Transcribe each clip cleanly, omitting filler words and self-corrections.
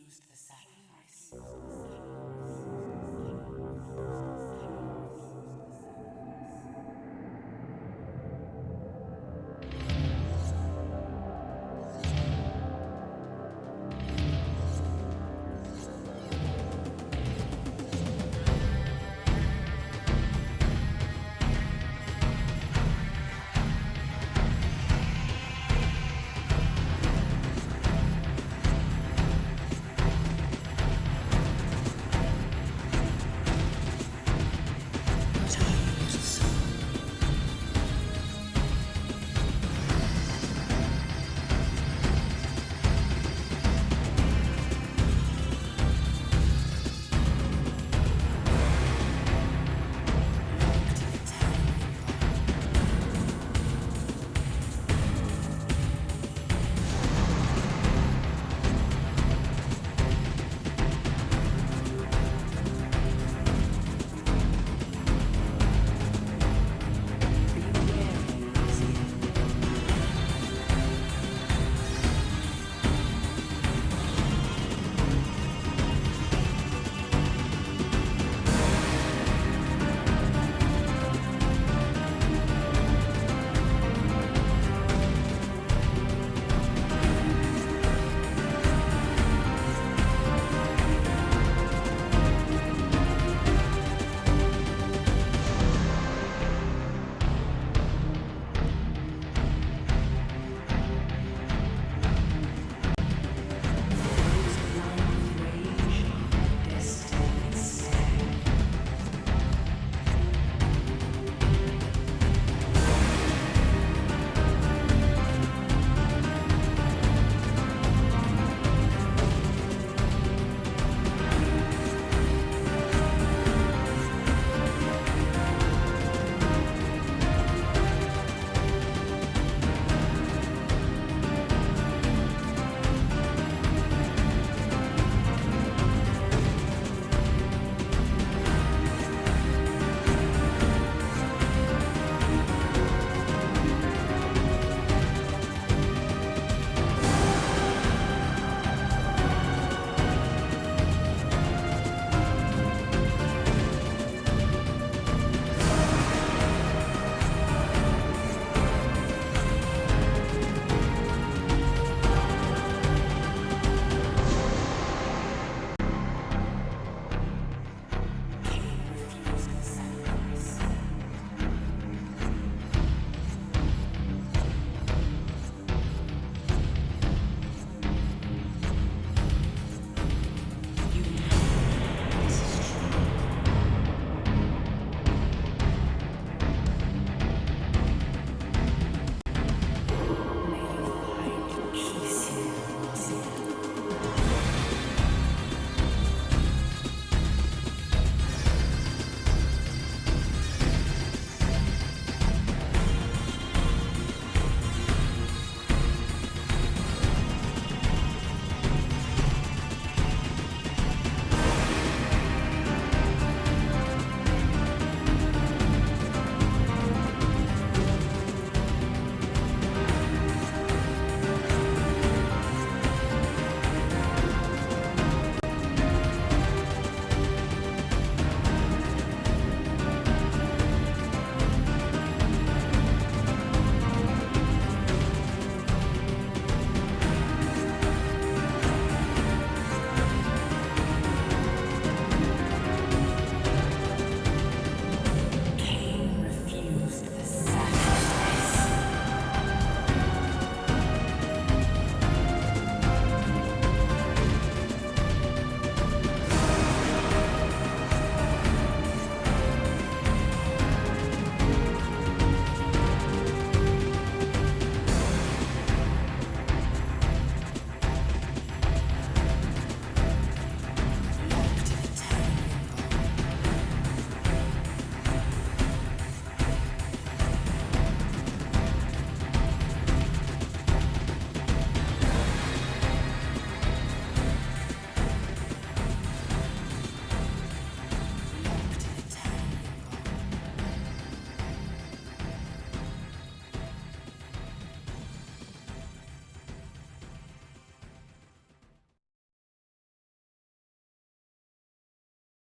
Choose the sacrifice.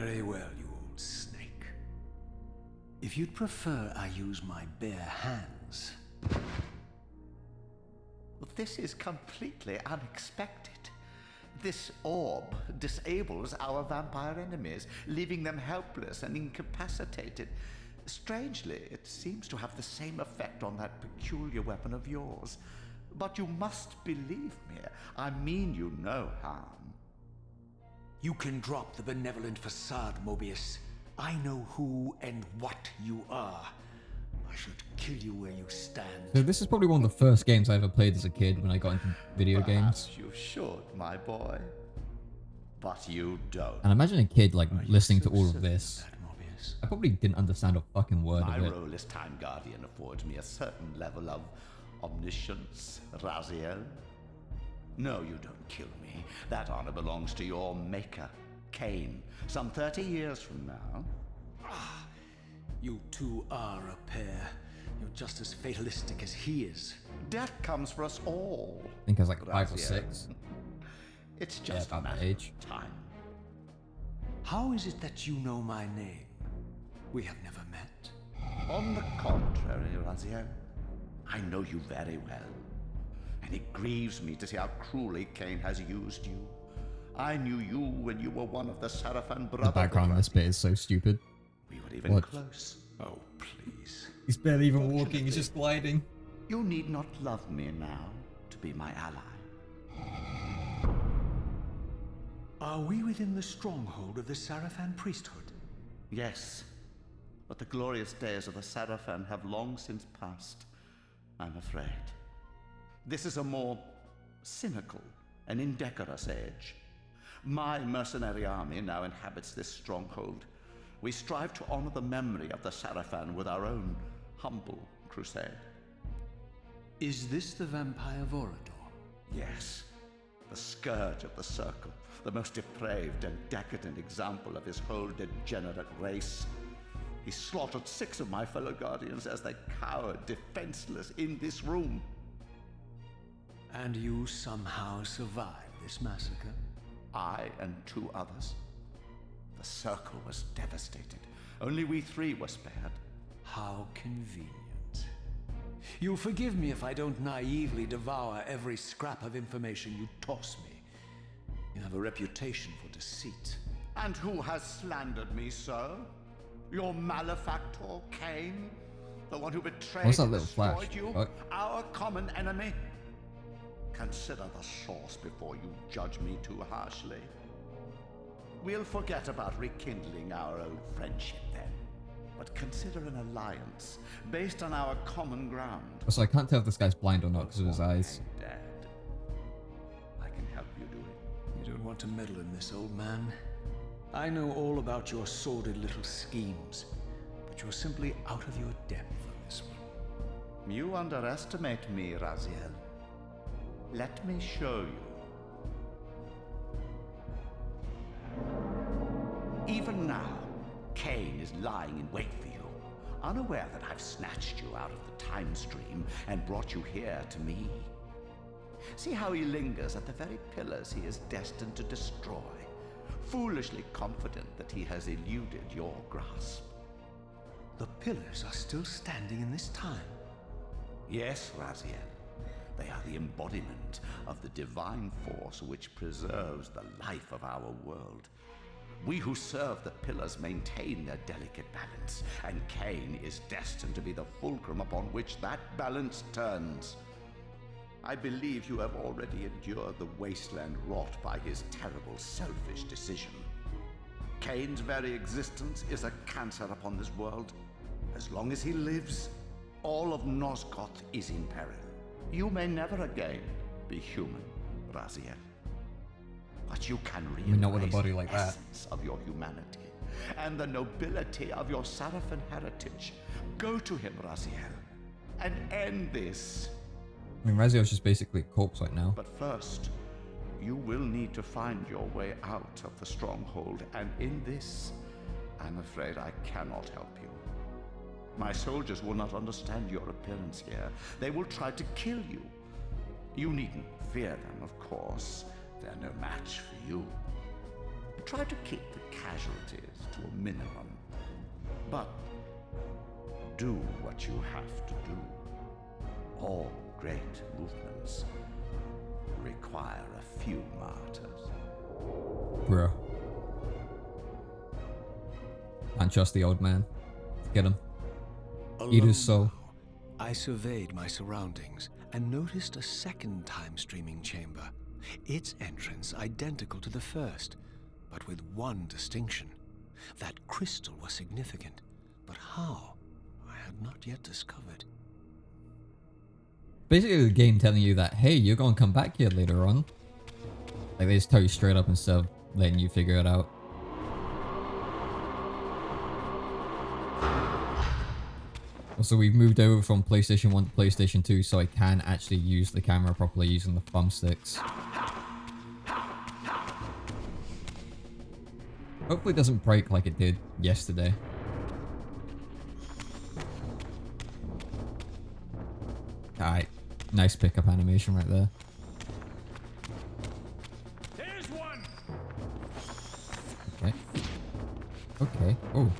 Very well, you old snake. If you'd prefer I use my bare hands... This is completely unexpected. This orb disables our vampire enemies, leaving them helpless and incapacitated. Strangely, it seems to have the same effect on that peculiar weapon of yours. But you must believe me. I mean you no harm. You can drop the benevolent facade, Mobius. I know who and what you are. I should kill you where you stand. So this is probably one of the first games I ever played as a kid when I got into video Perhaps games. you should, my boy. But you don't. And imagine a kid like listening to so all of certain of this. that, Mobius? I probably didn't understand a fucking word My of it. role as Time Guardian affords me a certain level of omniscience, Raziel. No, you don't kill me. That honor belongs to your maker, Kain. Some 30 years from now. You two are a pair. You're just as fatalistic as he is. Death comes for us all. I think I was like 5 or Raziel. 6. It's just about a that matter age. of time. How is it that you know my name? We have never met. On the contrary, Raziel, I know you very well. And it grieves me to see how cruelly Kain has used you. I knew you when you were one of the Sarafan brothers. The background on this bit is so stupid. We were even What? close. Oh, please. He's barely even walking, he's just gliding. You need not love me now to be my ally. Are we within the stronghold of the Sarafan priesthood? Yes, but the glorious days of the Sarafan have long since passed, I'm afraid. This is a more cynical and indecorous age. My mercenary army now inhabits this stronghold. We strive to honor the memory of the Sarafan with our own humble crusade. Is this the vampire Vorador? Yes, the scourge of the Circle, the most depraved and decadent example of his whole degenerate race. He slaughtered 6 of my fellow Guardians as they cowered defenseless in this room. And you somehow survived this massacre? I and 2 others. The Circle was devastated. Only we 3 were spared. How convenient. You'll forgive me if I don't naively devour every scrap of information you toss me. You have a reputation for deceit. And who has slandered me so? Your malefactor, Kain? The one who betrayed What's that and little flash? destroyed you? What? Our common enemy? Consider the source before you judge me too harshly. We'll forget about rekindling our old friendship then. But consider an alliance based on our common ground. So I can't tell if this guy's blind or not because of his eyes. Dead. I can help you do it. You don't want to meddle in this, old man. I know all about your sordid little schemes, but you're simply out of your depth on this one. You underestimate me, Raziel. Let me show you. Even now, Kain is lying in wait for you, unaware that I've snatched you out of the time stream and brought you here to me. See how he lingers at the very pillars he is destined to destroy, foolishly confident that he has eluded your grasp. The pillars are still standing in this time. Yes, Raziel. They are the embodiment of the divine force which preserves the life of our world. We who serve the pillars maintain their delicate balance, and Kain is destined to be the fulcrum upon which that balance turns. I believe you have already endured the wasteland wrought by his terrible, selfish decision. Kain's very existence is a cancer upon this world. As long as he lives, all of Nosgoth is in peril. You may never again be human, Raziel. But you can not with a reembrace body the like that. essence of your humanity and the nobility of your Sarafan heritage. Go to him, Raziel, and end this. I mean, Raziel's just basically a corpse right now. But first, you will need to find your way out of the stronghold, and in this, I'm afraid I cannot help you. My soldiers will not understand your appearance here. They will try to kill you. You needn't fear them, of course. They're no match for you. Try to keep the casualties to a minimum. But do what you have to do. All great movements require a few martyrs. Bro. Can't trust the old man. Get him. Eat his soul. Alone now, I surveyed my surroundings and noticed a second time-streaming chamber. Its entrance identical to the first, but with one distinction. That crystal was significant, but how? I had not yet discovered. Basically the game telling you that, hey, you're gonna come back here later on. Like they just tell you straight up instead of letting you figure it out. Also, we've moved over from PlayStation 1 to PlayStation 2 so I can actually use the camera properly using the thumbsticks. Hopefully it doesn't break like it did yesterday. Alright, nice pickup animation right there. There's one. Okay. Okay. Oh.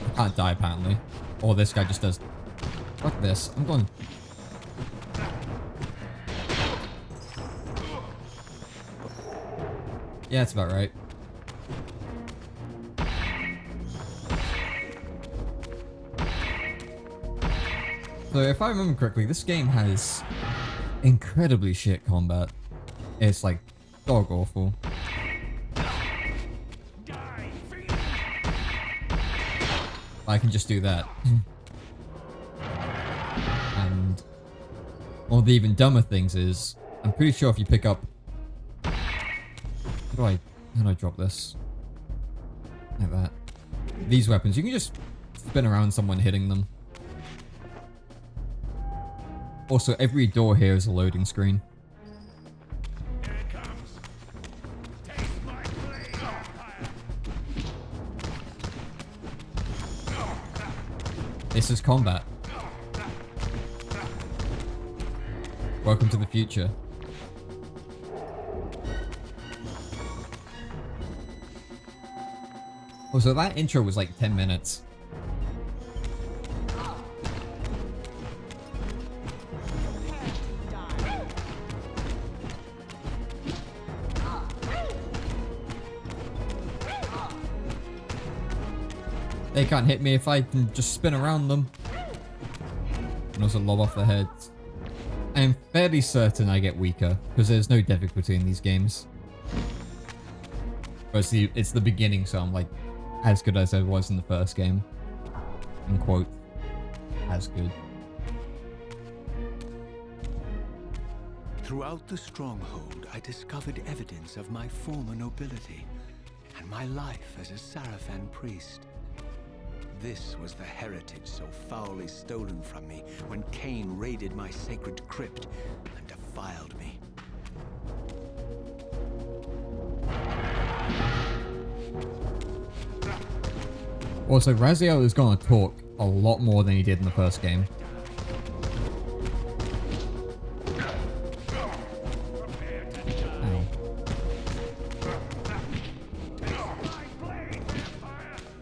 I can't die apparently. Or this guy just does. Fuck this. I'm going. Yeah, that's about right. So if I remember correctly, this game has incredibly shit combat. It's like dog awful. I can just do that. And one of the even dumber things is, I'm pretty sure if you pick up... How do I drop this? Like that. These weapons, you can just spin around someone hitting them. Also, every door here is a loading screen. Here it comes. Taste my blade, Empire. This is combat. Welcome to the future. Oh, so that intro was like 10 minutes. They can't hit me if I can just spin around them. And also lob off their heads. I am fairly certain I get weaker, because there's no difficulty in these games. But it's the beginning, so I'm like, as good as I was in the first game. In quote, as good. Throughout the stronghold, I discovered evidence of my former nobility and my life as a Sarafan priest. This was the heritage so foully stolen from me when Kain raided my sacred crypt and defiled me. Also, Raziel is gonna talk a lot more than he did in the first game. Ow.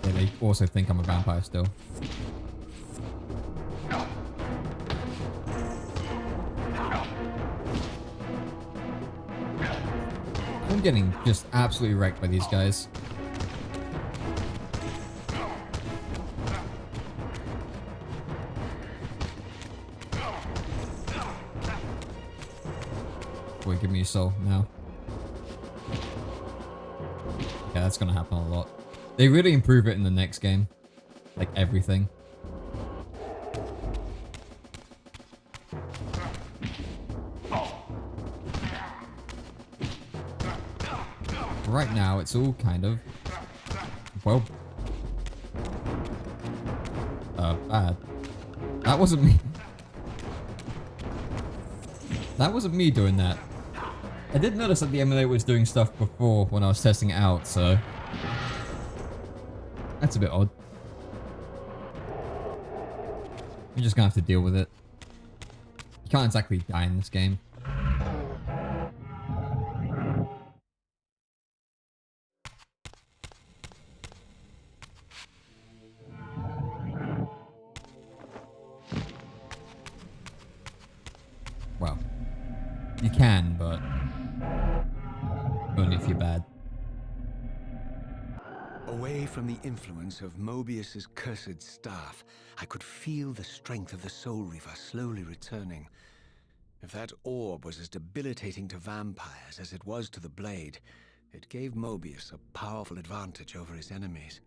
Yeah, they also think I'm a vampire still. I'm getting just absolutely wrecked by these guys. Boy, give me your soul now. Yeah, that's gonna happen a lot. They really improve it in the next game. Like everything. Right now, it's all kind of... Well... bad. That wasn't me. That wasn't me doing that. I did notice that the emulator was doing stuff before when I was testing it out, so... That's a bit odd. You're just gonna have to deal with it. can't exactly die in this game. Well, you can, but only if you're bad. Away from the influence of Mobius's cursed staff, I could feel the strength of the Soul Reaver slowly returning. If that orb was as debilitating to vampires as it was to the blade, it gave Mobius a powerful advantage over his enemies.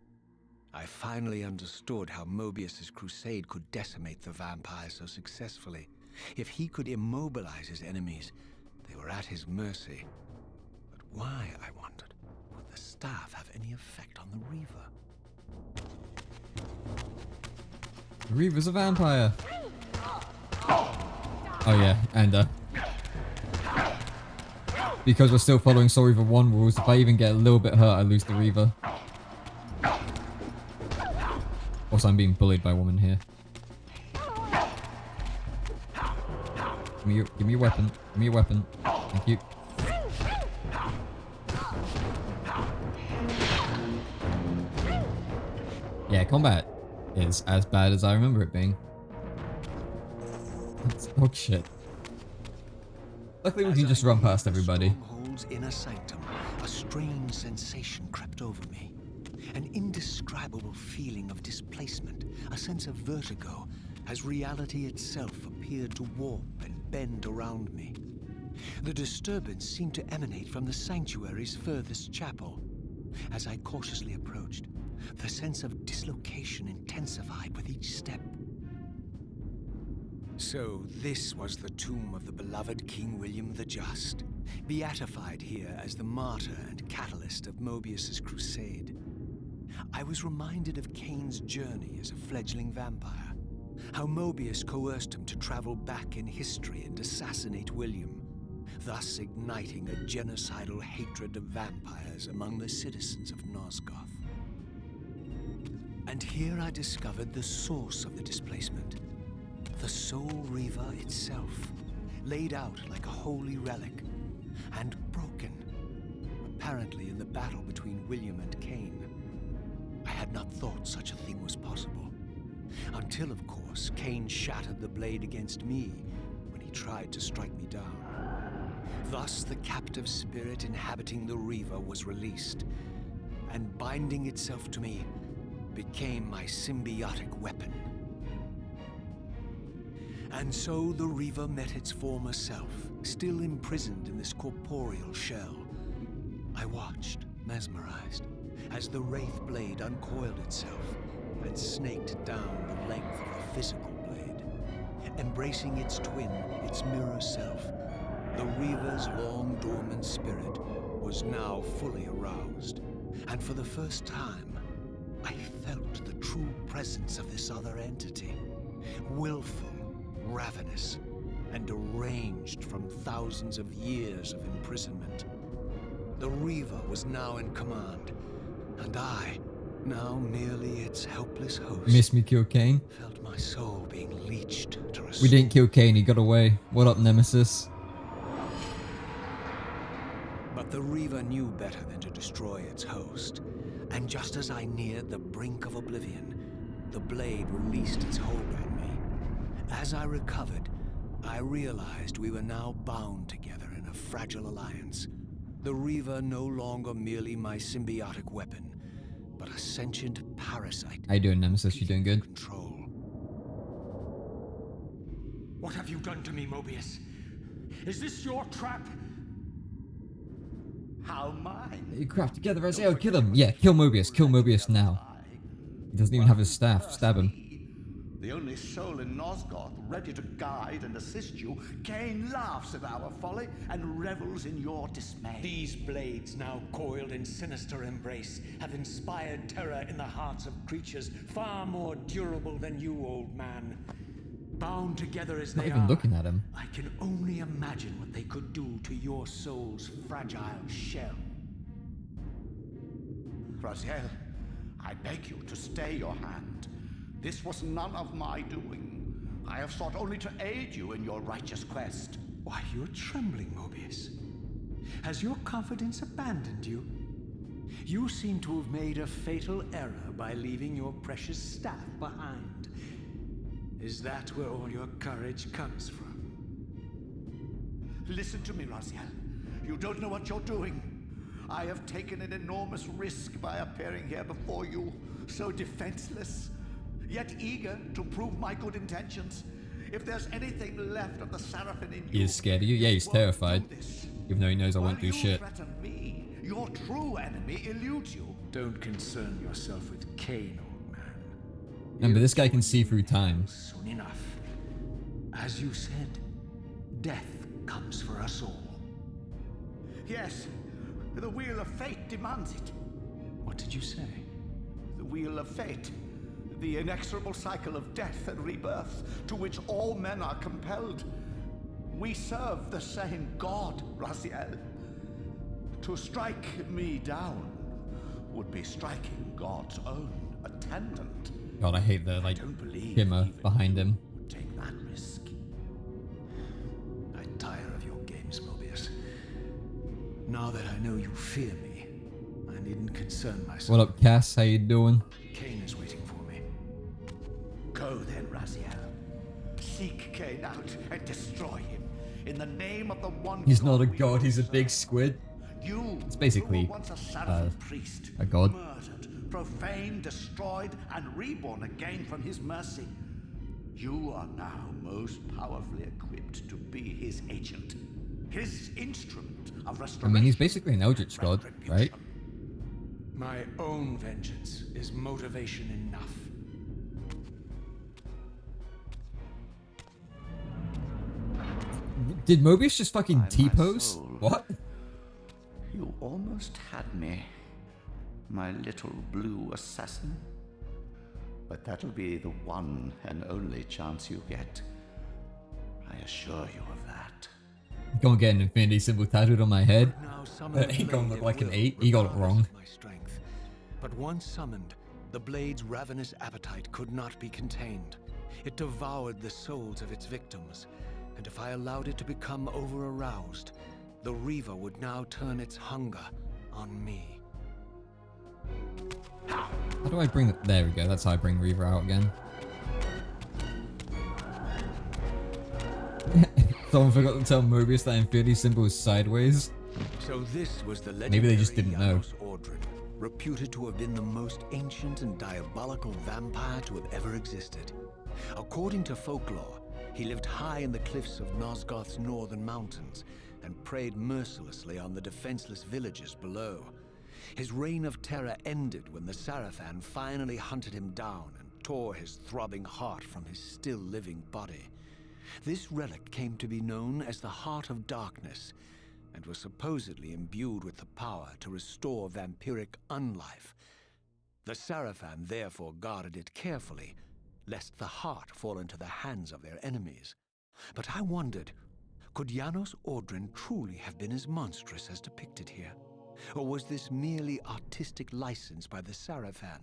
I finally understood how Mobius's crusade could decimate the vampires so successfully. If he could immobilize his enemies, they were at his mercy. But why, I wondered, would the staff have any effect on the Reaver? The Reaver's a vampire. Oh yeah, and because we're still following Soul Reaver 1 rules, if I even get a little bit hurt, I lose the Reaver. Also, I'm being bullied by a woman here. Give me your weapon. Give me your weapon. Thank you. Yeah, combat is as bad as I remember it being. Oh shit. Luckily we can just run past everybody. Stronghold's inner sanctum, a strange sensation crept over me. An indescribable feeling of displacement, a sense of vertigo, as reality itself appeared to warp and bend around me. The disturbance seemed to emanate from the sanctuary's furthest chapel. As I cautiously approached, the sense of dislocation intensified with each step. So this was the tomb of the beloved King William the Just, beatified here as the martyr and catalyst of Mobius's crusade. I was reminded of Kain's journey as a fledgling vampire, how Mobius coerced him to travel back in history and assassinate William, thus igniting a genocidal hatred of vampires among the citizens of Nosgoth. And here I discovered the source of the displacement. The Soul Reaver itself, laid out like a holy relic, and broken, apparently in the battle between William and Kain. I had not thought such a thing was possible, until, of course, Kain shattered the blade against me when he tried to strike me down. Thus, the captive spirit inhabiting the Reaver was released, and binding itself to me became my symbiotic weapon. And so the Reaver met its former self, still imprisoned in this corporeal shell. I watched, mesmerized, as the Wraith blade uncoiled itself and snaked down the length of the physical blade. Embracing its twin, its mirror self, the Reaver's long-dormant spirit was now fully aroused. And for the first time, I felt the true presence of this other entity, willful, ravenous, and deranged from thousands of years of imprisonment. The Reaver was now in command, and I, now merely its helpless host, Miss me kill Kain? felt my soul being leached to restore. We didn't kill Kain, he got away. What up, Nemesis? But the Reaver knew better than to destroy its host, and just as I neared the brink of oblivion, the blade released its hold on me. As I recovered, I realized we were now bound together in a fragile alliance. The Reaver no longer merely my symbiotic weapon, but a sentient parasite. How you doing, Nemesis? You doing good? Control. What have you done to me, Mobius? Is this your trap? How mine? You crap together, Isaiah, kill him! Yeah, kill Mobius. Kill Mobius now. He doesn't even have his staff. Stab him. The only soul in Nosgoth ready to guide and assist you, Kain laughs at our folly and revels in your dismay. These blades, now coiled in sinister embrace, have inspired terror in the hearts of creatures far more durable than you, old man. Bound together as Not they even are, looking at him. I can only imagine what they could do to your soul's fragile shell. Raziel, I beg you to stay your hand. This was none of my doing. I have sought only to aid you in your righteous quest. Why, you're trembling, Mobius. Has your confidence abandoned you? You seem to have made a fatal error by leaving your precious staff behind. Is that where all your courage comes from? Listen to me, Raziel. You don't know what you're doing. I have taken an enormous risk by appearing here before you, so defenseless, yet eager to prove my good intentions. If there's anything left of the Seraphim in you, He is scared of you? Yeah, he's terrified. Even though he knows I won't do shit. While you threaten me, your true enemy eludes you. Don't concern yourself with Kain, old man. Remember, this guy can see through time. Soon enough. As you said, death comes for us all. Yes, the wheel of fate demands it. What did you say? The wheel of fate. The inexorable cycle of death and rebirth to which all men are compelled. We serve the same God, Raziel. To strike me down would be striking God's own attendant. God, I hate the, like, Don't believe shimmer even behind you him. would take that risk. I tire of your games, Mobius. Now that I know you fear me, I needn't concern myself. What up, Cass? How you doing? Kain is waiting for me. Go then, Raziel. Seek Kain out and destroy him. In the name of the one He's not a we god, he's a serve. big squid. You, It's basically, who were once a Seraphim priest, a god. murdered, profaned, destroyed, and reborn again from his mercy. You are now most powerfully equipped to be his agent, his instrument of I restoration. mean, he's basically an Eldritch god, right? My own vengeance is motivation enough. Did Mobius just fucking By my T-pose? soul. What? You almost had me, my little blue assassin. But that'll be the one and only chance you get. I assure you of that. Gonna get an infinity symbol tattooed on my head. Now summon He the gonna blade look at like an will, 8. He got it regardless wrong. of my strength. But once summoned, the blade's ravenous appetite could not be contained. It devoured the souls of its victims, and if I allowed it to become over-aroused, the Reaver would now turn its hunger on me. How do I bring there we go, that's how I bring Reaver out again. Someone forgot to tell Mobius that infinity symbol is sideways. So this was the legendary Maybe they just didn't know. Janos Ordrin, reputed to have been the most ancient and diabolical vampire to have ever existed. According to folklore, he lived high in the cliffs of Nosgoth's northern mountains and preyed mercilessly on the defenseless villages below. His reign of terror ended when the Seraphim finally hunted him down and tore his throbbing heart from his still living body. This relic came to be known as the Heart of Darkness, and was supposedly imbued with the power to restore vampiric unlife. The Seraphim therefore guarded it carefully, lest the heart fall into the hands of their enemies. But I wondered, could Janos Ordrin truly have been as monstrous as depicted here? Or was this merely artistic license by the Seraphim,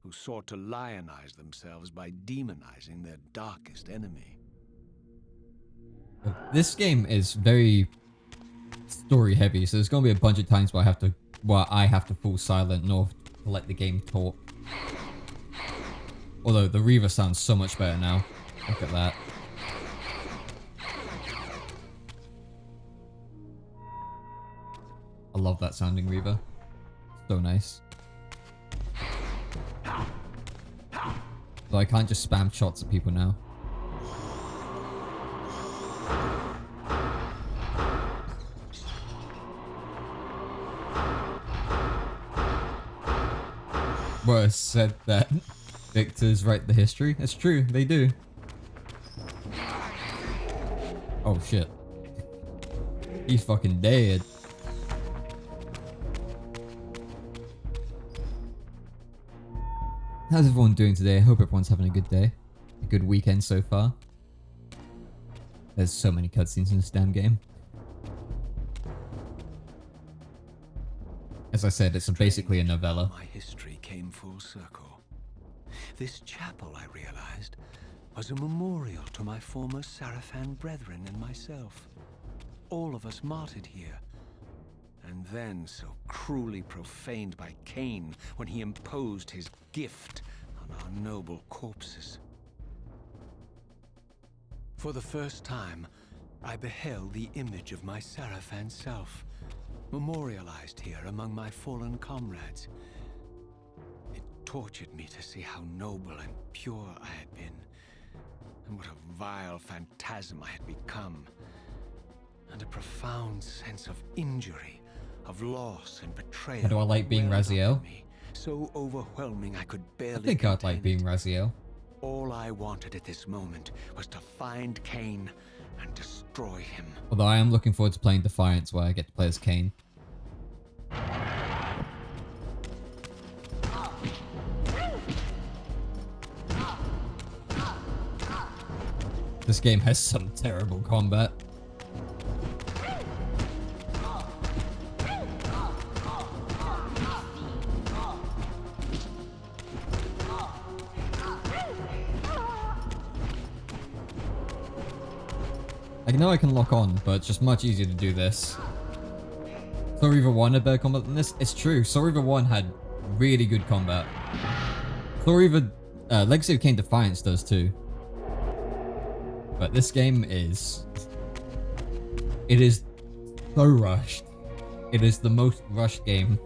who sought to lionize themselves by demonizing their darkest enemy? This game is very story heavy, so there's gonna be a bunch of times where I have to fall silent in order to let the game talk. Although the Reaver sounds so much better now. Look at that. I love that sounding Reaver. So nice. So I can't just spam shots at people now. Worse said that victors write the history. It's true, they do. Oh shit. He's fucking dead. How's everyone doing today? I hope everyone's having a good day. A good weekend so far. There's so many cutscenes in this damn game. As I said, it's basically a novella. My history came full circle. This chapel, I realized, was a memorial to my former Sarafan brethren and myself. All of us martyred here, and then so cruelly profaned by Kain when he imposed his gift on our noble corpses. For the first time, I beheld the image of my Sarafan self, memorialized here among my fallen comrades. It tortured me to see how noble and pure I had been, and what a vile phantasm I had become, and a profound sense of injury, of loss and betrayal. How do I like being welled up Raziel? in me, so overwhelming I could barely I think I'd like contain being it. Raziel. All I wanted at this moment was to find Kain and destroy him. Although I am looking forward to playing Defiance, where I get to play as Kain. This game has some terrible combat. I know I can lock on, but it's just much easier to do this. Soul Reaver 1 had better combat than this. It's true, Soul Reaver 1 had really good combat. Soul Reaver Legacy of Kain Defiance does too. But this game is... It is so rushed. It is the most rushed game.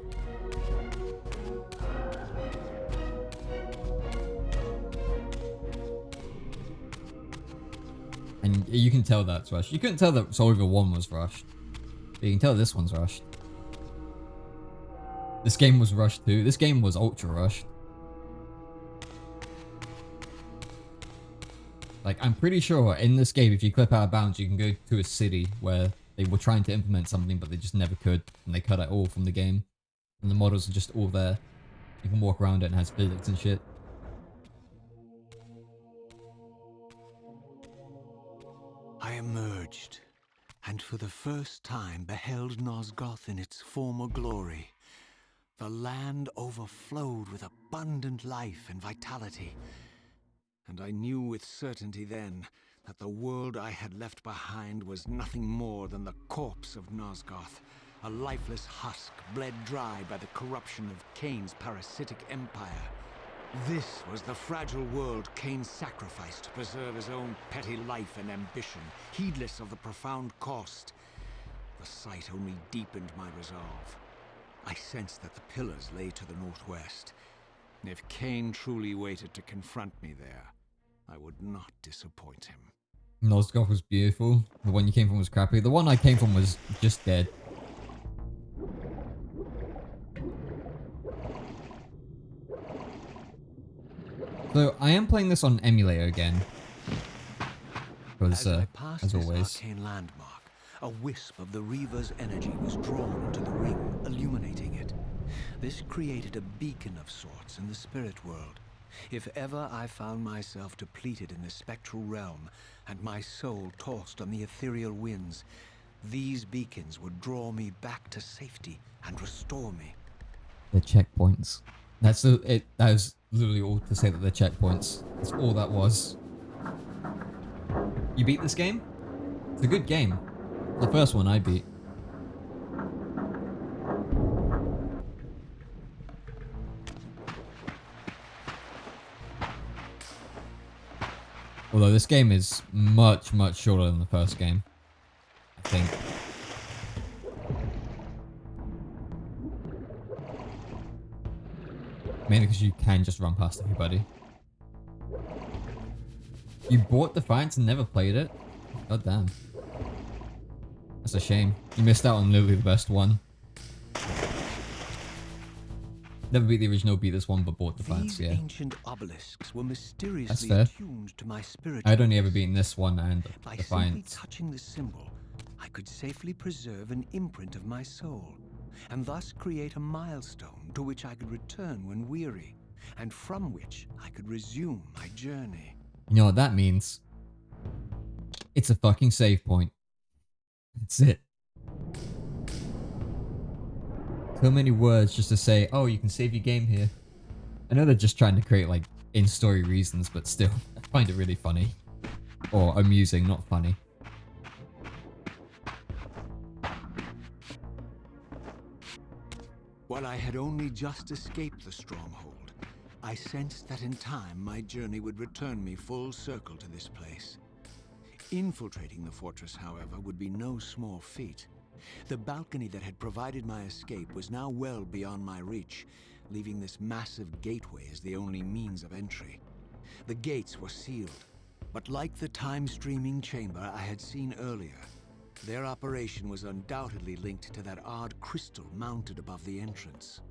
And you can tell that's rushed. You couldn't tell that Soul Reaver 1 was rushed. But you can tell this one's rushed. This game was rushed too. This game was ultra rushed. Like, I'm pretty sure in this game, if you clip out of bounds, you can go to a city where they were trying to implement something, but they just never could. And they cut it all from the game. And the models are just all there. You can walk around it and it has physics and shit. I emerged, and for the first time beheld Nosgoth in its former glory. The land overflowed with abundant life and vitality, and I knew with certainty then that the world I had left behind was nothing more than the corpse of Nosgoth, a lifeless husk bled dry by the corruption of Kain's parasitic empire. This was the fragile world Kain sacrificed to preserve his own petty life and ambition, heedless of the profound cost. The sight only deepened my resolve. I sensed that the pillars lay to the northwest. If Kain truly waited to confront me there, I would not disappoint him. Nosgoth was beautiful. The one you came from was crappy. The one I came from was just dead. So I am playing this on emulator again. Because, As I passed as this always. arcane landmark, a wisp of the Reaver's energy was drawn into the ring, illuminating it. This created a beacon of sorts in the spirit world. If ever I found myself depleted in the spectral realm, and my soul tossed on the ethereal winds, these beacons would draw me back to safety and restore me. The checkpoints. That was literally all to say that they're checkpoints. That's all that was. You beat this game? It's a good game. The first one I beat. Although this game is much, much shorter than the first game, I think. Mainly because you can just run past everybody. You bought Defiance and never played it? God damn. That's a shame. You missed out on literally the best one. Never beat the original, beat this one, but bought Defiance, These yeah. ancient obelisks were mysteriously fair. attuned to my spiritual. I'd only ever beaten this one and By simply Defiance. touching the symbol, I could safely preserve an imprint of my soul, and thus create a milestone to which I could return when weary, and from which I could resume my journey. You know what that means? It's a fucking save point. That's it. So many words just to say, oh, you can save your game here. I know they're just trying to create like in-story reasons, but still, I find it really funny. Or amusing, not funny. While I had only just escaped the stronghold, I sensed that in time my journey would return me full circle to this place. Infiltrating the fortress, however, would be no small feat. The balcony that had provided my escape was now well beyond my reach, leaving this massive gateway as the only means of entry. The gates were sealed, but like the time-streaming chamber I had seen earlier, their operation was undoubtedly linked to that odd crystal mounted above the entrance.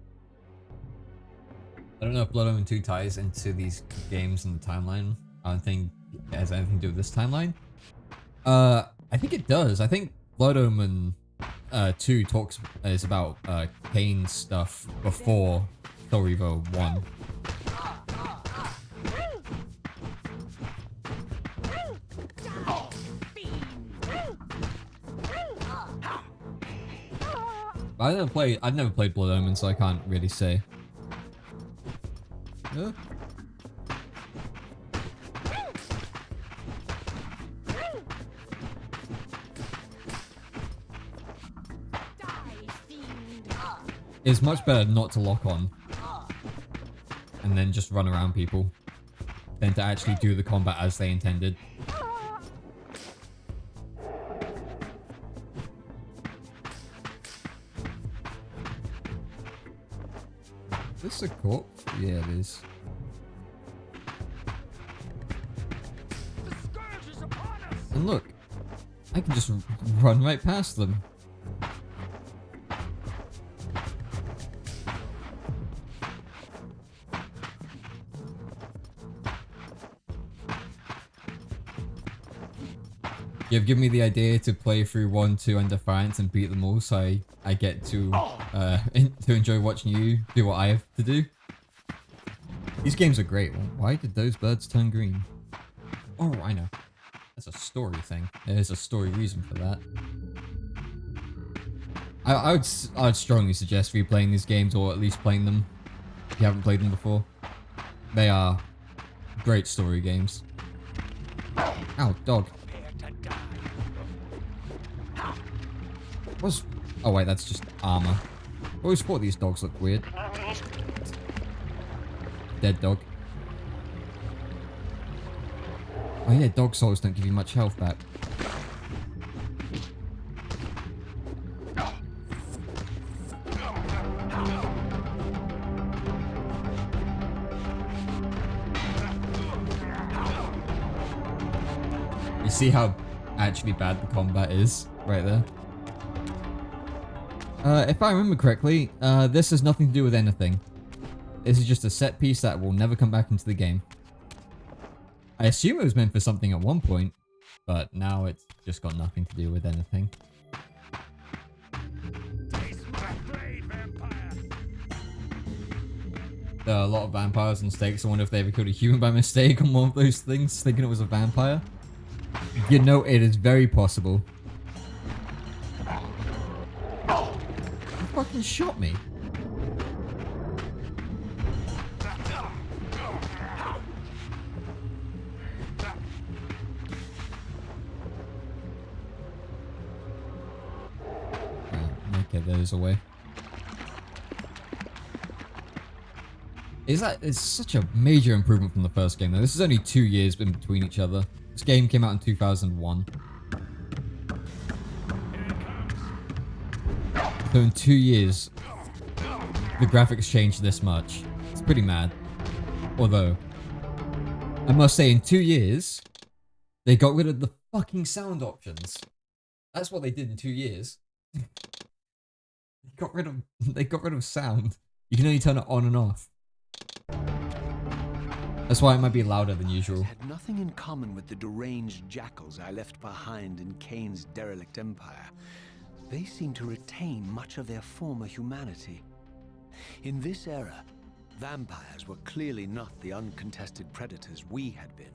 I don't know if Blood Omen 2 ties into these games in the timeline. I don't think it has anything to do with this timeline. I think it does. I think Blood Omen 2 is about Kain's stuff before Soul Reaver 1. I've never played Blood Omen, so I can't really say. It's much better not to lock on and then just run around people than to actually do the combat as they intended. Is this a corpse? Yeah, it is. And look, I can just run right past them. You've given me the idea to play through 1, 2, and Defiance and beat them all, so I get to enjoy watching you do what I have to do. These games are great. Why did those birds turn green? Oh, I know. That's a story thing. There's a story reason for that. I would strongly suggest replaying these games, or at least playing them if you haven't played them before. They are great story games. Ow, dog. Oh wait, that's just armor. I always thought these dogs look weird. Dead dog. Oh yeah, dog souls don't give you much health back. You see how actually bad the combat is right there? If I remember correctly, this has nothing to do with anything. This is just a set piece that will never come back into the game. I assume it was meant for something at one point, but now it's just got nothing to do with anything. There are a lot of vampires and stakes. I wonder if they ever killed a human by mistake on one of those things, thinking it was a vampire. You know, it is very possible. Fucking shot me. Okay, there's a way. It's such a major improvement from the first game though. This is only 2 years in between each other. This game came out in 2001. So in 2 years, the graphics changed this much. It's pretty mad. Although, I must say in 2 years, they got rid of the fucking sound options. That's what they did in 2 years. They got rid of sound. You can only turn it on and off. That's why it might be louder than usual. Had nothing in common with the deranged jackals I left behind in Kain's derelict empire. They seem to retain much of their former humanity. In this era, vampires were clearly not the uncontested predators we had been.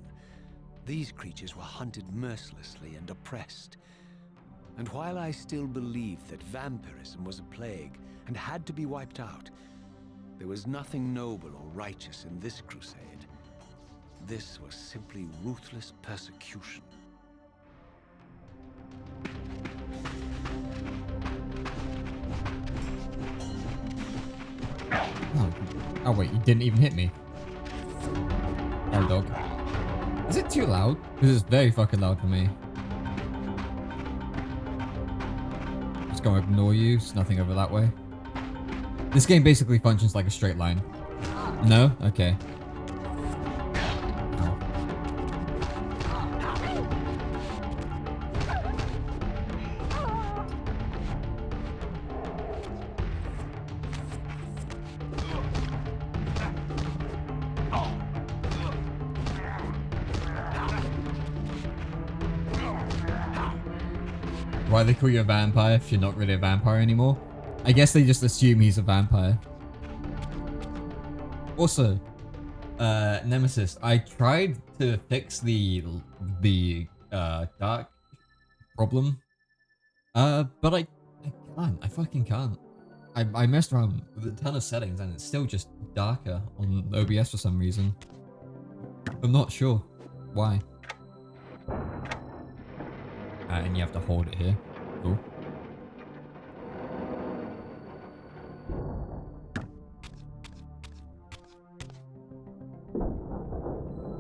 These creatures were hunted mercilessly and oppressed. And while I still believed that vampirism was a plague and had to be wiped out, there was nothing noble or righteous in this crusade. This was simply ruthless persecution. Oh wait, you didn't even hit me. Oh, dog. Is it too loud? Because it's very fucking loud for me. Just gonna ignore you. It's nothing over that way. This game basically functions like a straight line. No? Okay. Oh. Why they call you a vampire if you're not really a vampire anymore? I guess they just assume he's a vampire. Also, Nemesis, I tried to fix the dark problem, but I can't. I fucking can't. I messed around with a ton of settings and it's still just darker on OBS for some reason. I'm not sure why. And you have to hold it here. Cool.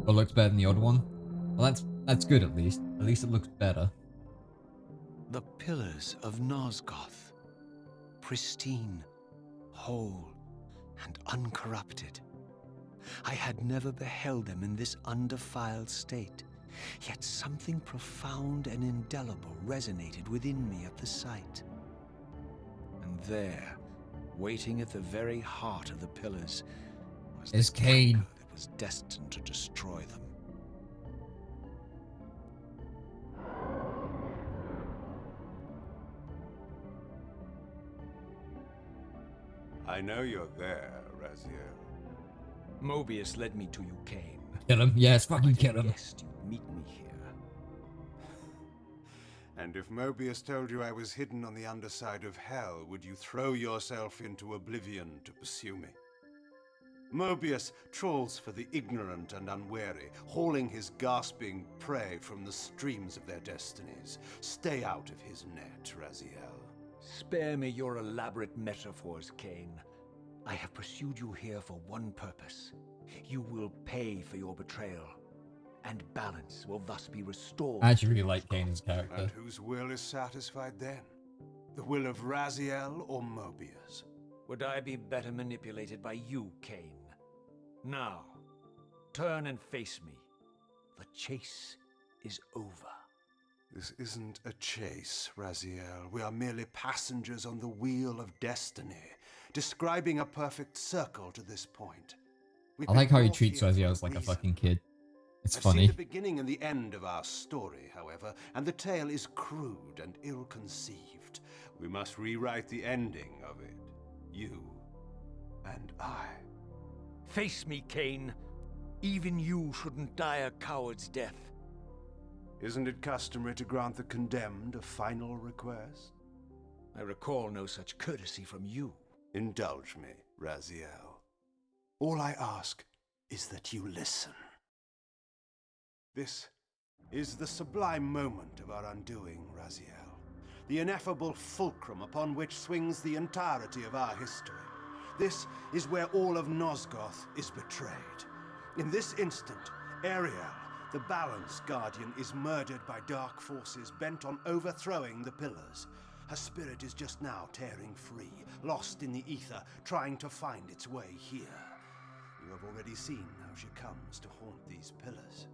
Oh, looks better than the odd one. Well, that's good at least. At least it looks better. The pillars of Nosgoth, pristine, whole, and uncorrupted. I had never beheld them in this undefiled state, yet something profound and indelible resonated within me at the sight. And there, waiting at the very heart of the pillars, was Is the Kain. dagger that was destined to destroy them. I know you're there, Raziel. Mobius led me to you, Kain. Kill him. Yes, fucking I kill him. guessed you'd meet me here. And if Mobius told you I was hidden on the underside of hell, would you throw yourself into oblivion to pursue me? Mobius trawls for the ignorant and unwary, hauling his gasping prey from the streams of their destinies. Stay out of his net, Raziel. Spare me your elaborate metaphors, Kain. I have pursued you here for one purpose. You will pay for your betrayal, and balance will thus be restored. I actually really like Kain's character. And whose will is satisfied then? The will of Raziel or Mobius? Would I be better manipulated by you, Kain? Now, turn and face me. The chase is over. This isn't a chase, Raziel. We are merely passengers on the wheel of destiny, describing a perfect circle to this point. I like how he treats Raziel like a fucking kid. It's I've funny. seen the beginning and the end of our story, however, and the tale is crude and ill-conceived. We must rewrite the ending of it. You and I. Face me, Kain. Even you shouldn't die a coward's death. Isn't it customary to grant the condemned a final request? I recall no such courtesy from you. Indulge me, Raziel. All I ask is that you listen. This is the sublime moment of our undoing, Raziel. The ineffable fulcrum upon which swings the entirety of our history. This is where all of Nosgoth is betrayed. In this instant, Ariel, the Balance Guardian, is murdered by dark forces bent on overthrowing the pillars. Her spirit is just now tearing free, lost in the ether, trying to find its way here. You have already seen how she comes to haunt these pillars.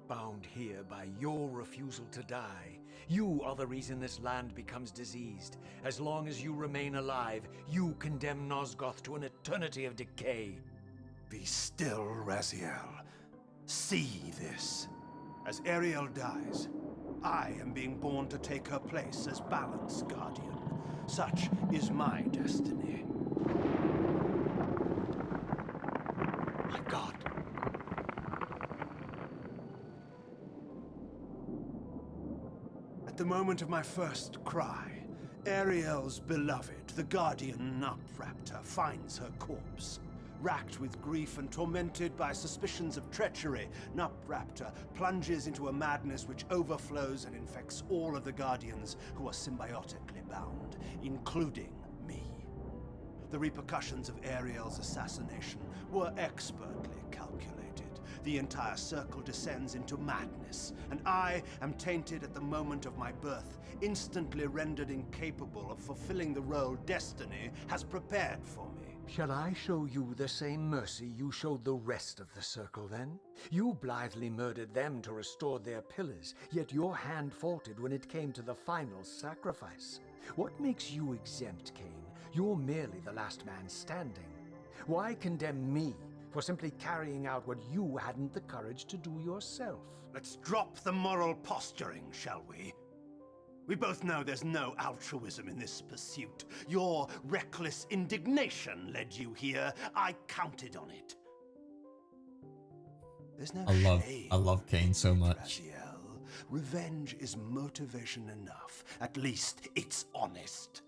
Bound here by your refusal to die. You are the reason this land becomes diseased. As long as you remain alive, you condemn Nosgoth to an eternity of decay. Be still, Raziel. See this. As Ariel dies, I am being born to take her place as Balance Guardian. Such is my destiny. My God. At the moment of my first cry, Ariel's beloved, the Guardian Upraptor, finds her corpse. Racked with grief and tormented by suspicions of treachery, Nupraptor plunges into a madness which overflows and infects all of the Guardians who are symbiotically bound, including me. The repercussions of Ariel's assassination were expertly calculated. The entire circle descends into madness, and I am tainted at the moment of my birth, instantly rendered incapable of fulfilling the role destiny has prepared for me. Shall I show you the same mercy you showed the rest of the circle, then? You blithely murdered them to restore their pillars, yet your hand faltered when it came to the final sacrifice. What makes you exempt, Kain? You're merely the last man standing. Why condemn me for simply carrying out what you hadn't the courage to do yourself? Let's drop the moral posturing, shall we? We both know there's no altruism in this pursuit. Your reckless indignation led you here. I counted on it. There's no I love Kain so much. Raziel. Revenge is motivation enough. At least it's honest.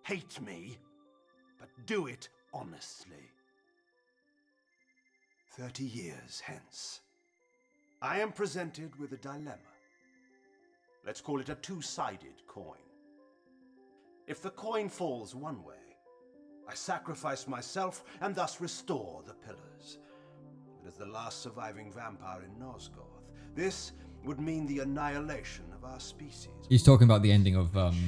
Hate me, but do it honestly. 30 years hence, I am presented with a dilemma. Let's call it a two-sided coin. If the coin falls one way, I sacrifice myself and thus restore the pillars. But as the last surviving vampire in Nosgoth, this would mean the annihilation of our species. He's talking about the ending of Sure of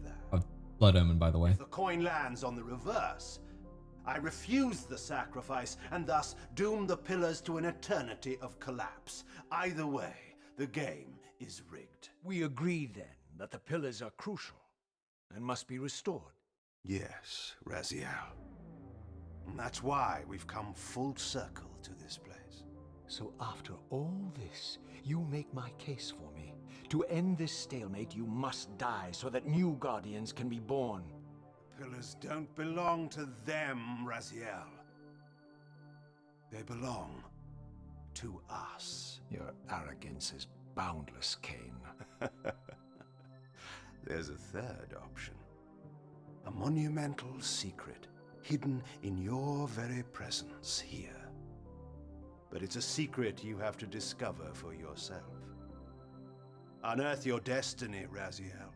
that. Blood Omen, by the way. If the coin lands on the reverse, I refuse the sacrifice and thus doom the pillars to an eternity of collapse. Either way, the game is rigged. We agree, then, that the pillars are crucial and must be restored. Yes, Raziel. And that's why we've come full circle to this place. So after all this, you make my case for me. To end this stalemate, you must die so that new Guardians can be born. Pillars don't belong to them, Raziel. They belong to us. Your arrogance is boundless, Kain. There's a third option. A monumental secret, hidden in your very presence here. But it's a secret you have to discover for yourself. Unearth your destiny, Raziel.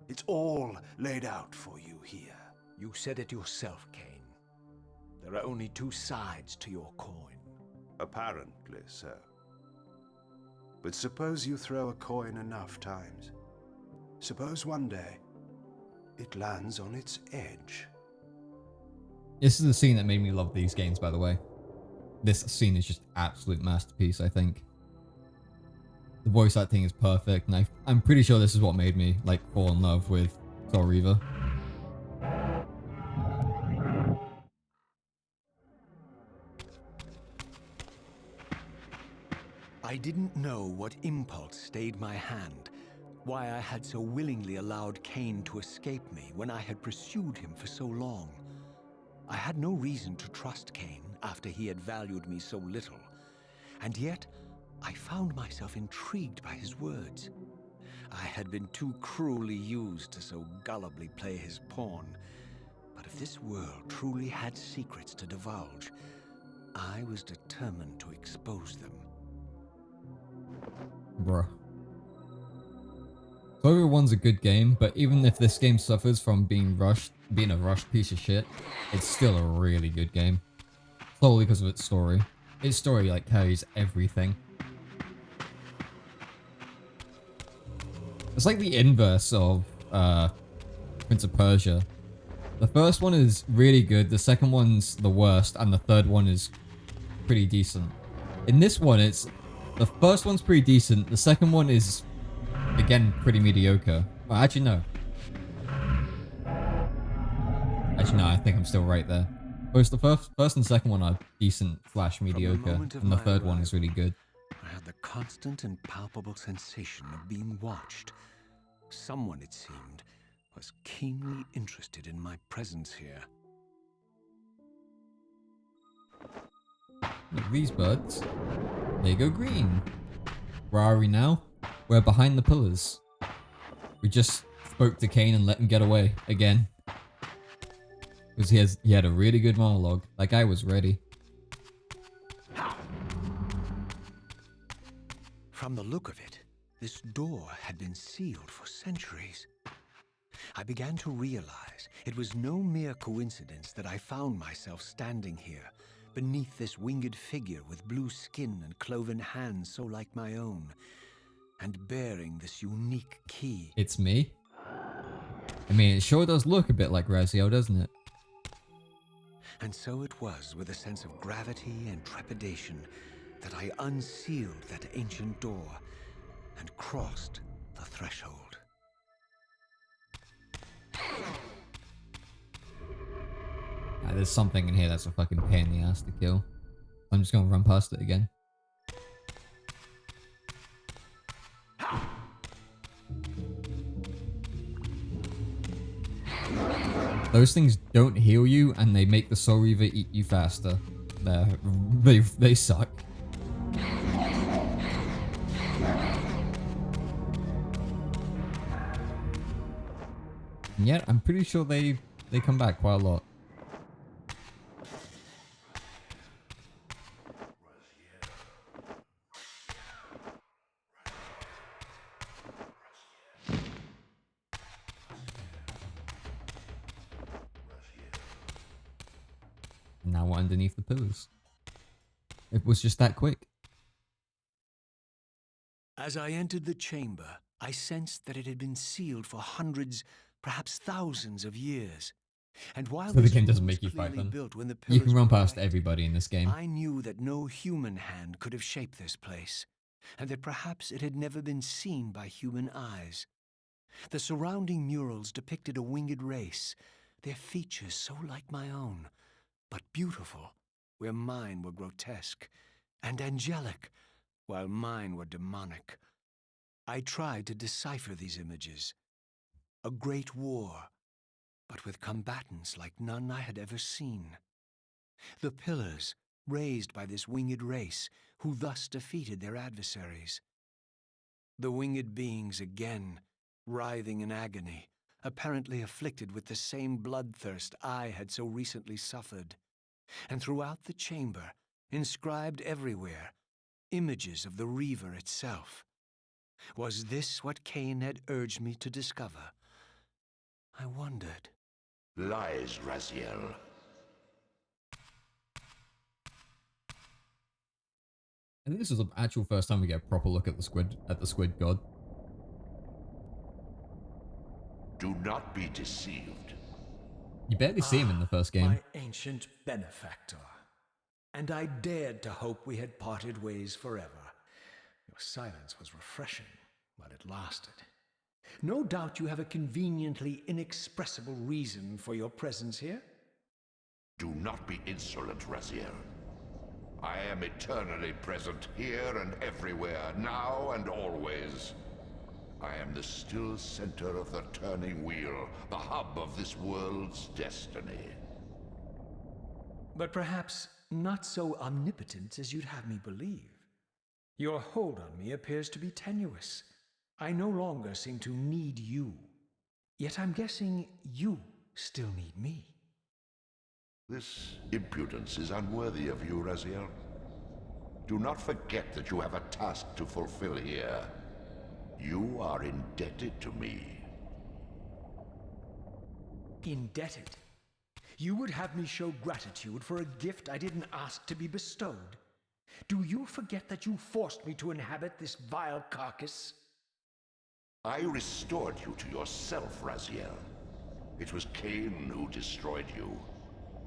It's all laid out for you here. You said it yourself, Kain. There are only two sides to your coin. Apparently so. But suppose you throw a coin enough times. Suppose one day it lands on its edge. This is the scene that made me love these games, by the way. This scene is just absolute masterpiece, I think. The voice acting is perfect, and I'm pretty sure this is what made me like fall in love with Reaver. I didn't know what impulse stayed my hand, why I had so willingly allowed Kain to escape me when I had pursued him for so long. I had no reason to trust Kain after he had valued me so little, and yet I found myself intrigued by his words. I had been too cruelly used to so gullibly play his pawn, but if this world truly had secrets to divulge, I was determined to expose them. Bruh. Reaver 1's a good game, but even if this game suffers from being a rushed piece of shit, it's still a really good game. Solely because of its story. Its story like carries everything. It's like the inverse of Prince of Persia. The first one is really good, the second one's the worst, and the third one is pretty decent. In this one, the first one's pretty decent, the second one is, again, pretty mediocre. Well, actually, no. Actually, no, I think I'm still right there. Both the first and second one are decent / mediocre, and the third one is really good. I had the constant and palpable sensation of being watched. Someone, it seemed, was keenly interested in my presence here. Look, these birds, they go green. Where are we now? We're behind the pillars. We just spoke to Kain and let him get away again. Because he had a really good monologue. That guy was ready. From the look of it, this door had been sealed for centuries. I began to realize it was no mere coincidence that I found myself standing here, beneath this winged figure with blue skin and cloven hands so like my own, and bearing this unique key. It's me. I mean, it sure does look a bit like Raziel, doesn't it? And so it was with a sense of gravity and trepidation that I unsealed that ancient door and crossed the threshold. There's something in here that's a fucking pain in the ass to kill. I'm just gonna run past it again. Those things don't heal you, and they make the Soul Reaver eat you faster. They suck. And yet, I'm pretty sure they come back quite a lot. Now we're underneath the pillars. It was just that quick. As I entered the chamber, I sensed that it had been sealed for hundreds, perhaps thousands of years. And while So the this game doesn't room make was you fight clearly them. built when the You can pillars run were past erected, everybody in this game. I knew that no human hand could have shaped this place, and that perhaps it had never been seen by human eyes. The surrounding murals depicted a winged race, their features so like my own, but beautiful, where mine were grotesque, and angelic, while mine were demonic. I tried to decipher these images. A great war, but with combatants like none I had ever seen. The pillars, raised by this winged race, who thus defeated their adversaries. The winged beings again, writhing in agony, apparently afflicted with the same bloodthirst I had so recently suffered. And throughout the chamber, inscribed everywhere, images of the Reaver itself. Was this what Kain had urged me to discover? I wondered. Lies, Raziel. I think this is the actual first time we get a proper look at the squid god. Do not be deceived. You barely see him in the first game. My ancient benefactor. And I dared to hope we had parted ways forever. Your silence was refreshing while it lasted. No doubt you have a conveniently inexpressible reason for your presence here. Do not be insolent, Raziel. I am eternally present here and everywhere, now and always. I am the still center of the turning wheel, the hub of this world's destiny. But perhaps not so omnipotent as you'd have me believe. Your hold on me appears to be tenuous. I no longer seem to need you. Yet I'm guessing you still need me. This impudence is unworthy of you, Raziel. Do not forget that you have a task to fulfill here. You are indebted to me. Indebted? You would have me show gratitude for a gift I didn't ask to be bestowed? Do you forget that you forced me to inhabit this vile carcass? I restored you to yourself, Raziel. It was Kain who destroyed you.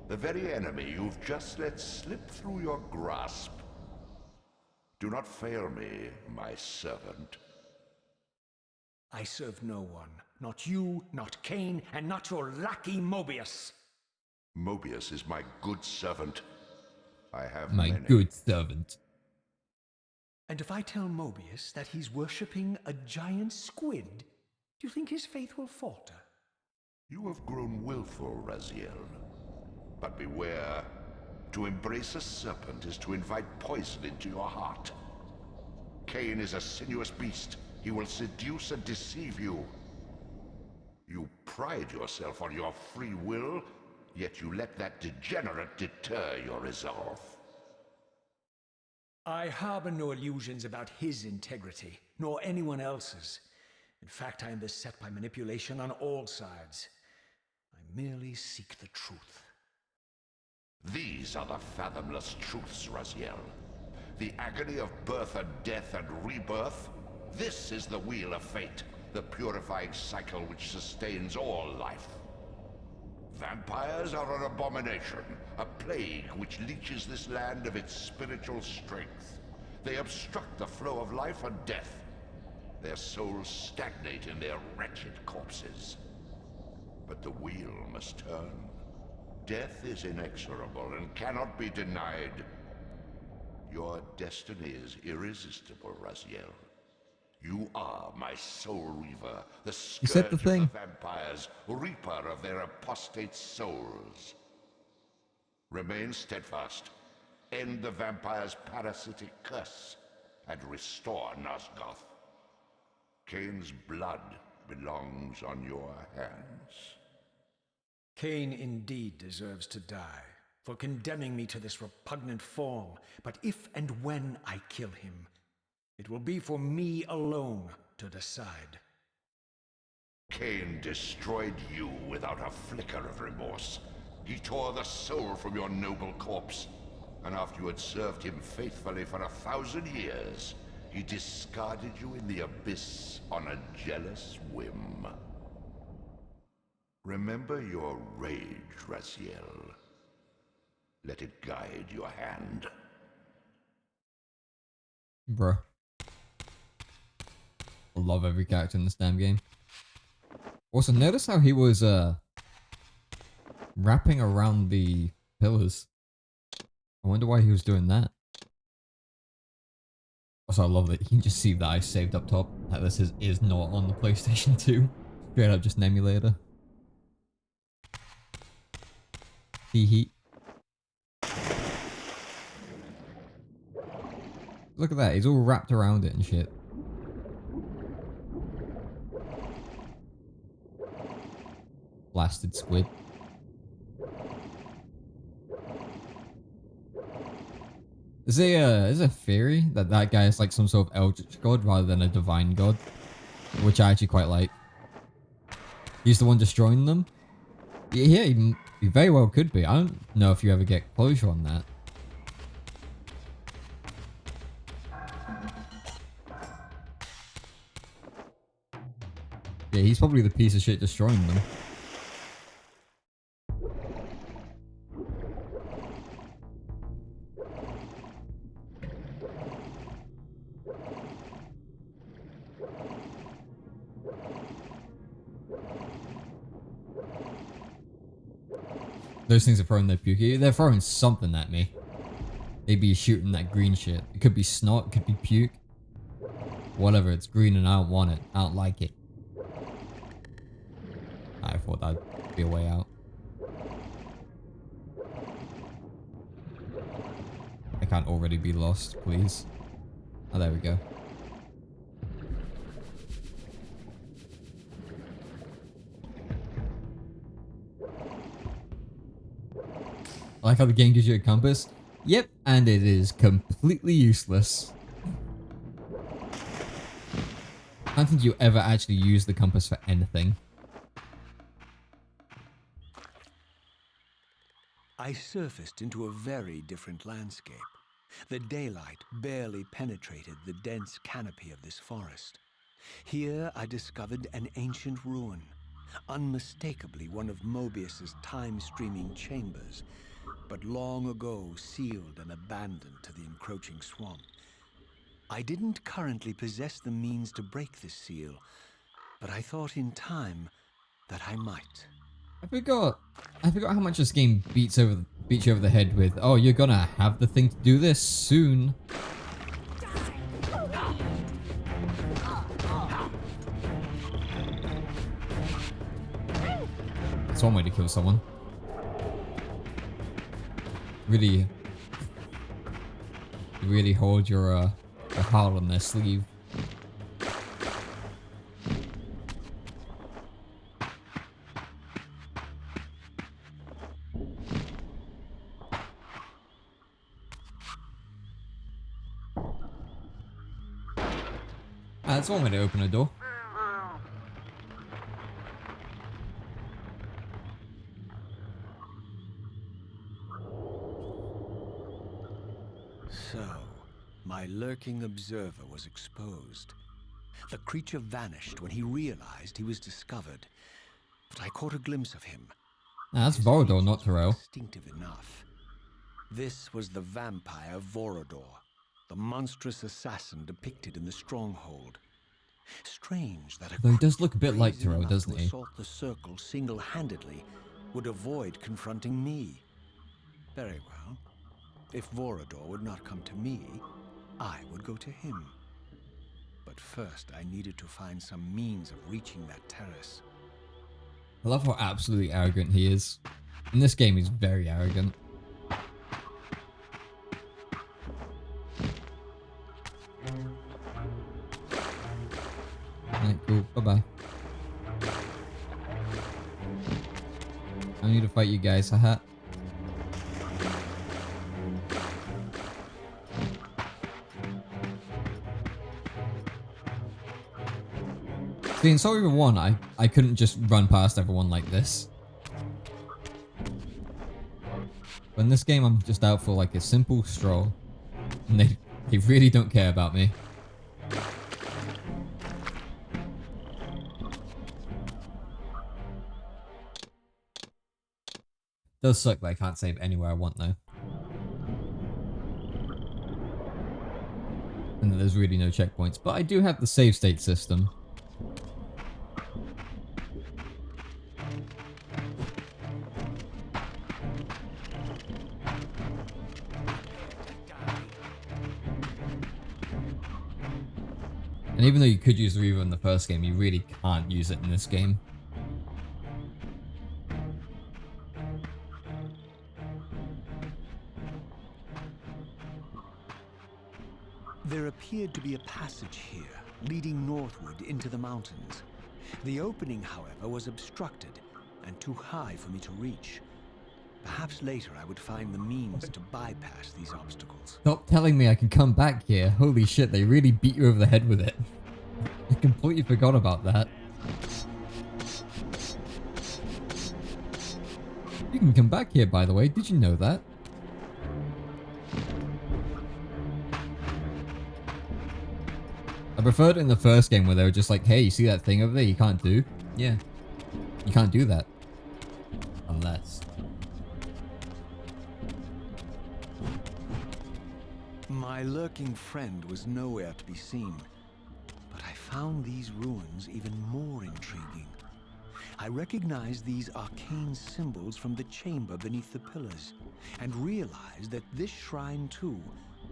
The very enemy you've just let slip through your grasp. Do not fail me, my servant. I serve no one. Not you, not Kain, and not your lackey Mobius. Mobius is my good servant. I have My many. good servant. And if I tell Mobius that he's worshipping a giant squid, do you think his faith will falter? You have grown willful, Raziel. But beware. To embrace a serpent is to invite poison into your heart. Kain is a sinuous beast. He will seduce and deceive you. You pride yourself on your free will, Yet you let that degenerate deter your resolve. I harbor no illusions about his integrity, nor anyone else's. In fact, I am beset by manipulation on all sides. I merely seek the truth. These are the fathomless truths, Raziel. The agony of birth and death and rebirth. This is the wheel of fate, the purifying cycle which sustains all life. Vampires are an abomination, a plague which leeches this land of its spiritual strength. They obstruct the flow of life and death. Their souls stagnate in their wretched corpses. But the wheel must turn. Death is inexorable and cannot be denied. Your destiny is irresistible, Raziel. You are my soul reaver, the scourge said the of thing. the vampires, reaper of their apostate souls. Remain steadfast, end the vampire's parasitic curse, and restore Nosgoth. Kain's blood belongs on your hands. Kain indeed deserves to die for condemning me to this repugnant form, but if and when I kill him, it will be for me alone to decide. Kain destroyed you without a flicker of remorse. He tore the soul from your noble corpse, and after you had served him faithfully for 1,000 years, he discarded you in the abyss on a jealous whim. Remember your rage, Raziel. Let it guide your hand. Bruh. I love every character in this damn game. Also, notice how he was wrapping around the pillars. I wonder why he was doing that. Also, I love that you can just see that I saved up top. Like this is not on the PlayStation 2. Straight up just an emulator. Heat. Look at that, he's all wrapped around it and shit. Blasted squid. There's a theory that that guy is like some sort of eldritch god rather than a divine god, which I actually quite like. He's the one destroying them. Yeah, he very well could be. I don't know if you ever get closure on that. Yeah, he's probably the piece of shit destroying them. Those things are throwing their puke. They're throwing something at me. They be shooting that green shit. It could be snot, it could be puke. Whatever, it's green and I don't want it. I don't like it. I thought that'd be a way out. I can't already be lost, please. Oh, there we go. I like how the game gives you a compass. Yep, and it is completely useless. I don't think you ever actually use the compass for anything. I surfaced into a very different landscape. The daylight barely penetrated the dense canopy of this forest. Here I discovered an ancient ruin, unmistakably one of Mobius's time-streaming chambers, but long ago sealed and abandoned to the encroaching swamp. I didn't currently possess the means to break this seal, but I thought in time that I might. I forgot how much this game beats you over the head with, oh, you're gonna have the thing to do this soon. That's one way to kill someone. Really hold your heart on their sleeve. That's one way to open a door. So, my lurking observer was exposed. The creature vanished when he realized he was discovered, but I caught a glimpse of him. That's His Vorador, not features were Terrell. distinctive enough. This was the vampire Vorador, the monstrous assassin depicted in the stronghold. Strange that a Though he does creature look a bit like brazen Terrell, enough doesn't to he? assault the circle single-handedly would avoid confronting me. Very well. If Vorador would not come to me, I would go to him. But first, I needed to find some means of reaching that terrace. I love how absolutely arrogant he is. In this game, he's very arrogant. Alright, cool. Bye-bye. I need to fight you guys, haha. See, in Soul Reaver 1, I couldn't just run past everyone like this. But in this game, I'm just out for like a simple stroll. And they really don't care about me. Does suck that I can't save anywhere I want though. And that there's really no checkpoints. But I do have the save state system. And even though you could use the Reaver in the first game, you really can't use it in this game. There appeared to be a passage here, leading northward into the mountains. The opening, however, was obstructed and too high for me to reach. Perhaps later I would find the means to bypass these obstacles. Stop telling me I can come back here. Holy shit, they really beat you over the head with it. I completely forgot about that. You can come back here, by the way. Did you know that? I preferred it in the first game where they were just like, hey, you see that thing over there you can't do? Yeah. You can't do that. Unless... My lurking friend was nowhere to be seen, but I found these ruins even more intriguing. I recognized these arcane symbols from the chamber beneath the pillars, and realized that this shrine too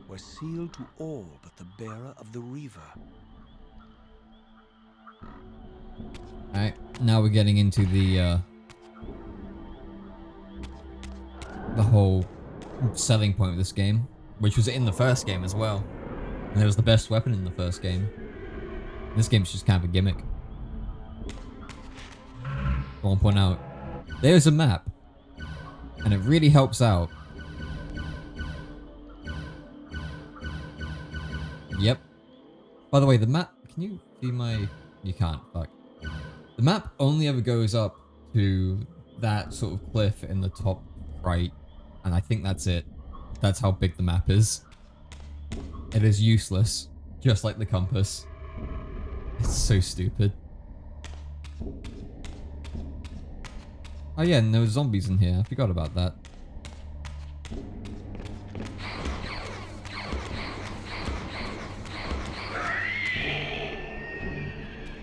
was sealed to all but the bearer of the Reaver. Alright, now we're getting into the whole selling point of this game, which was in the first game as well. And it was the best weapon in the first game. This game's just kind of a gimmick. I want to point out, there's a map, and it really helps out. Yep. By the way, the map, can you see my... You can't, fuck. The map only ever goes up to that sort of cliff in the top right, and I think that's it. That's how big the map is. It is useless, just like the compass. It's so stupid. Oh yeah, and there were zombies in here. I forgot about that.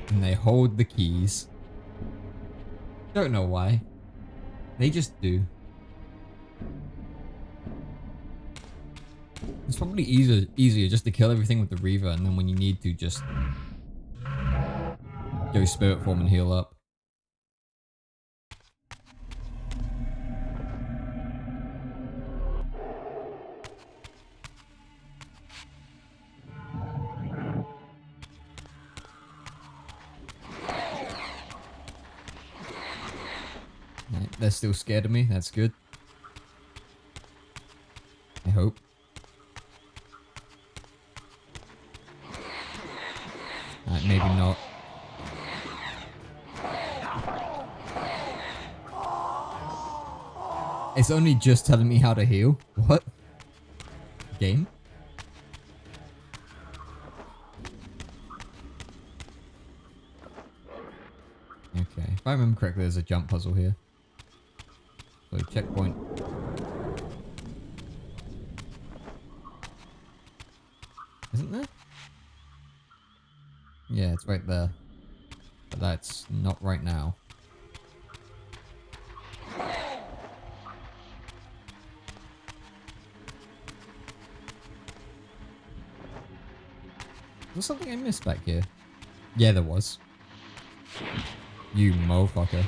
And they hold the keys. Don't know why. They just do. It's probably easier just to kill everything with the Reaver, and then when you need to, just go spirit form and heal up. Right, they're still scared of me, that's good. I hope. Alright, maybe not. It's only just telling me how to heal. What? Game? Okay, if I remember correctly, there's a jump puzzle here. So checkpoint. Isn't there? Yeah, it's right there. But that's not right now. Was there something I missed back here? Yeah, there was. You motherfucker.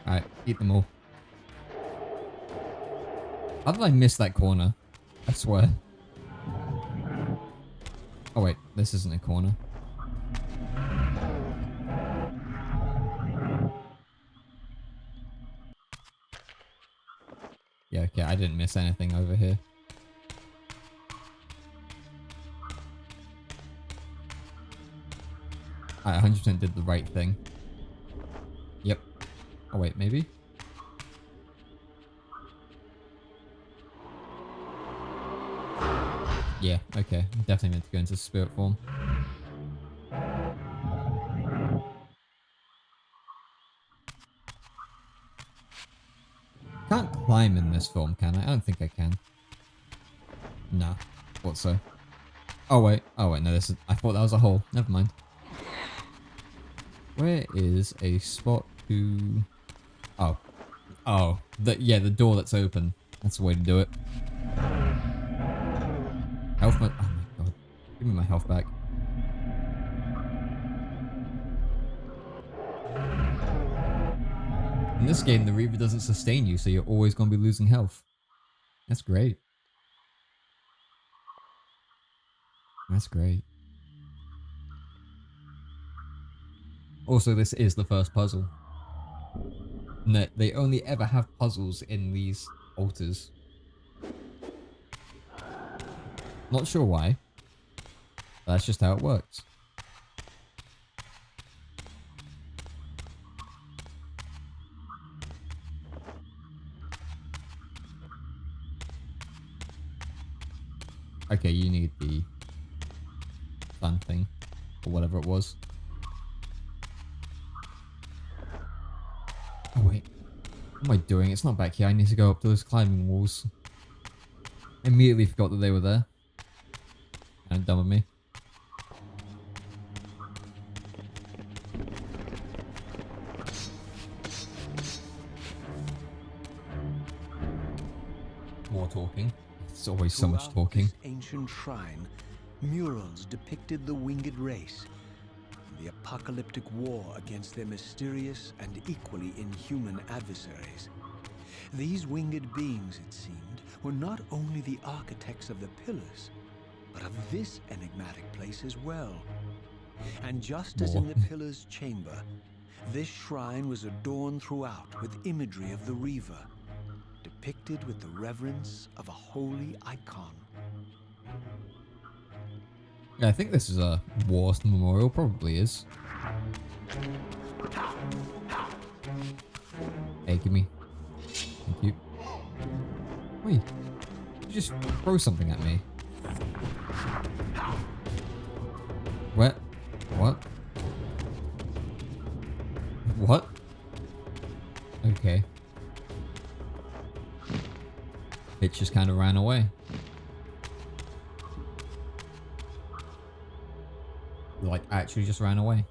Alright, eat them all. How did I miss that corner? I swear. Oh wait, this isn't a corner. Yeah, okay, I didn't miss anything over here. I 100% did the right thing. Yep. Oh wait, maybe? Yeah, okay. Definitely meant to go into spirit form. Can't climb in this form, can I? I don't think I can. Nah. Thought so. Oh wait. Oh wait, no, this is... I thought that was a hole. Never mind. Where is a spot to... Oh. Oh. Yeah, the door that's open. That's the way to do it. Health... Oh my god. Give me my health back. In this game, the Reaver doesn't sustain you, so you're always going to be losing health. That's great. That's great. Also, this is the first puzzle. No, they only ever have puzzles in these altars. Not sure why. But that's just how it works. Okay, you need the fun thing. Or whatever it was. Oh wait. What am I doing? It's not back here. I need to go up those climbing walls. I immediately forgot that they were there. Kind of dumb of me. More talking. It's always so much talking. This ancient shrine, murals depicted the winged race, the apocalyptic war against their mysterious and equally inhuman adversaries. These winged beings, it seemed, were not only the architects of the pillars, but of this enigmatic place as well. And just as in the pillar's chamber, this shrine was adorned throughout with imagery of the Reaver, depicted with the reverence of a holy icon. Yeah, I think this is a war memorial. Probably is. Hey, give me. Thank you. Wait. You just throw something at me. What? What? What? Okay. It just kind of ran away. Like, actually just ran away.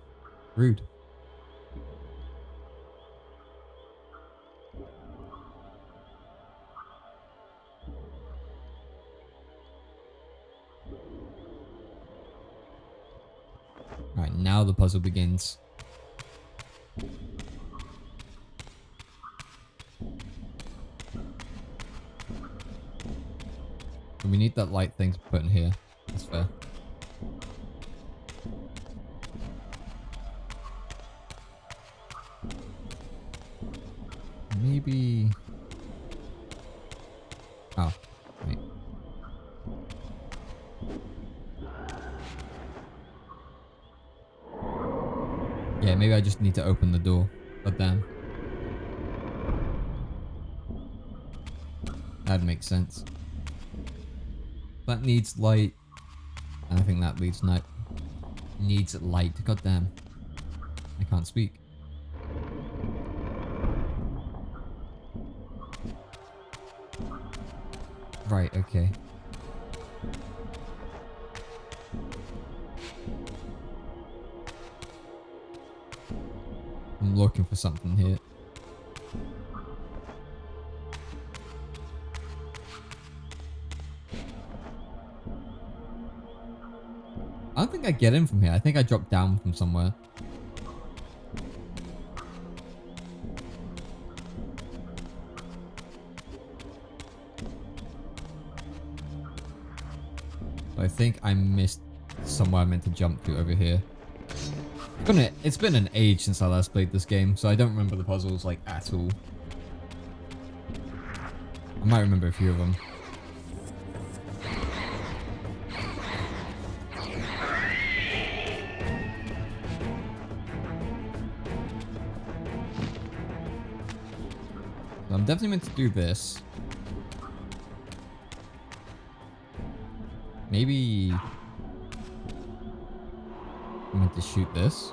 Rude. Alright, now the puzzle begins. We need that light thing to put in here. That's fair. Maybe... Oh, wait. Yeah, maybe I just need to open the door. God damn. That makes sense. That needs light. And I think that needs night. Needs light. God damn. I can't speak. Right, okay. I'm looking for something here. I don't think I get in from here. I think I dropped down from somewhere. I think I missed somewhere I meant to jump to over here. It's been an age since I last played this game, so I don't remember the puzzles like at all. I might remember a few of them. So I'm definitely meant to do this. Maybe I'm meant to shoot this.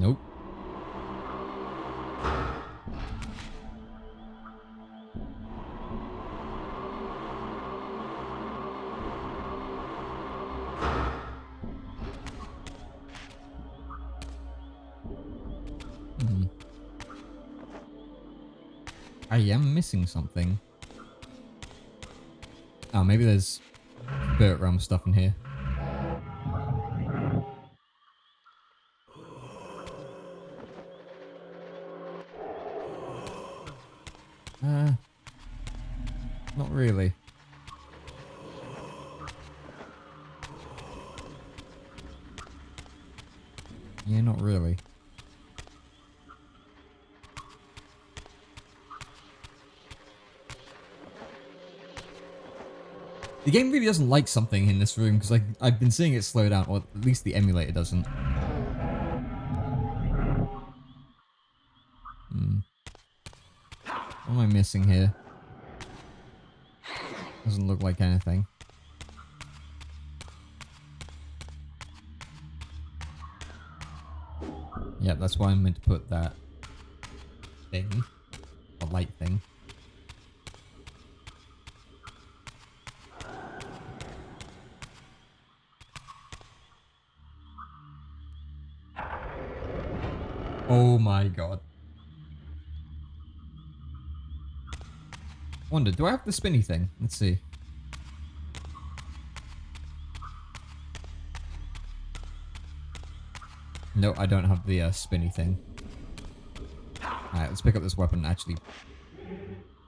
Nope. I am missing something. Oh, maybe there's spirit realm stuff in here. Not really. Yeah, not really. The game really doesn't like something in this room because I've been seeing it slow down, or at least the emulator doesn't. What am I missing here? Doesn't look like anything. Yeah, that's why I'm meant to put that thing. The light thing. Oh my god. Wonder, do I have the spinny thing? Let's see. No, I don't have the spinny thing. Alright, let's pick up this weapon and actually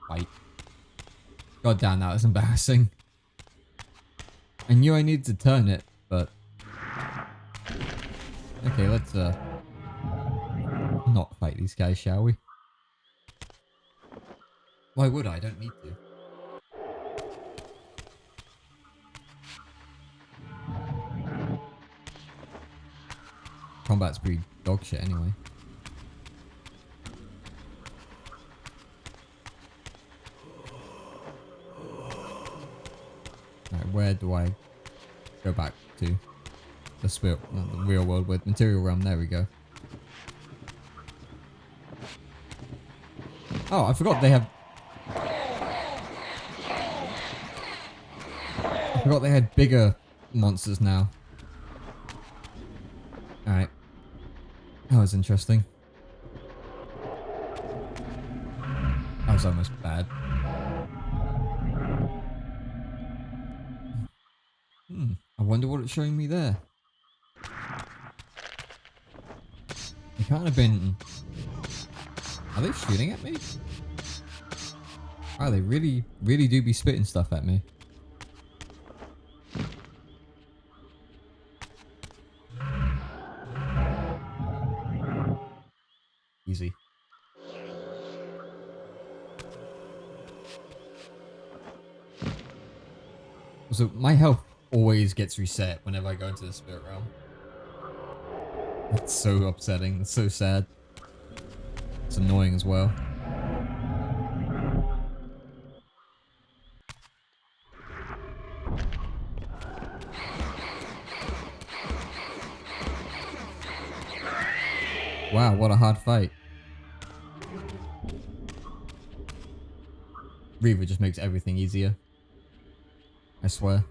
fight. God damn, that was embarrassing. I knew I needed to turn it, but... Okay, let's not fight these guys, shall we? Why would I? I don't need to. Combat's pretty dog shit anyway. Alright, where do I go back to? The spirit, not the real world with material realm, there we go. Oh, I forgot they have... I forgot they had bigger monsters now. Alright. That was interesting. That was almost bad. I wonder what it's showing me there. They can't have been... Are they shooting at me? Oh, they really do be spitting stuff at me. Easy. So my health always gets reset whenever I go into the spirit realm. That's so upsetting. It's so sad. It's annoying as well. Wow, what a hard fight. Reaver just makes everything easier. I swear.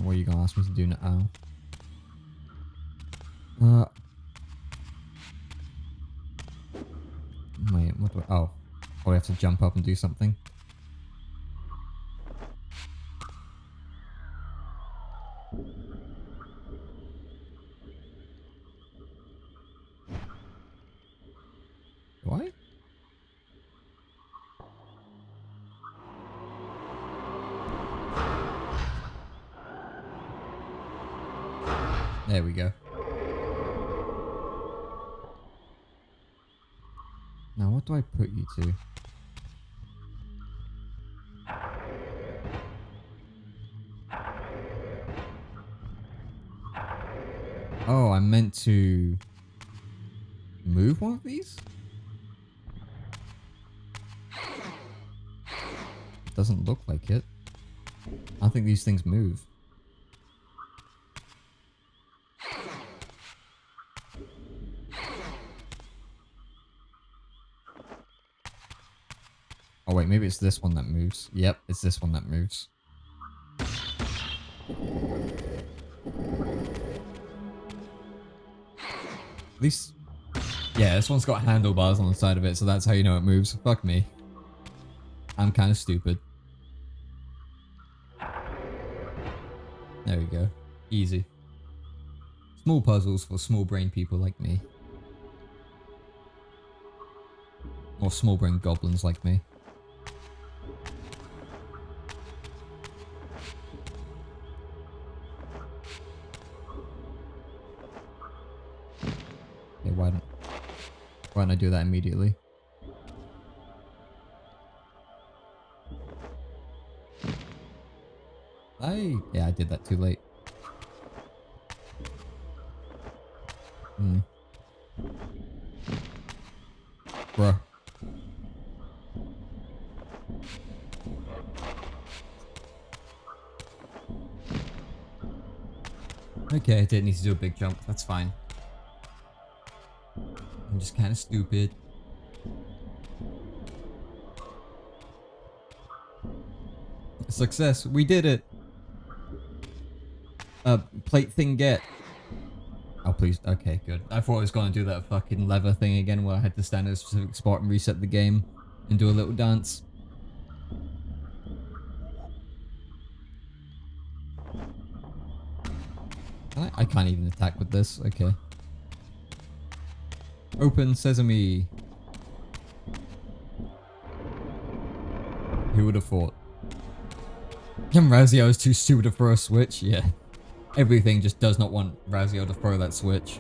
What are you gonna ask me to do now? Wait, what do I... Oh. Oh, I have to jump up and do something. Do I? There we go. Now, what do I put you to? Oh, I meant to move one of these? Doesn't look like it. I think these things move. Oh wait, maybe it's this one that moves. Yep, it's this one that moves. At least... Yeah, this one's got handlebars on the side of it, so that's how you know it moves. Fuck me. I'm kind of stupid. There we go. Easy. Small puzzles for small brain people like me. Or small brain goblins like me. Okay, why don't I do that immediately? Yeah, I did that too late. Bruh. Okay, I didn't need to do a big jump. That's fine. I'm just kind of stupid. Success. We did it. Plate thing get. Oh, please. Okay, good. I thought I was going to do that fucking lever thing again where I had to stand at a specific spot and reset the game and do a little dance. I can't even attack with this. Okay. Open sesame. Who would have thought? Razio is too stupid to throw a switch. Yeah. Everything just does not want Razio to throw that switch.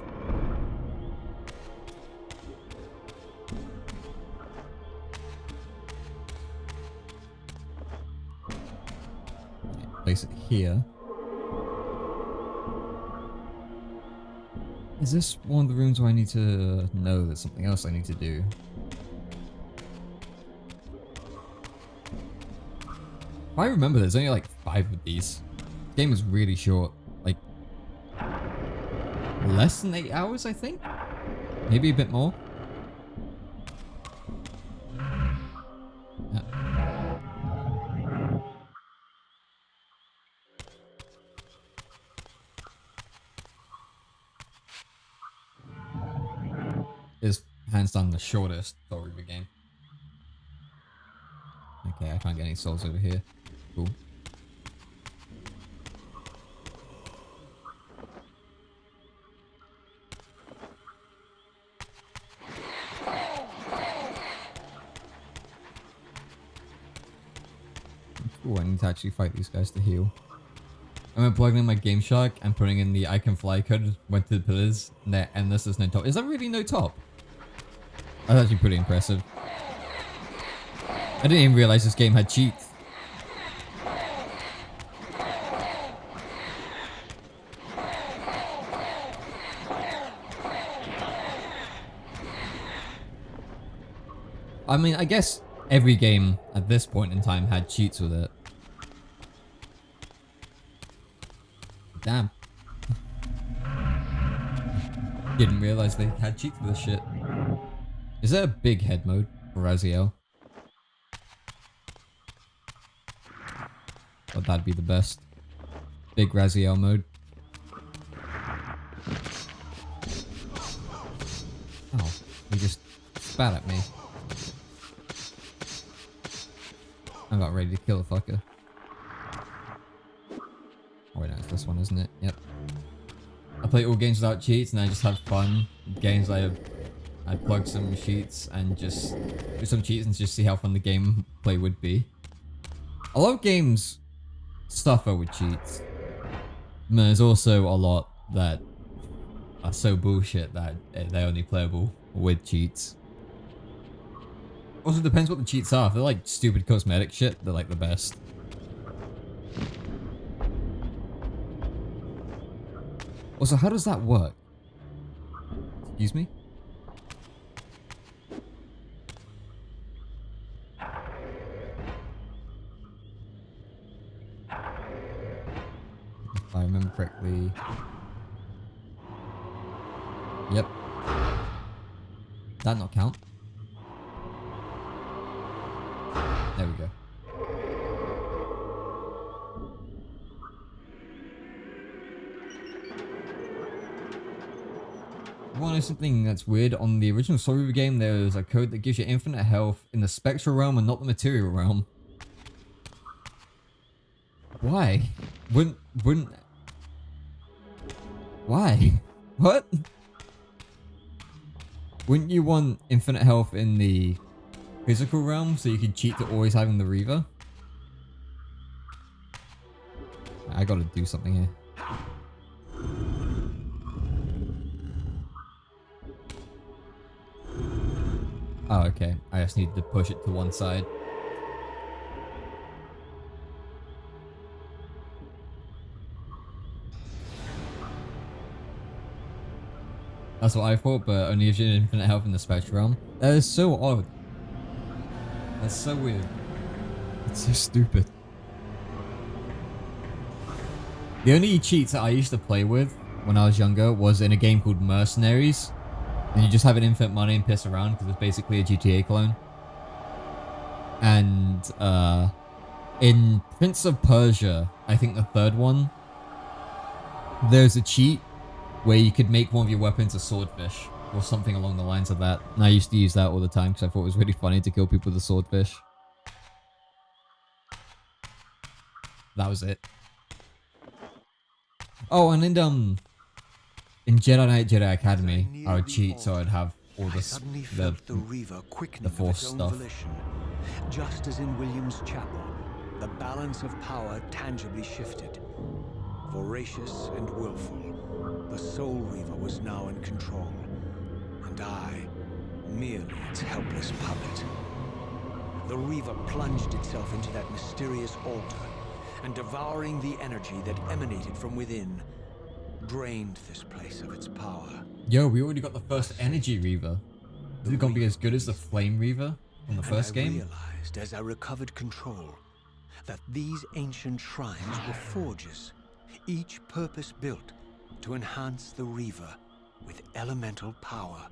Place it here. Is this one of the rooms where I need to know there's something else I need to do? If I remember, there's only like 5 of these. The game is really short. Like, less than 8 hours, I think? Maybe a bit more. Yeah. Is hands down the shortest story of the game. Okay, I can't get any souls over here. Cool. Ooh, I need to actually fight these guys to heal. I remember plugging in my Game Shark and putting in the I can fly code, went to the pillars, and there's no top. Is that really no top? That's actually pretty impressive. I didn't even realize this game had cheats. I mean, I guess every game at this point in time had cheats with it. Damn. Didn't realize they had cheats with this shit. Is there a big head mode for Raziel? Oh, that'd be the best. Big Raziel mode. Oh, he just spat at me. I'm about ready to kill a fucker. Oh wait, no, it's this one, isn't it? Yep. I play all games without cheats and I just have fun. Games I plug some cheats and just do some cheats and just see how fun the gameplay would be. A lot of games suffer with cheats. But there's also a lot that are so bullshit that they're only playable with cheats. Also depends what the cheats are. If they're like stupid cosmetic shit, they're like the best. Also, how does that work? Excuse me? If I remember correctly. Yep. That not count? There we go. I want to know something that's weird. On the original Soul Reaver game, there's a code that gives you infinite health in the spectral realm and not the material realm. Why? Wouldn't... Why? What? Wouldn't you want infinite health in the physical realm so you could cheat to always having the Reaver? I gotta do something here. Oh, okay. I just need to push it to one side. That's what I thought, but only if you had infinite health in the spectral realm. That is so odd. That's so weird. It's so stupid. The only cheats that I used to play with when I was younger was in a game called Mercenaries. And you just have an infinite money and piss around because it's basically a GTA clone. And in Prince of Persia, I think the third one, there's a cheat where you could make one of your weapons a swordfish or something along the lines of that. And I used to use that all the time because I thought it was really funny to kill people with a swordfish. That was it. Oh, and in Jedi Knight Jedi Academy, I would cheat so I'd have all this the Force stuff. Volition. Just as in William's chapel, the balance of power tangibly shifted. Voracious and willful, the Soul Reaver was now in control, and I, merely its helpless puppet. The Reaver plunged itself into that mysterious altar, and devouring the energy that emanated from within, drained this place of its power. Yo, we already got the first energy Reaver. Is it gonna be as good as the Flame Reaver from the first game? I realized as I recovered control that these ancient shrines were forges, each purpose-built to enhance the Reaver with elemental power.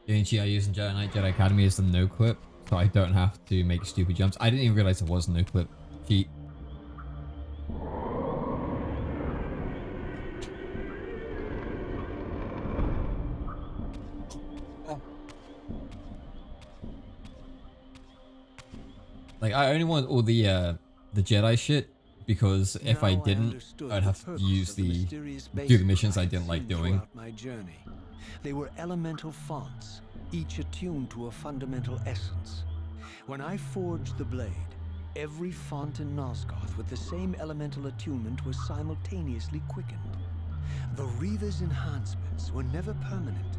The only cheat I use in Jedi Knight Jedi Academy is the no-clip, so I don't have to make stupid jumps. I didn't even realize there was a no-clip cheat. Like, I only want all the Jedi shit because if I didn't, I'd have to use do the missions I didn't like doing. My journey. They were elemental fonts, each attuned to a fundamental essence. When I forged the blade, every font in Nosgoth with the same elemental attunement was simultaneously quickened. The Reaver's enhancements were never permanent,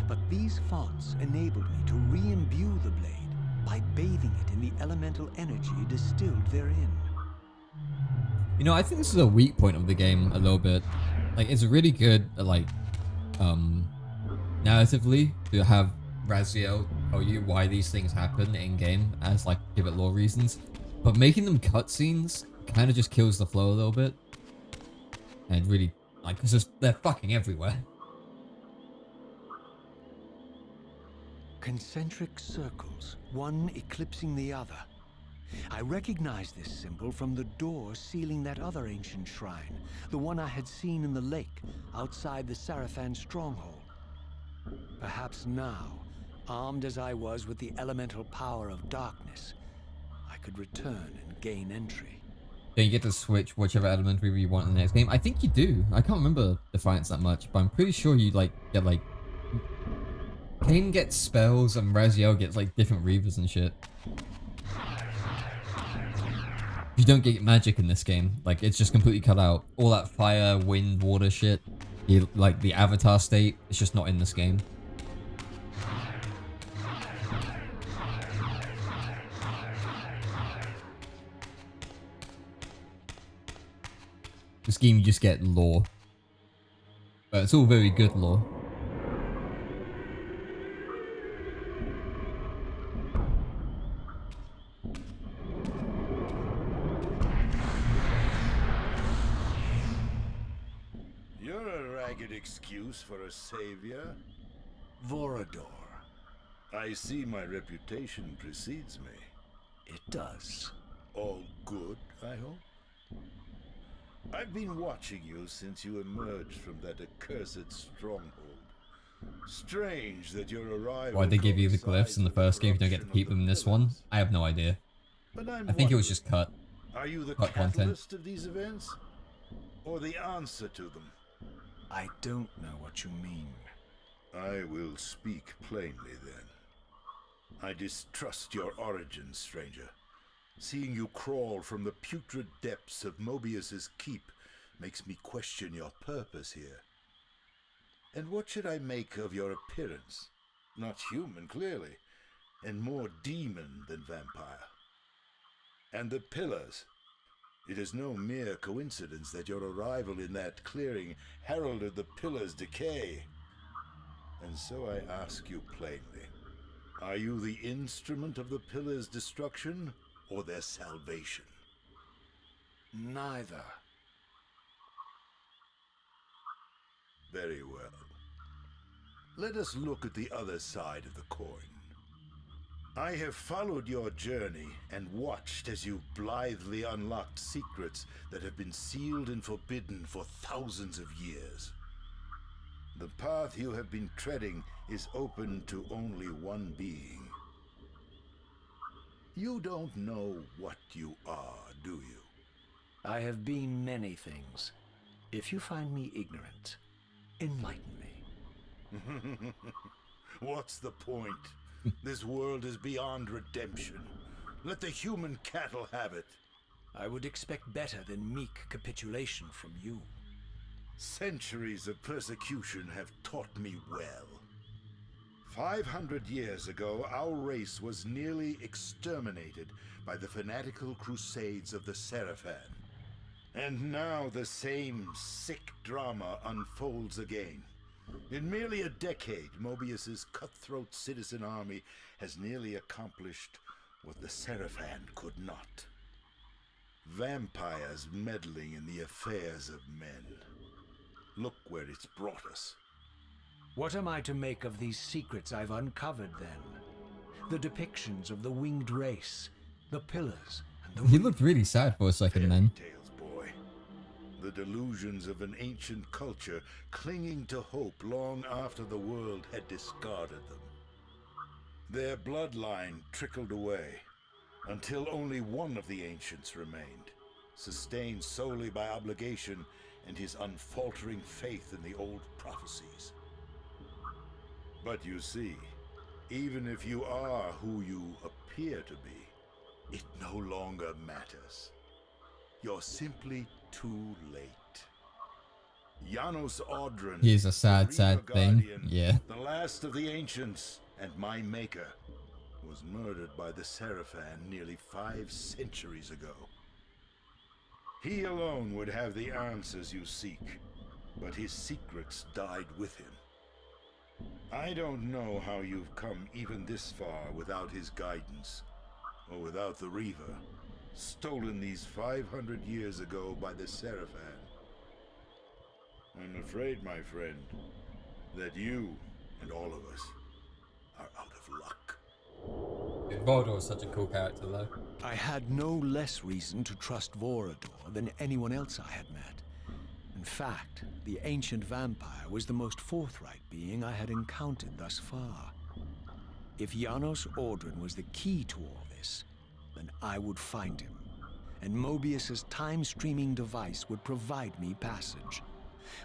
but these fonts enabled me to re-imbue the blade by bathing it in the elemental energy distilled therein. You know, I think this is a weak point of the game a little bit. Like, it's really good at, like, narratively to have Raziel tell you why these things happen in game as, like, give it lore reasons. But making them cutscenes kind of just kills the flow a little bit. And really, like, because they're fucking everywhere. Concentric circles, one eclipsing the other. I recognize this symbol from the door sealing that other ancient shrine, the one I had seen in the lake outside the Sarafan stronghold. Perhaps now, armed as I was with the elemental power of darkness, I could return and gain entry. Then you get to switch whichever element Reaver you want in the next game. I think you do. I can't remember Defiance that much, but I'm pretty sure you, like, get, like... Kain gets spells and Raziel gets, like, different Reavers and shit. You don't get magic in this game. Like, it's just completely cut out. All that fire, wind, water shit, like, the avatar state, it's just not in this game. This game, you just get lore. But it's all very good lore. You're a ragged excuse for a savior. Vorador. I see my reputation precedes me. It does. All good, I hope? I've been watching you since you emerged from that accursed stronghold. Strange that your arrival... Why'd they give you the glyphs in the first game if you don't get to keep them in this one? I have no idea. But I think it was just cut. Are you the cut content. catalyst of these events? Or the answer to them? I don't know what you mean. I will speak plainly then. I distrust your origins, stranger. Seeing you crawl from the putrid depths of Mobius's keep makes me question your purpose here. And what should I make of your appearance? Not human, clearly, and more demon than vampire. And the pillars. It is no mere coincidence that your arrival in that clearing heralded the pillars' decay. And so I ask you plainly, are you the instrument of the pillars' destruction or their salvation? Neither. Very well. Let us look at the other side of the coin. I have followed your journey and watched as you blithely unlocked secrets that have been sealed and forbidden for thousands of years. The path you have been treading is open to only one being. You don't know what you are, do you? I have been many things. If you find me ignorant, enlighten me. What's the point? This world is beyond redemption. Let the human cattle have it. I would expect better than meek capitulation from you. Centuries of persecution have taught me well. 500 years ago, our race was nearly exterminated by the fanatical crusades of the Sarafan. And now the same sick drama unfolds again. In merely a decade, Mobius's cutthroat citizen army has nearly accomplished what the Sarafan could not. Vampires meddling in the affairs of men. Look where it's brought us. What am I to make of these secrets I've uncovered, then? The depictions of the winged race, the pillars, and the... He looked really sad for a second then. Tales, boy. The delusions of an ancient culture clinging to hope long after the world had discarded them. Their bloodline trickled away, until only one of the ancients remained, sustained solely by obligation and his unfaltering faith in the old prophecies. But you see, even if you are who you appear to be, It no longer matters. You're simply too late. Janos Audron, Here's a the sad, Reaver sad thing. Guardian, Yeah. the last of the ancients and my maker, was murdered by the Seraphan nearly 5 centuries ago. He alone would have the answers you seek, but his secrets died with him. I don't know how you've come even this far without his guidance, or without the Reaver, stolen these 500 years ago by the Seraphan. I'm afraid, my friend, that you and all of us are out of luck. Voldor is such a cool character, though. I had no less reason to trust Vorador than anyone else I had met. In fact, the ancient vampire was the most forthright being I had encountered thus far. If Janos Audron was the key to all this, then I would find him, and Mobius's time-streaming device would provide me passage.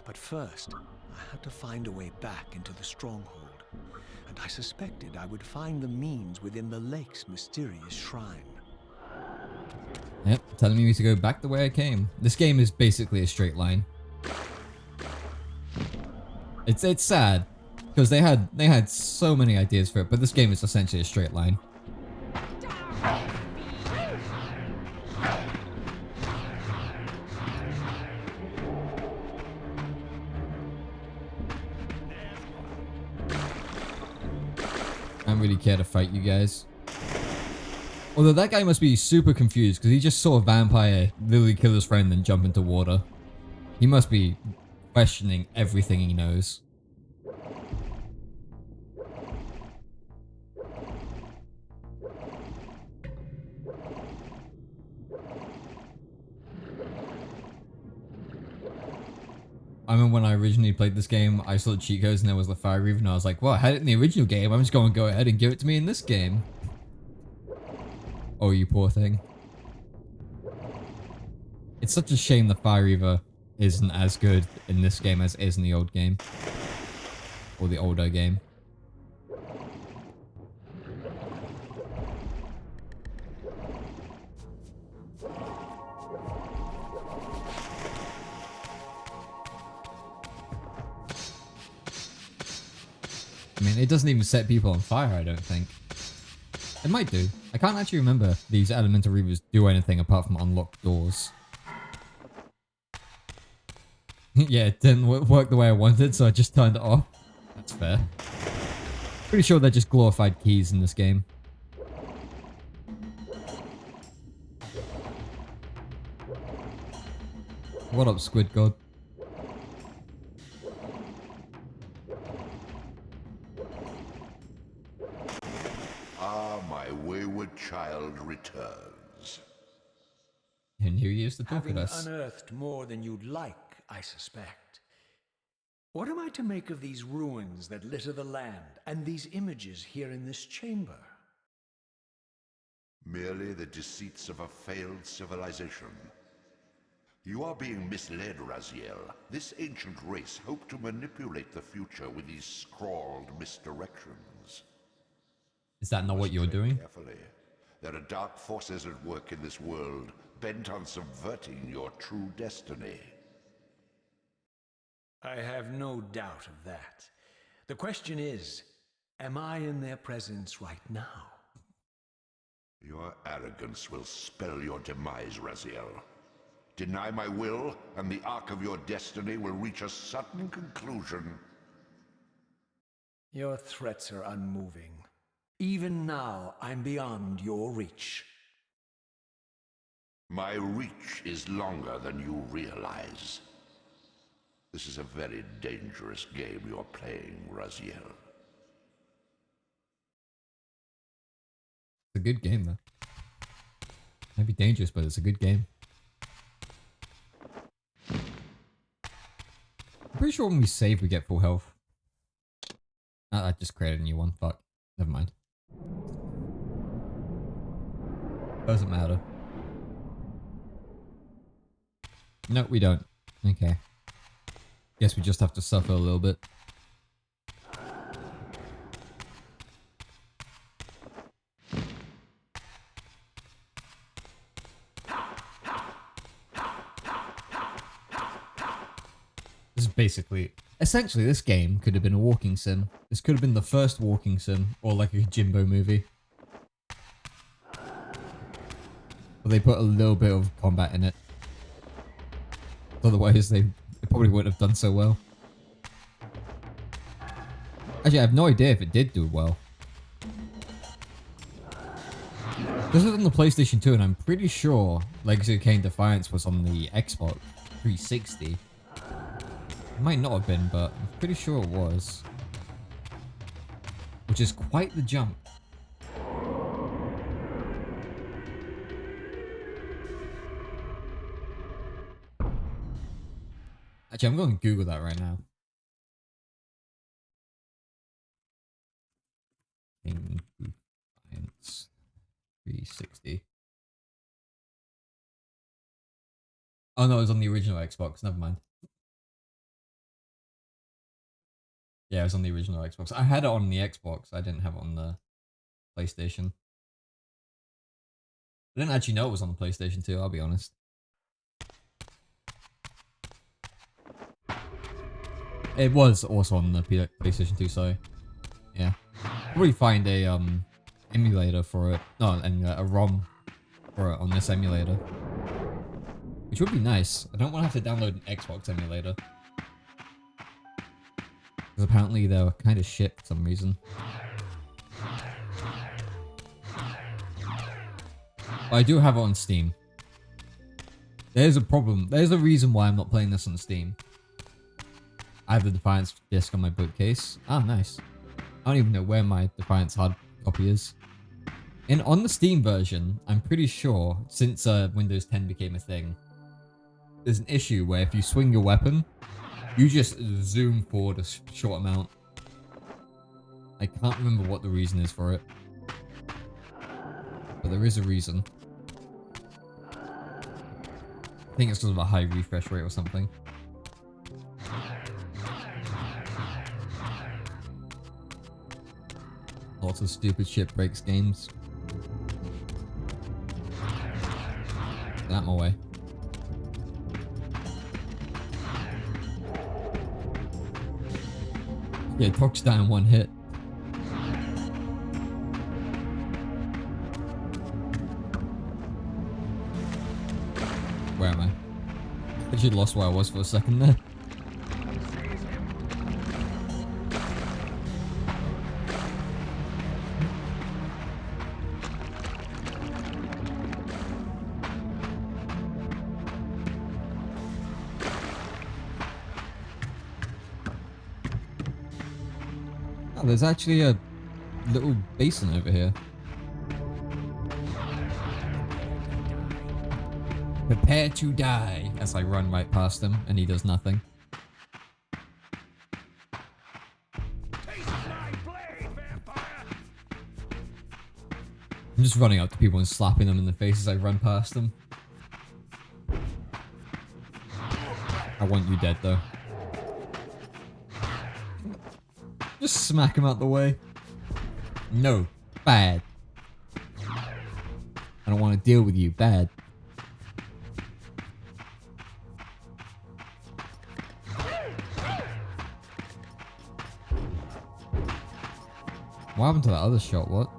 But first, I had to find a way back into the stronghold, and I suspected I would find the means within the lake's mysterious shrine. Yep, telling me to go back the way I came. This game is basically a straight line. It's sad because they had so many ideas for it, but this game is essentially a straight line. I don't really care to fight you guys. Although that guy must be super confused because he just saw a vampire literally kill his friend and jump into water. He must be questioning everything he knows. I remember when I originally played this game, I saw the cheat codes and there was the Fire Reaver and I was like, well, I had it in the original game, I'm just going to go ahead and give it to me in this game. Oh, you poor thing. It's such a shame the Fire Reaver isn't as good in this game as it is in the old game. Or the older game. I mean, it doesn't even set people on fire, I don't think. It might do. I can't actually remember these elemental reavers do anything apart from unlock doors. Yeah, it didn't work the way I wanted, so I just turned it off. That's fair. Pretty sure they're just glorified keys in this game. What up, Squid God? My wayward child returns. And here he is to talk Having at us. unearthed more than you'd like, I suspect. What am I to make of these ruins that litter the land, and these images here in this chamber? Merely the deceits of a failed civilization. You are being misled, Raziel. This ancient race hoped to manipulate the future with these scrawled misdirections. Is that not what you're doing? Carefully. There are dark forces at work in this world, bent on subverting your true destiny. I have no doubt of that. The question is, am I in their presence right now? Your arrogance will spell your demise, Raziel. Deny my will, and the arc of your destiny will reach a sudden conclusion. Your threats are unmoving. Even now, I'm beyond your reach. My reach is longer than you realize. This is a very dangerous game you're playing, Raziel. It's a good game, though. Might be dangerous, but it's a good game. I'm pretty sure when we save, we get full health. I just created a new one. Fuck. Never mind. Doesn't matter. No, we don't. Okay. Guess we just have to suffer a little bit. basically, essentially, this game could have been a walking sim. This could have been the first walking sim, or like a Jimbo movie. But they put a little bit of combat in it. Otherwise, they probably wouldn't have done so well. Actually, I have no idea if it did do well. This was on the PlayStation 2, and I'm pretty sure Legacy of Kain Defiance was on the Xbox 360. It might not have been, but I'm pretty sure it was. Which is quite the jump. Actually, I'm going to Google that right now. Kain Defiance 360. Oh no, it was on the original Xbox. Never mind. Yeah, it was on the original Xbox. I had it on the Xbox. I didn't have it on the PlayStation. I didn't actually know it was on the PlayStation 2, I'll be honest. It was also on the PlayStation 2, so yeah. Probably find a emulator for it. No, a ROM for it on this emulator. Which would be nice. I don't want to have to download an Xbox emulator. Because apparently they're kind of shit for some reason. But I do have it on Steam. There's a problem. There's a reason why I'm not playing this on Steam. I have the Defiance disc on my bookcase. Ah, nice. I don't even know where my Defiance hard copy is. And on the Steam version, I'm pretty sure, since Windows 10 became a thing, there's an issue where if you swing your weapon, you just zoom forward a short amount. I can't remember what the reason is for it. But there is a reason. I think it's because of a high refresh rate or something. Lots of stupid shit breaks games. Get out my way. Yeah, it talks down one hit. Where am I? I actually lost where I was for a second there. Oh, there's actually a little basin over here. Prepare to die, as I run right past him, and he does nothing. I'm just running up to people and slapping them in the face as I run past them. I want you dead, though. Just smack him out the way. No. Bad. I don't want to deal with you. Bad. What happened to that other shot? What?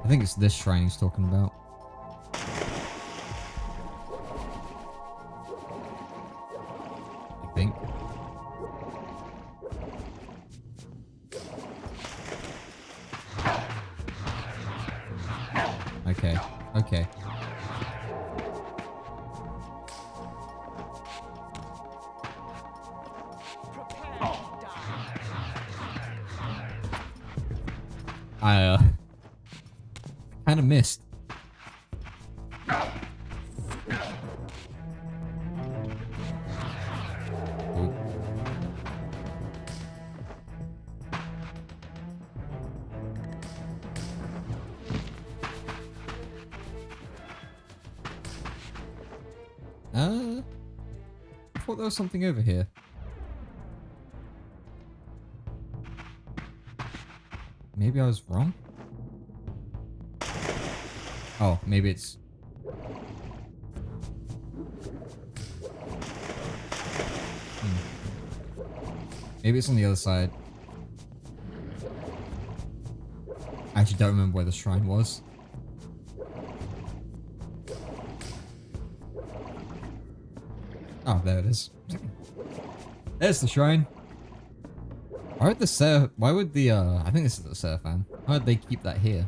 I think it's this shrine he's talking about. I think. Okay. Okay. I kind of missed. Ooh. I thought there was something over here. Maybe I was wrong? Oh, maybe it's... Maybe it's on the other side. I actually don't remember where the shrine was. Oh, there it is. There's the shrine. Why would the I think this is the Seraphim. Why would they keep that here?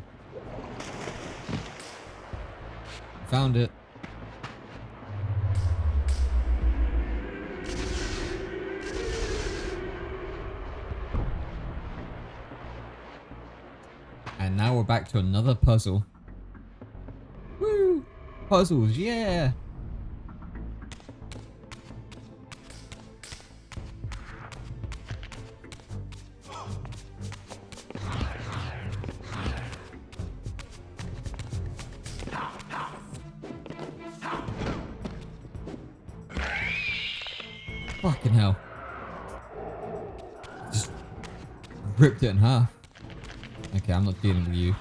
Found it. And now we're back to another puzzle. Woo! Puzzles, yeah! Fucking hell. Just ripped it in half. Okay, I'm not dealing with you.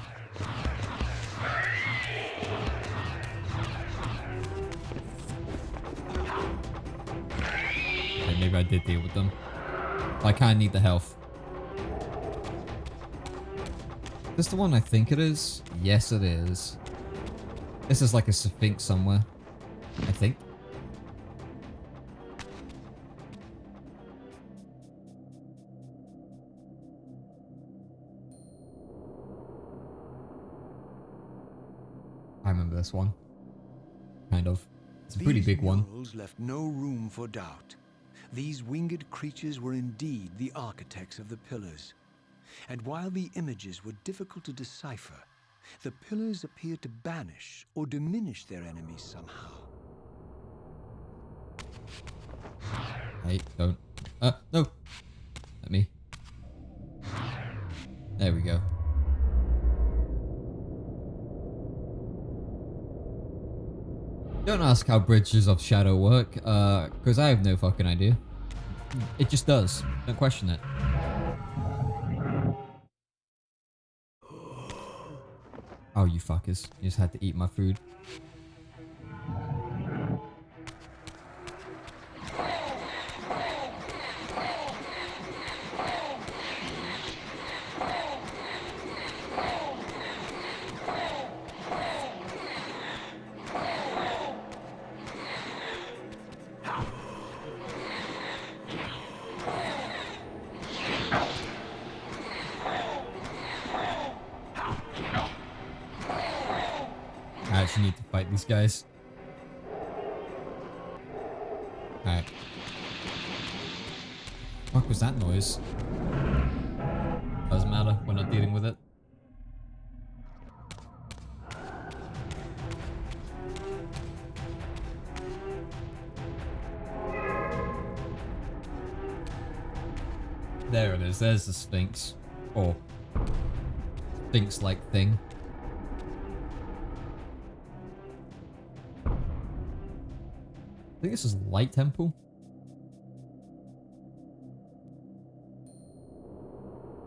Okay, maybe I did deal with them. I kind of need the health. Is this the one I think it is? Yes, it is. This is like a sphinx somewhere. I think. I remember this one. Kind of. It's a pretty big one. These murals left no room for doubt. These winged creatures were indeed the architects of the pillars. And while the images were difficult to decipher, the pillars appeared to banish or diminish their enemies somehow. Hey, don't. No. Let me. There we go. Don't ask how Bridges of Shadow work, because I have no fucking idea. It just does. Don't question it. Oh, you fuckers. You just had to eat my food. I actually need to fight these guys. Alright. What was that noise? Doesn't matter, we're not dealing with it. There it is, there's the Sphinx. Or Sphinx-like thing. I think this is Light Temple.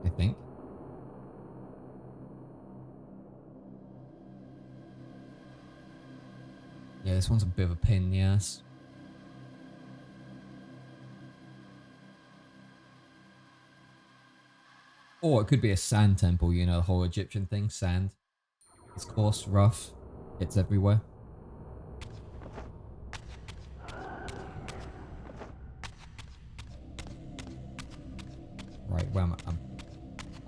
I think. Yeah, this one's a bit of a pain in the ass. Or it could be a sand temple, you know, the whole Egyptian thing, sand. It's coarse, rough, it's everywhere. Right, where am I?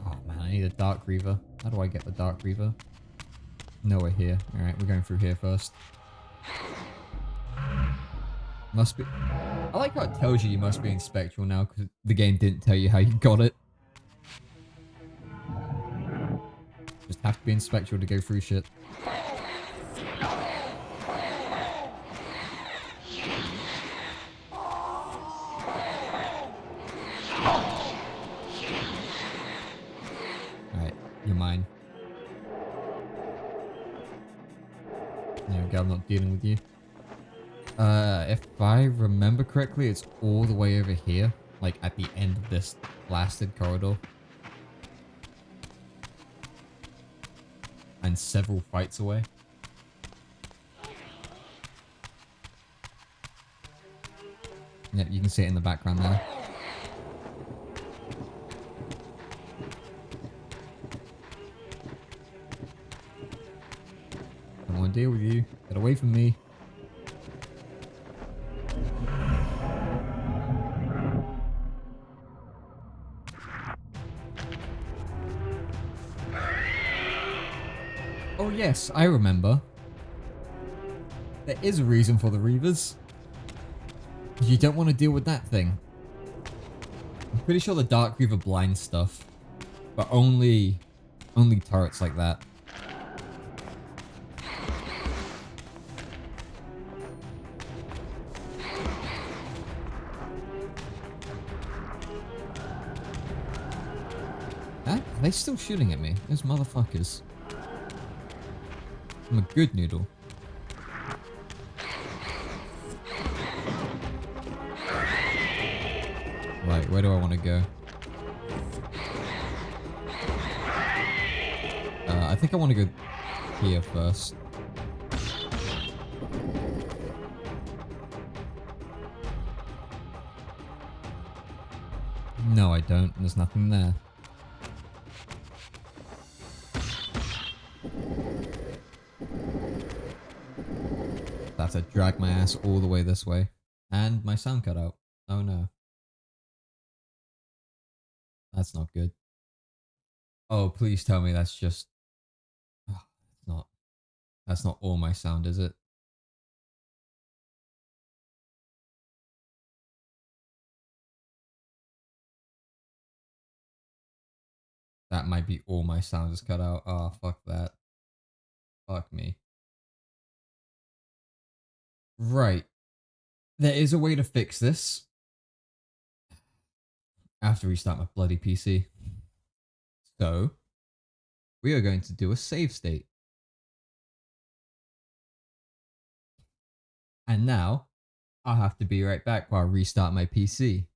Oh man, I need a Dark Reaver. How do I get the Dark Reaver? Nowhere here. Alright, we're going through here first. Must be... I like how it tells you must be in Spectral now, because the game didn't tell you how you got it. Just have to be in Spectral to go through shit. You're mine. There we go, I'm not dealing with you. If I remember correctly, it's all the way over here. Like, at the end of this blasted corridor. And several fights away. Yep, you can see it in the background there. deal with you. Get away from me. Oh yes, I remember. There is a reason for the Reavers. You don't want to deal with that thing. I'm pretty sure the Dark Reaver blinds stuff, but only turrets like that. Are they still shooting at me? Those motherfuckers. I'm a good noodle. Right, where do I want to go? I think I want to go here first. No, I don't. There's nothing there. I have to drag my ass all the way this way. And my sound cut out. Oh no. That's not good. Oh, please tell me that's just... Oh, it's not. That's not all my sound, is it? That might be all my sound is cut out. Oh, fuck that. Fuck me. Right. There is a way to fix this. I have to restart my bloody PC. So, we are going to do a save state. And now, I'll have to be right back while I restart my PC.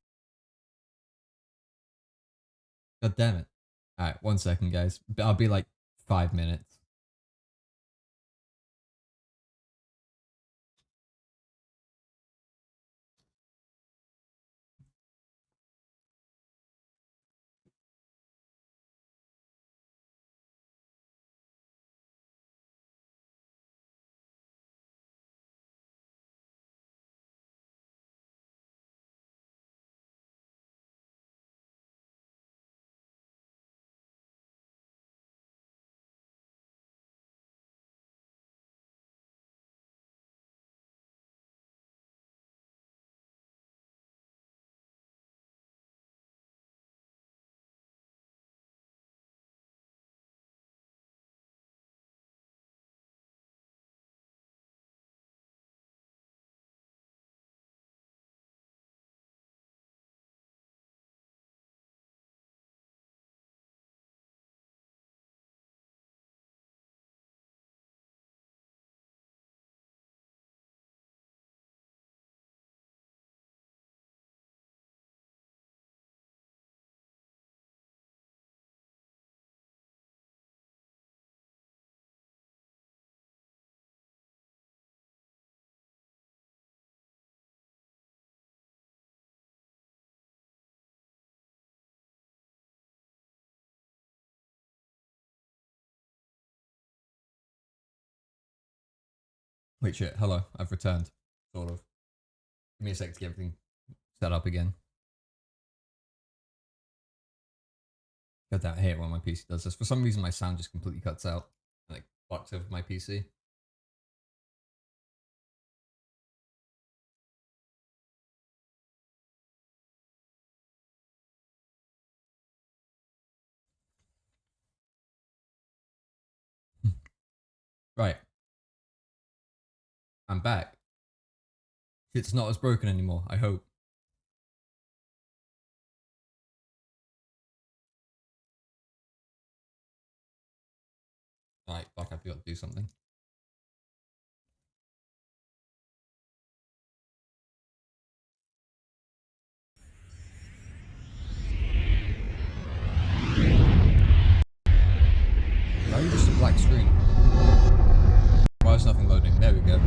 God damn it. Alright, 1 second, guys. I'll be like 5 minutes. Wait, shit. Hello. I've returned. Sort of. Give me a sec to get everything set up again. God damn, I hate it when my PC does this. For some reason, my sound just completely cuts out. And it fucks over my PC. Right. I'm back. It's not as broken anymore, I hope. Alright, fuck, I forgot to do something. Why are you just a black screen? Why is nothing loading? There we go.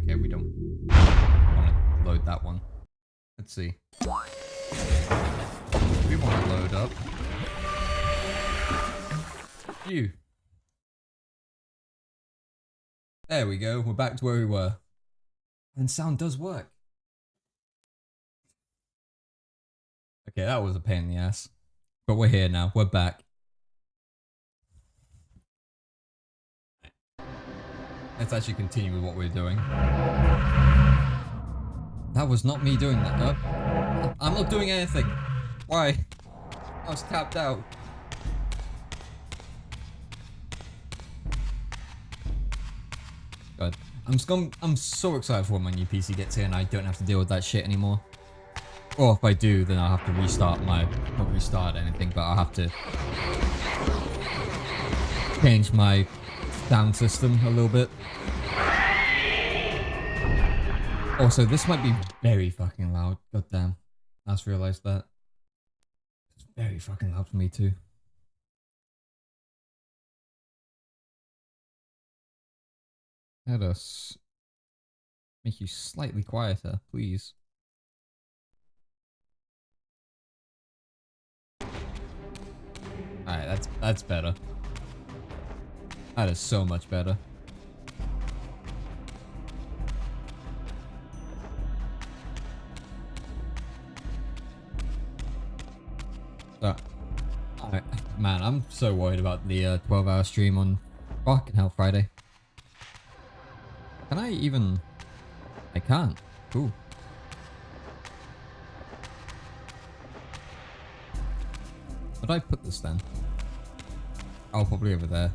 Okay, we don't want to load that one. Let's see. We want to load up Phew. There we go. We're back to where we were. And sound does work. Okay, that was a pain in the ass. But we're here now. We're back. Let's actually continue with what we're doing. That was not me doing that. I'm not doing anything. Why? I was tapped out. God. I'm so excited for when my new PC gets here and I don't have to deal with that shit anymore. Or if I do, then I'll have to restart not restart anything, but I'll have to change my sound system a little bit. Also, this might be very fucking loud. God damn. I just realized that. It's very fucking loud for me too. Let us make you slightly quieter, please. Alright, that's better. That is so much better. Alright, man, I'm so worried about the 12-hour stream on fucking hell Friday. Can I even... I can't. Cool. Where'd I put this then? Oh, probably over there.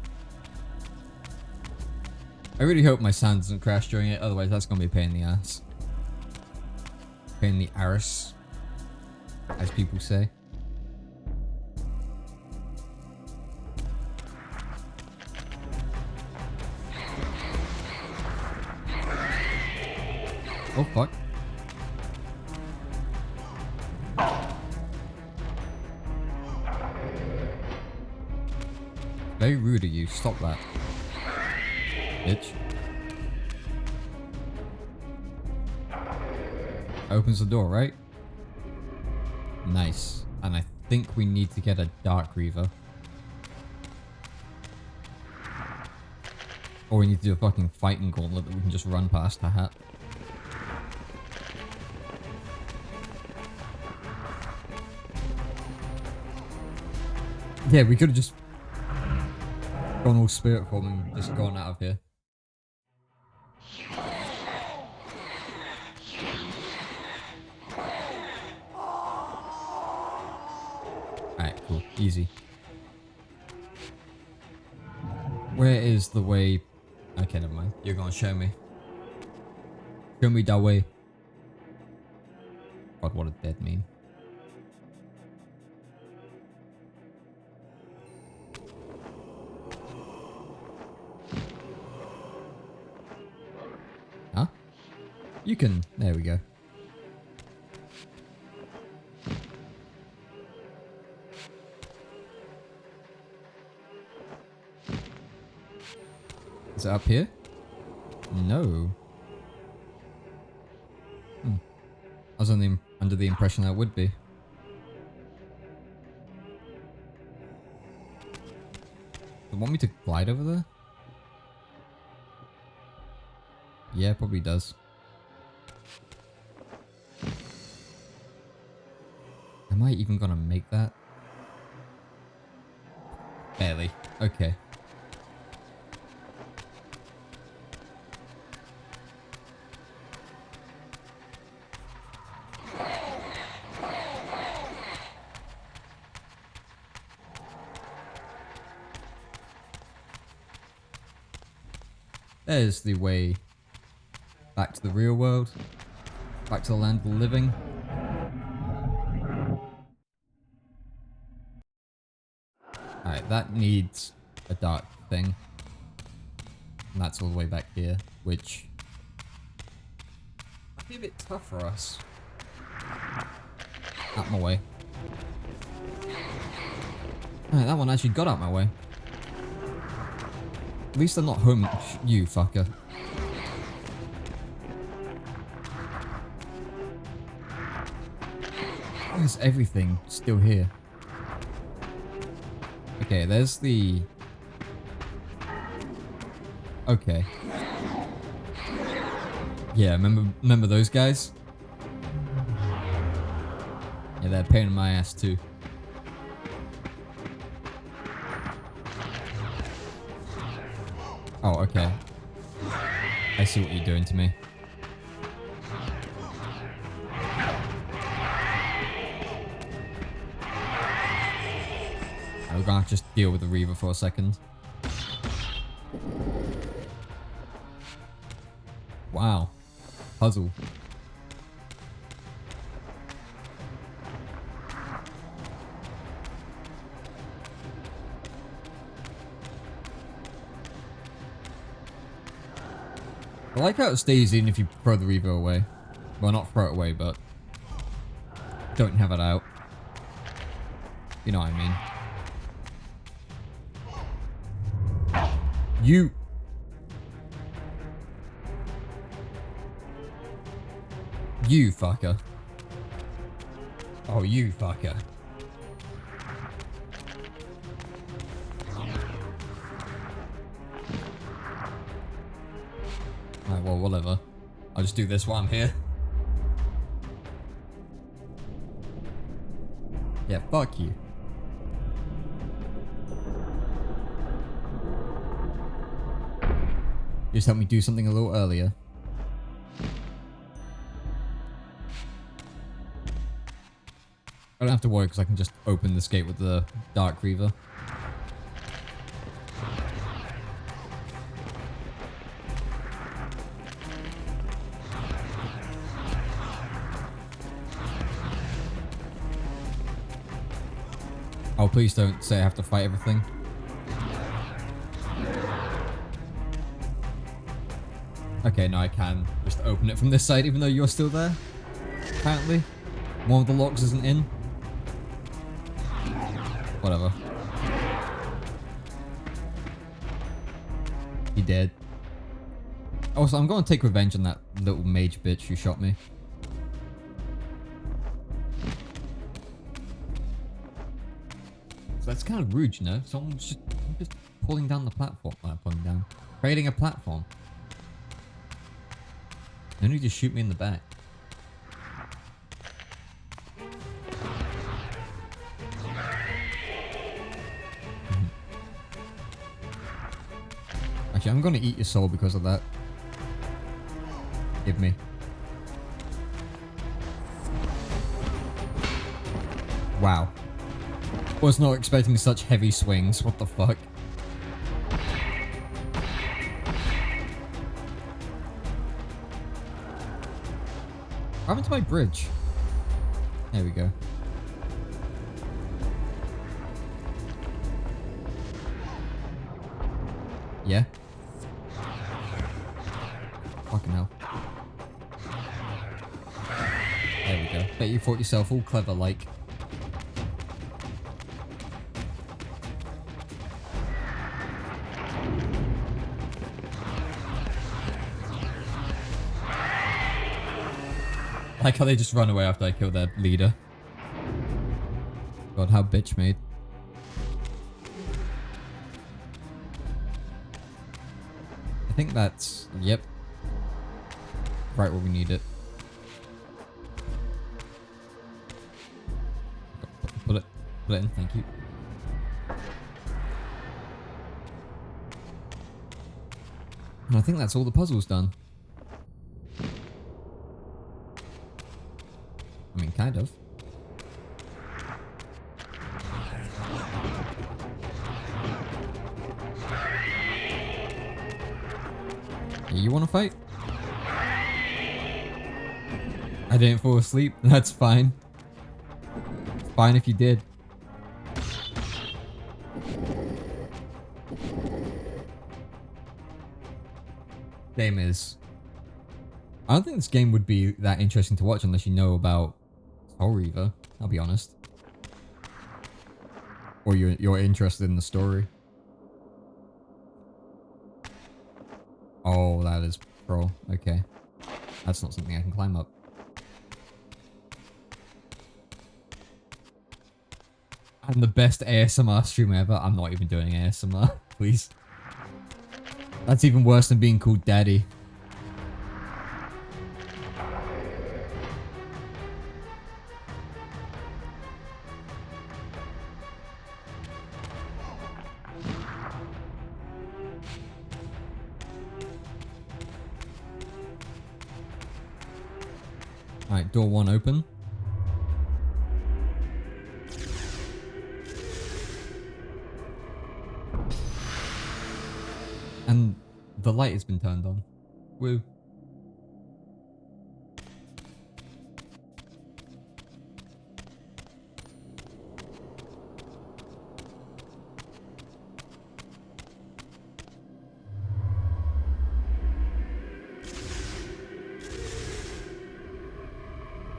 I really hope my sound doesn't crash during it, otherwise that's gonna be a pain in the ass. Pain in the arse, as people say. Oh fuck. Very rude of you, stop that. Bitch. Opens the door, right? Nice. And I think we need to get a Dark Reaver. Or we need to do a fucking fighting gauntlet that we can just run past to hat. Yeah, we could have just gone all spirit form and just gone out of here. Alright, cool. Easy. Where is the way? Okay, never mind. You're gonna show me. Show me that way. God, what a dead meme. Huh? You can... There we go. Is it up here? No. I was under the impression that it would be. Do you want me to glide over there? Yeah, probably does. Am I even gonna make that? Barely. Okay. There's the way back to the real world, back to the land of the living. Alright, that needs a dark thing. And that's all the way back here, which might be a bit tough for us. Out my way. Alright, that one actually got out my way. At least I'm not home, you fucker. Why is everything still here? Okay, there's the Okay. Yeah, remember those guys? Yeah, they're a pain in my ass too. Oh, okay. I see what you're doing to me. We're gonna have to just deal with the Reaver for a second. Wow. Puzzle. I like how it stays even if you throw the Reaver away. Well, not throw it away, but don't have it out. You know what I mean. You fucker. Oh, you fucker. Alright, well, whatever. I'll just do this while I'm here. Yeah, fuck you. Just help me do something a little earlier. I don't have to worry because I can just open this gate with the Dark Reaver. Oh, please don't say I have to fight everything. Okay, no, I can just open it from this side even though you're still there. Apparently. One of the locks isn't in. Whatever. He dead. Also, I'm going to take revenge on that little mage bitch who shot me. So that's kind of rude, you know? Someone's just pulling down the platform. Pulling down. Creating a platform. No need to shoot me in the back. Actually, I'm gonna eat your soul because of that. Give me. Wow. Was not expecting such heavy swings. What the fuck? What happened to my bridge? There we go. Yeah. Fucking hell. There we go. Bet you thought yourself all clever like. Like how they just run away after I kill their leader. God, how bitch made. I think that's... Yep. Right where we need it. Put it in, thank you. And I think that's all the puzzles done. I mean, kind of. Yeah, you want to fight? I didn't fall asleep. That's fine. It's fine if you did. Game is... I don't think this game would be that interesting to watch unless you know about Soul Reaver, I'll be honest. Or you're interested in the story. Oh, that is pro. Okay. That's not something I can climb up. I'm the best ASMR streamer ever. I'm not even doing ASMR, please. That's even worse than being called daddy. Alright, door 1 open. And the light has been turned on. Woo.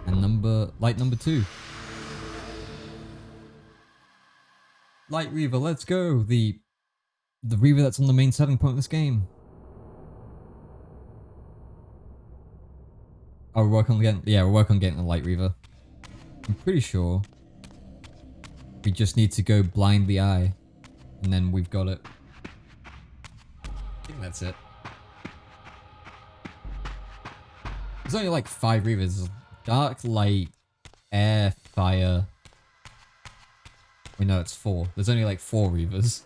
And light number 2. Light Reaver, let's go. The Reaver that's on the main selling point of this game. Oh, we're working on getting the Light Reaver. I'm pretty sure we just need to go blind the eye, and then we've got it. I think that's it. There's only like 5 Reavers. Dark, light, air, fire. We know it's 4. There's only like 4 Reavers.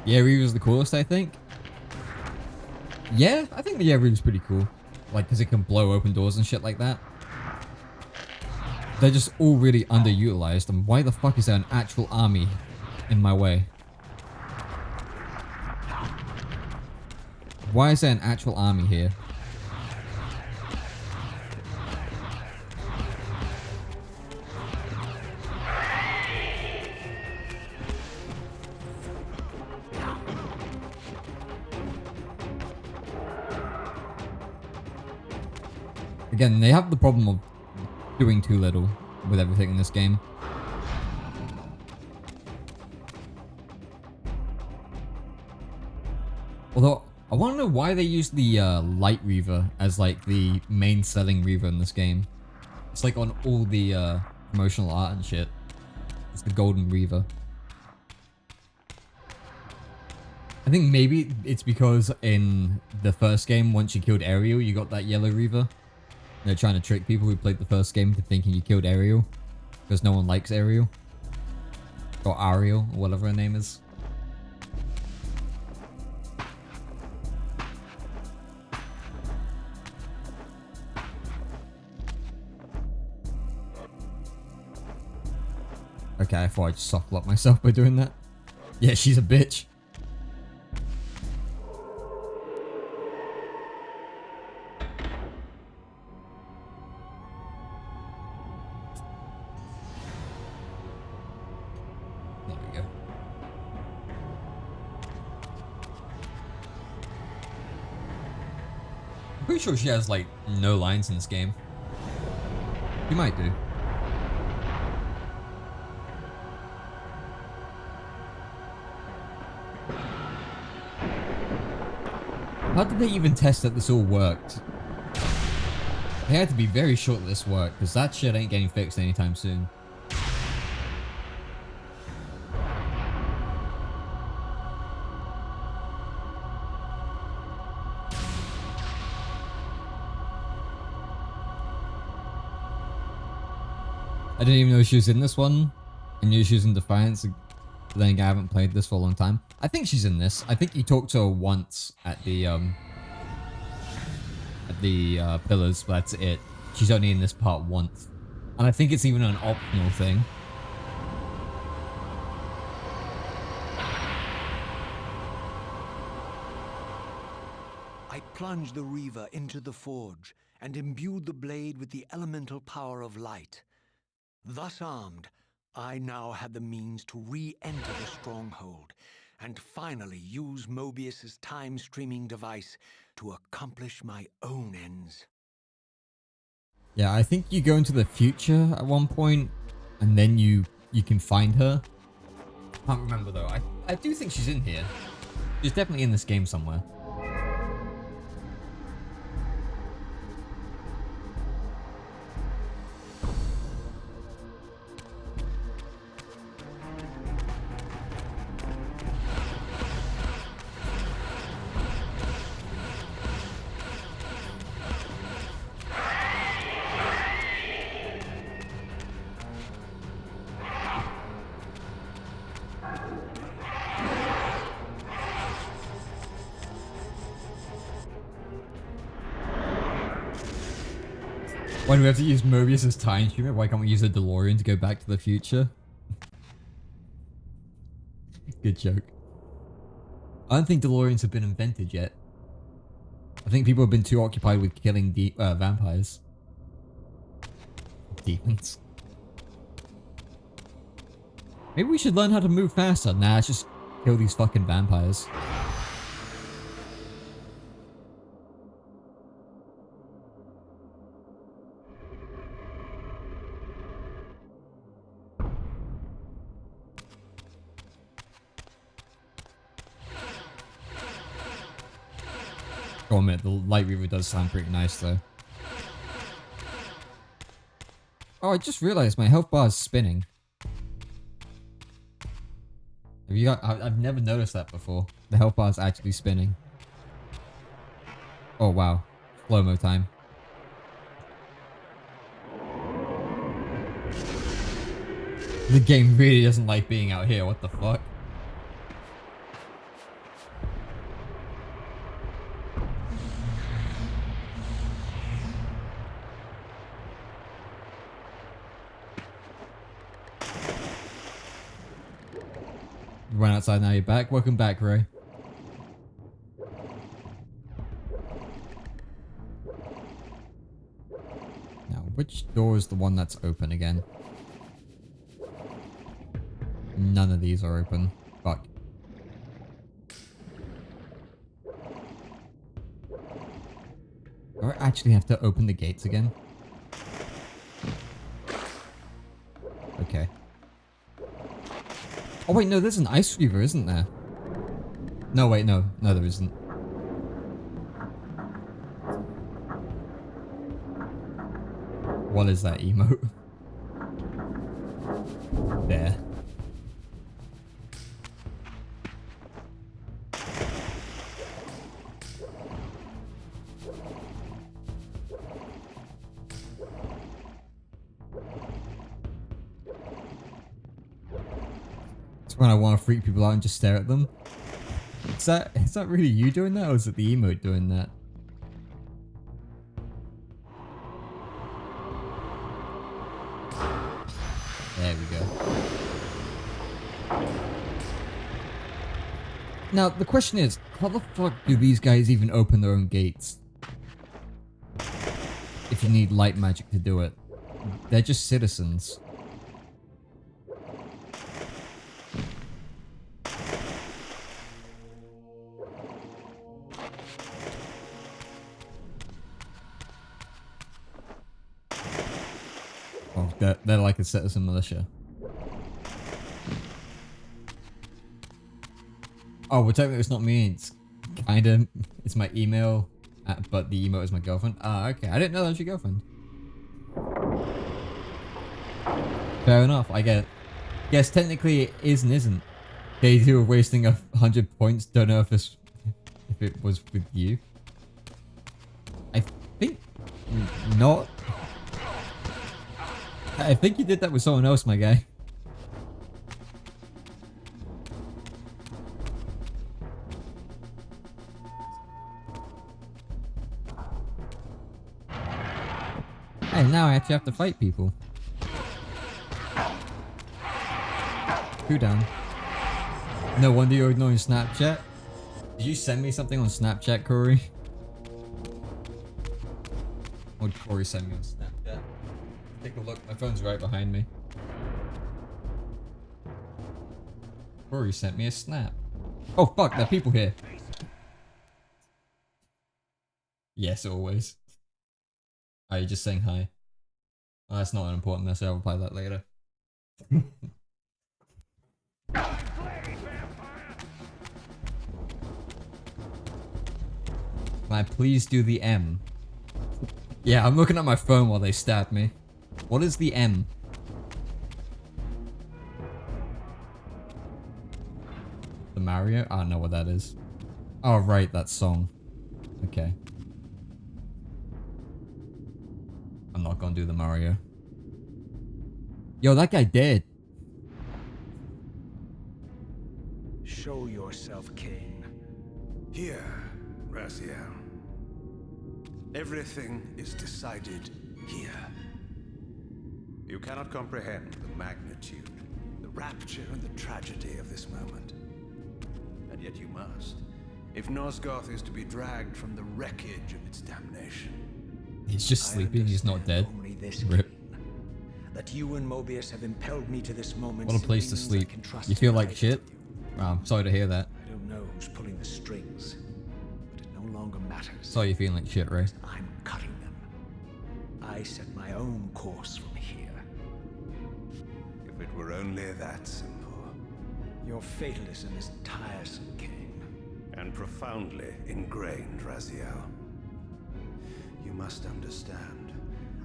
Yeah, Reaver's the coolest, I think. Yeah, I think the Air Reaver's pretty cool. Like, because it can blow open doors and shit like that. They're just all really underutilized, and why the fuck is there an actual army in my way? Why is there an actual army here? Again, they have the problem of doing too little with everything in this game. Although, I want to know why they use the Light Reaver as like the main selling Reaver in this game. It's like on all the promotional art and shit. It's the Golden Reaver. I think maybe it's because in the first game, once you killed Ariel, you got that yellow Reaver. They're trying to trick people who played the first game to thinking you killed Ariel. Because no one likes Ariel. Or Ariel, or whatever her name is. Okay, I thought I just soft locked myself by doing that. Yeah, she's a bitch. There we go. I'm pretty sure she has like no lines in this game. She might do. How did they even test that this all worked? They had to be very sure that this worked, because that shit ain't getting fixed anytime soon. I didn't even know she was in this one. I knew she was in Defiance. But then again, I haven't played this for a long time. I think she's in this. I think you talked to her once at the pillars, but that's it. She's only in this part once. And I think it's even an optional thing. I plunged the Reaver into the forge and imbued the blade with the elemental power of light. Thus armed, I now had the means to re-enter the stronghold and finally use Mobius's time-streaming device to accomplish my own ends. Yeah, I think you go into the future at one point, and then you can find her. I can't remember though. I do think she's in here. She's definitely in this game somewhere. Why do we have to use Mobius's time streamer? Why can't we use a DeLorean to go back to the future? Good joke. I don't think DeLoreans have been invented yet. I think people have been too occupied with killing vampires. Demons. Maybe we should learn how to move faster. Nah, let's just kill these fucking vampires. Oh man, the light Reaver does sound pretty nice though. Oh, I just realized my health bar is spinning. Have you got? I've never noticed that before. The health bar is actually spinning. Oh wow, slow-mo time. The game really doesn't like being out here. What the fuck? Run outside, now you're back. Welcome back, Ray. Now, which door is the one that's open again? None of these are open. Fuck. Do I actually have to open the gates again? Okay. Oh wait, no, there's an ice Reaver, isn't there? No, wait, no. No, there isn't. What is that emote? There. When I want to freak people out and just stare at them. Is that really you doing that, or is it the emote doing that? There we go. Now, the question is, how the fuck do these guys even open their own gates? If you need light magic to do it. They're just citizens. They're like a citizen militia. Oh, well technically it's not me, it's kinda, it's my email, but the emote is my girlfriend. Ah, okay, I didn't know that was your girlfriend. Fair enough, I get it. Yes, technically it is and isn't. They who are wasting 100 points, don't know if it was with you. I think not. I think you did that with someone else, my guy. And now I actually have to fight people. Who down? No wonder you're ignoring Snapchat. Did you send me something on Snapchat, Corey? What did Corey send me on Snapchat? Take a look, my phone's right behind me. Corey sent me a snap. Oh fuck, there are people here. Yes, always. Are you just saying hi? Oh, that's not an important message, I'll reply that later. Can I please do the M? Yeah, I'm looking at my phone while they stab me. What is the M? The Mario? I don't know what that is. Oh, right, that song. Okay. I'm not gonna do the Mario. Yo, that guy dead. Show yourself, Kain. Here, Raziel. Everything is decided here. You cannot comprehend the magnitude, the rapture and the tragedy of this moment. And yet you must, if Nosgoth is to be dragged from the wreckage of its damnation. He's just sleeping, he's not dead. Only this, Rip. Kain, that you and Mobius have impelled me to this moment. What a place to simply means I sleep. can trust You feel in like either shit? of you. Wow, I'm sorry to hear that. I don't know who's pulling the strings, but it no longer matters. Sorry you're feeling like shit, Ray. I'm cutting them. I set my own course from here. If it were only that simple. Your fatalism is tiresome, Kain. And profoundly ingrained, Raziel. You must understand,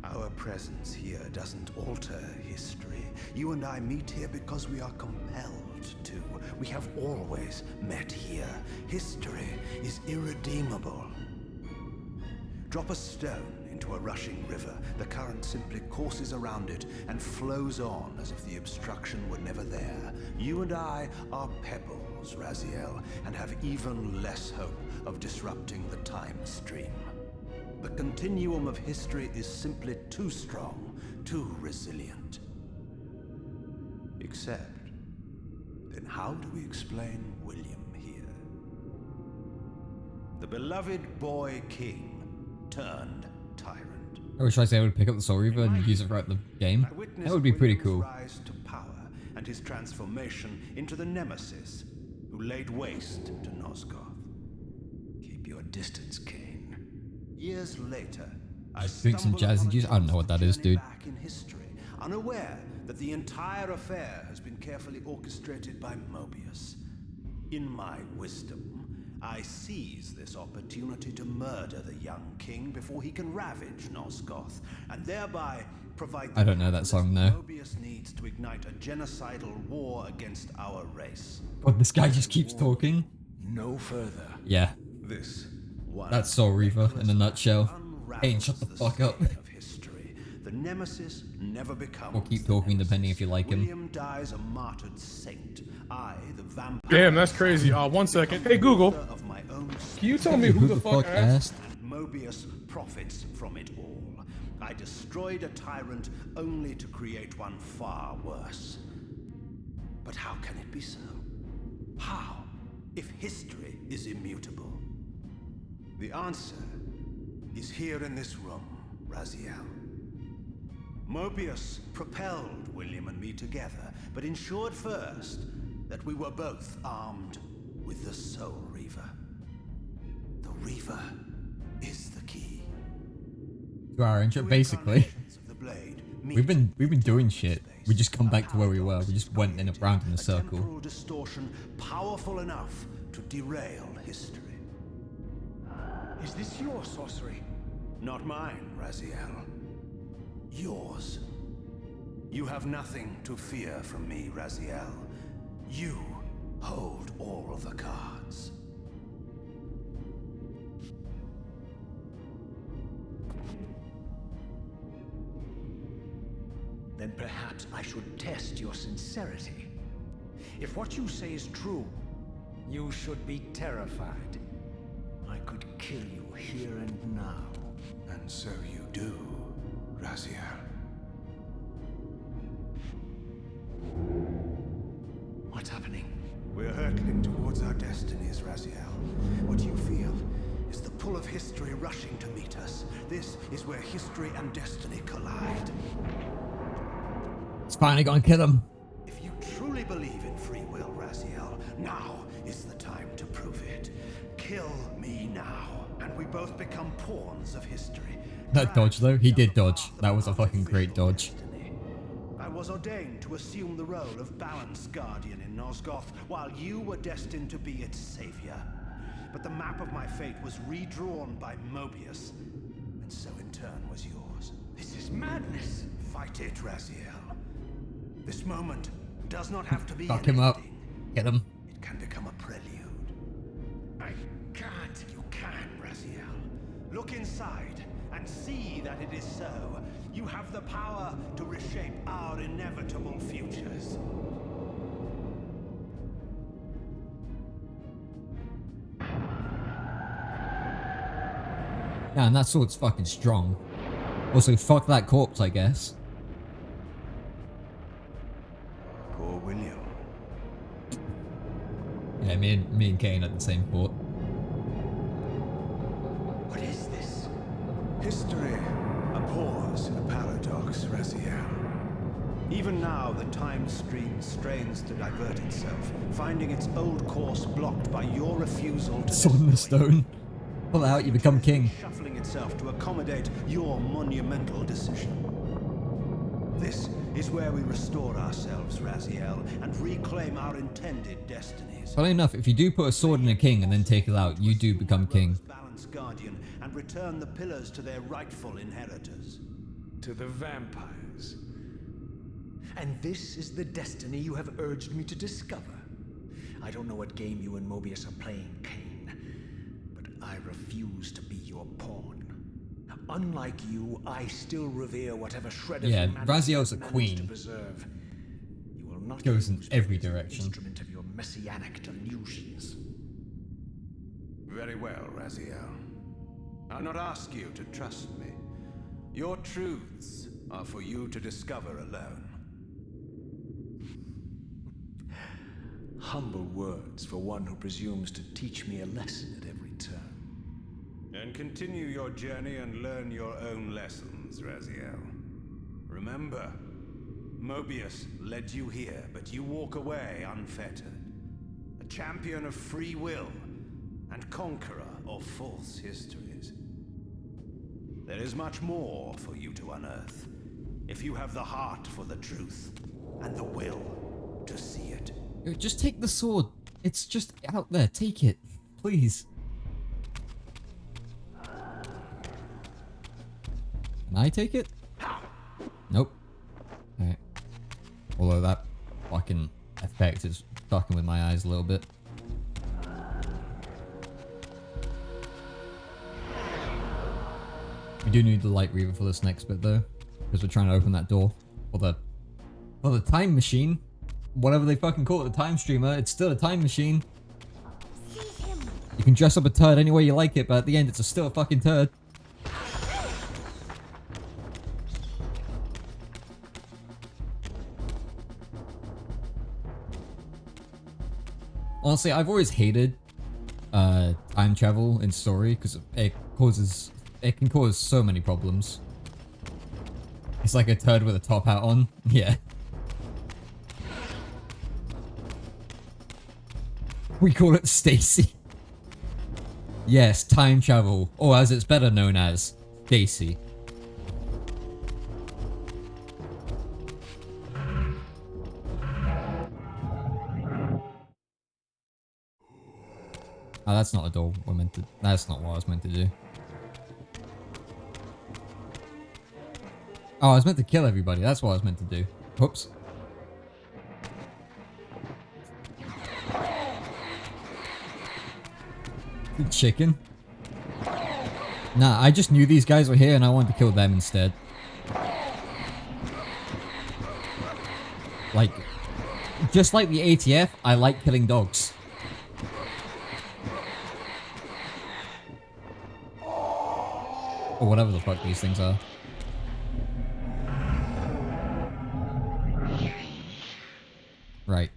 our presence here doesn't alter history. You and I meet here because we are compelled to. We have always met here. History is irredeemable. Drop a stone into a rushing river. The current simply courses around it and flows on as if the obstruction were never there. You and I are pebbles, Raziel, and have even less hope of disrupting the time stream. The continuum of history is simply too strong, too resilient. Except, then how do we explain William here? The beloved boy king turned tyrant. I wish I would pick up the Soul Reaver and use it throughout the game. I witnessed That would be pretty William's cool. rise to power and his transformation into the Nemesis who laid waste to Nosgoth. Keep your distance, Kain. Years later, I Drink some stumble jazzy upon a juice? I don't know what that is, journey dude. back in history, unaware that the entire affair has been carefully orchestrated by Mobius. In my wisdom, I seize this opportunity to murder the young king before he can ravage Nosgoth, and thereby provide the I don't know that song, no. Mobius needs to ignite a genocidal war against our race. God, this guy just keeps talking. No further. Yeah, This one that's Soul Reaver in a nutshell. unravels Hey, shut the fuck up. stain of history. The Nemesis never becomes. Or keep the talking Nemesis. depending if you like him. William dies a martyred saint. I, the vampire. Damn, that's crazy. 1 second. Hey, Google. Of my own Can you tell me who the fuck asked? and Mobius profits from it all. I destroyed a tyrant only to create one far worse. But how can it be so? How, if history is immutable? The answer is here in this room, Raziel. Mobius propelled William and me together, but ensured first that we were both armed with the Soul Reaver. The Reaver is the key. To our intro, basically. We've been doing shit. We just come back to where we were. We just went in around in a circle. Temporal distortion powerful enough to derail history. Is this your sorcery? Not mine, Raziel. Yours. You have nothing to fear from me, Raziel. You hold all the cards. Then perhaps I should test your sincerity. If what you say is true, you should be terrified. I could kill you here and now. And so you do, Raziel. What's happening? We're hurtling towards our destinies, Raziel. What you feel is the pull of history rushing to meet us. This is where history and destiny collide. It's finally gonna kill him. If you truly believe in free will, Raziel, now is the time to prove it. Kill me now, and we both become pawns of history. That dodge though, he did dodge. That was a fucking great dodge. I was ordained to assume the role of balance guardian in Nosgoth, while you were destined to be its savior. But the map of my fate was redrawn by Mobius, and so in turn was yours. This is madness. Fight it, Raziel. This moment does not have to be Fuck an him up. ending. Get him. It can become a prelude. I can't. You can, Raziel. Look inside and see that it is so. You have the power to reshape our inevitable futures. Yeah, and that sword's fucking strong. Also, fuck that corpse, I guess. Poor William. Yeah, me and Kain at the same port. What is this? History, a pause, a paradox, Raziel. Even now, the time stream strains to divert itself, finding its old course blocked by your refusal to Sword in the destroy it. stone. Pull it out, you become king. Shuffling itself to accommodate your monumental decision. This is where we restore ourselves, Raziel, and reclaim our intended destinies. Funny enough, if you do put a sword in a king and then take it out, you do become king. Balance guardian and return the pillars to their rightful inheritors. To the vampires. And this is the destiny you have urged me to discover. I don't know what game you and Mobius are playing, Kain, but I refuse to be your pawn. Unlike you, I still revere whatever shred of humanity Raziel's a I've managed queen. to preserve. You will not Goes in use me every as an direction. Instrument of your messianic delusions. Very well, Raziel. I'll not ask you to trust me. Your truths are for you to discover alone. Humble words for one who presumes to teach me a lesson at every turn. And continue your journey and learn your own lessons, Raziel. Remember, Mobius led you here, but you walk away unfettered. A champion of free will and conqueror of false histories. There is much more for you to unearth, if you have the heart for the truth and the will to see it. Yo, just take the sword. It's just out there. Take it. Please. Can I take it? Nope. Alright. Although that fucking effect is fucking with my eyes a little bit. We do need the light Reaver for this next bit though, because we're trying to open that door. For the time machine. Whatever they fucking call it, the time streamer, it's still a time machine. You can dress up a turd any way you like it, but at the end it's still a fucking turd. Honestly, I've always hated time travel in story because it can cause so many problems. It's like a turd with a top hat on. Yeah. We call it Stacy. Yes, time travel, or as it's better known as, Stacy. Oh, that's not a door we're meant to... That's not what I was meant to do. Oh, I was meant to kill everybody. That's what I was meant to do. Whoops. Chicken? Nah, I just knew these guys were here and I wanted to kill them instead. Like, just like the ATF, I like killing dogs. Or whatever the fuck these things are. Right.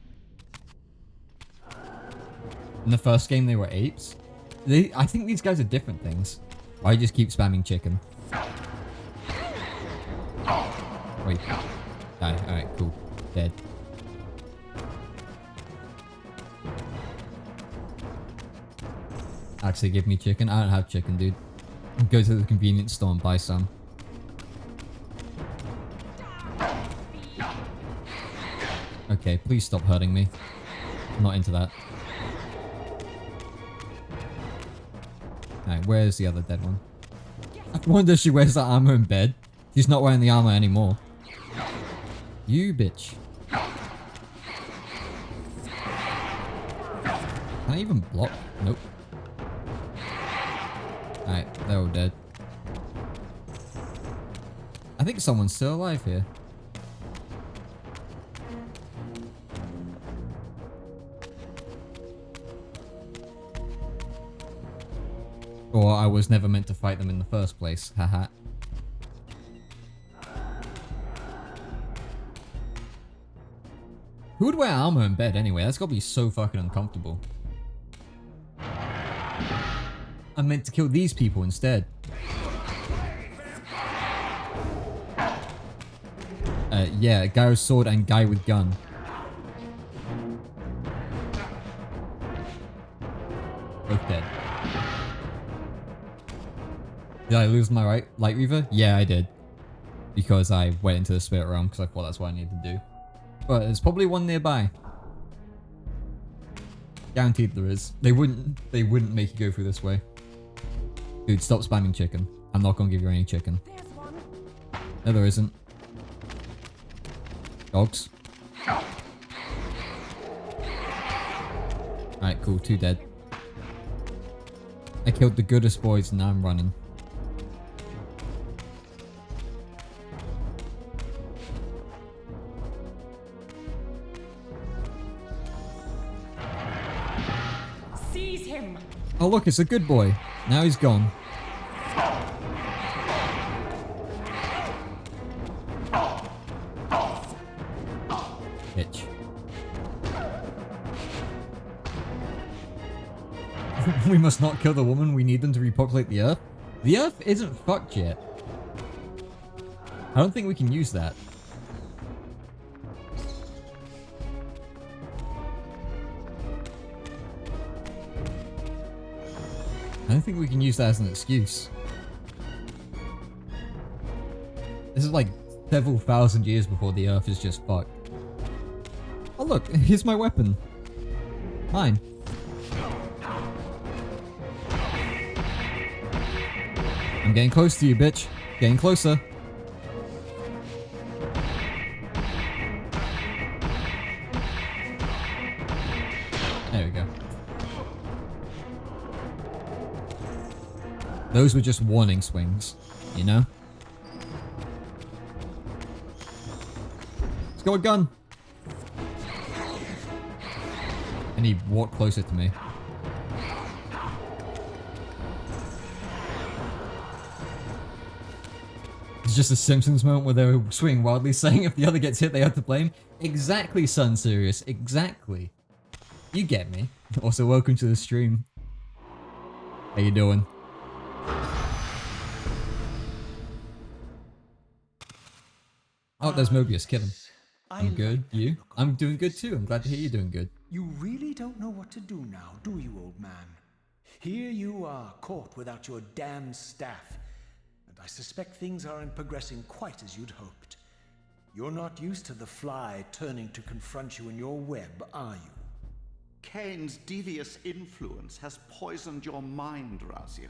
In the first game they were apes. I think these guys are different things. I just keep spamming chicken. Wait. Die. Alright, cool. Dead. Actually, give me chicken. I don't have chicken, dude. Go to the convenience store and buy some. Okay, please stop hurting me. I'm not into that. Alright, where's the other dead one? I wonder if she wears that armor in bed. She's not wearing the armor anymore. You bitch. Can I even block? Nope. Alright, they're all dead. I think someone's still alive here. Or I was never meant to fight them in the first place. Haha. Who would wear armor in bed anyway? That's gotta be so fucking uncomfortable. I meant to kill these people instead. Yeah, guy with sword and guy with gun. Both dead. Did I lose my light Reaver? Yeah, I did. Because I went into the spirit realm because I thought that's what I needed to do. But there's probably one nearby. Guaranteed there is. They wouldn't make you go through this way. Dude, stop spamming chicken. I'm not gonna give you any chicken. No, there isn't. Dogs. Alright, cool. 2 dead. I killed the goodest boys and now I'm running. Seize him! Oh look, it's a good boy. Now he's gone. Bitch. We must not kill the woman. We need them to repopulate the earth. The earth isn't fucked yet. I don't think we can use that. I don't think we can use that as an excuse. This is like several thousand years before the earth is just fucked. Oh look, here's my weapon. Mine. I'm getting close to you, bitch. Getting closer. There we go. Those were just warning swings, you know? Let's go with gun. And he walked closer to me. It's just a Simpsons moment where they were swinging wildly, saying if the other gets hit, they have to blame. Exactly, Sun Sirius. Exactly. You get me. Also, welcome to the stream. How you doing? Oh, there's Mobius. Kill him. I'm good. You? I'm doing good too. I'm glad to hear you're doing good. You really don't know what to do now, do you, old man? Here you are, caught without your damn staff. And I suspect things aren't progressing quite as you'd hoped. You're not used to the fly turning to confront you in your web, are you? Kain's devious influence has poisoned your mind, Raziel.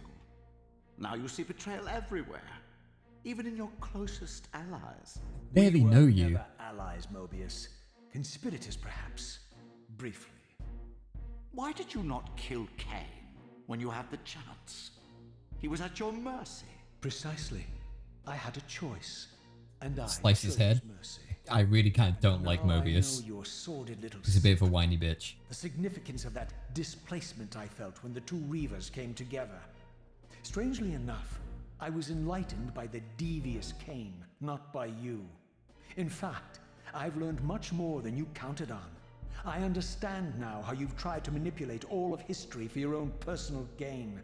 Now you see betrayal everywhere, even in your closest allies. Barely We were know you. never allies, Mobius. Conspirators, perhaps. Briefly. Why did you not kill Kain when you had the chance? He was at your mercy. Precisely. I had a choice, and I Slice his chose head. mercy. I really kind of don't like Now I Mobius. know your sordid little He's a bit of a secret. whiny bitch. The significance of that displacement I felt when the two Reavers came together. Strangely enough, I was enlightened by the devious Kain, not by you. In fact, I've learned much more than you counted on. I understand now how you've tried to manipulate all of history for your own personal gain.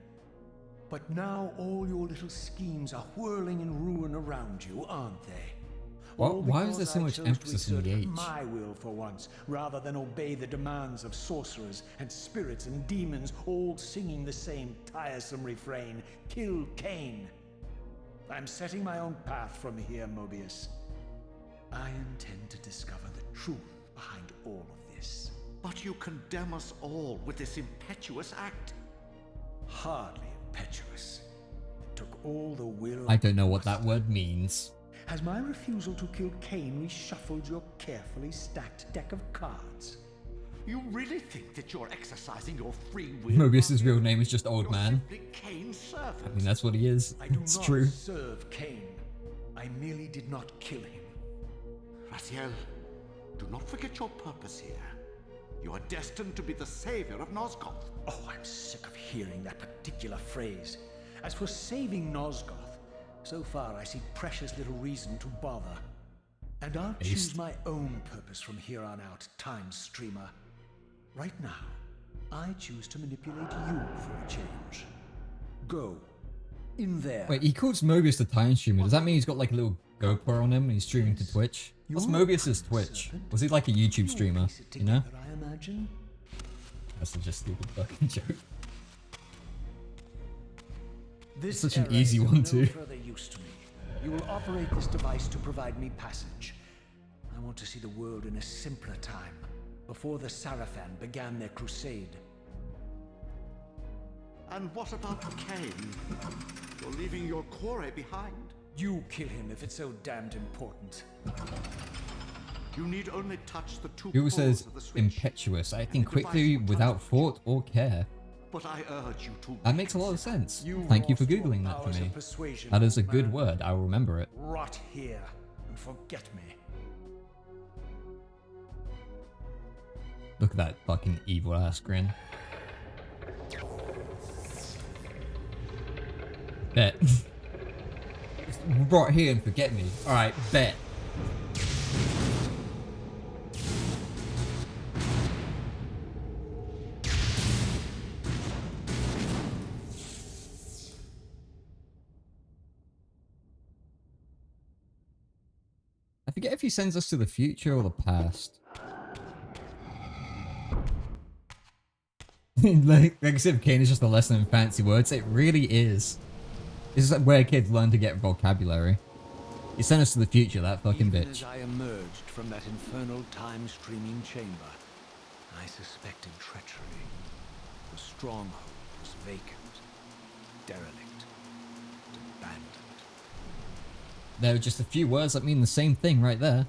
But now all your little schemes are whirling in ruin around you, aren't they? All Why is because there so I much chose to emphasis in the exert H? my will for once, rather than obey the demands of sorcerers and spirits and demons, all singing the same tiresome refrain: kill Kain. I'm setting my own path from here, Mobius. I intend to discover the truth behind all of this. But you condemn us all with this impetuous act. Hardly impetuous. It took all the will I don't know what that word means. Has my refusal to kill Kain reshuffled your carefully stacked deck of cards? You really think that you're exercising your free will? Mobius's real name is just Old You're Man. simply Kain's servant. I mean, that's what he is. I do It's not true. serve Kain. I merely did not kill him. Raziel, do not forget your purpose here. You are destined to be the savior of Nosgoth. Oh, I'm sick of hearing that particular phrase. As for saving Nosgoth, so far I see precious little reason to bother. And I'll Based. choose my own purpose from here on out, Time Streamer. Right now, I choose to manipulate you for a change. Go. In there. Wait, he calls Mobius the Time Streamer. Does that mean he's got like a little GoPro on him and he's streaming to Twitch? What's Mobius's Twitch? Was he like a YouTube streamer? You know? I imagine. That's such a stupid fucking joke. This Such an era easy is of one no too. further use to me. You will operate this device to provide me passage. I want to see the world in a simpler time, before the Sarafan began their crusade. And what about Kain? You're leaving your core behind? You kill him if it's so damned important. You need only touch the two Who poles says of the switch. impetuous, acting and the device quickly will without turn thought or care? But I urge you to That makes a lot of sense. You Thank you for lost your googling that powers for of me. persuasion, That is a old good man. word. I will remember it. Rot here and forget me. Look at that fucking evil ass grin. Bet. Just rot here and forget me. Alright, bet. I forget if he sends us to the future or the past. like I said, Kain is just a lesson in fancy words. It really is. This is where kids learn to get vocabulary. He sent us to the future, that fucking Even bitch. as I emerged from that infernal time-streaming chamber, I suspected treachery. The stronghold was vacant, derelict, abandoned. There are just a few words that mean the same thing right there.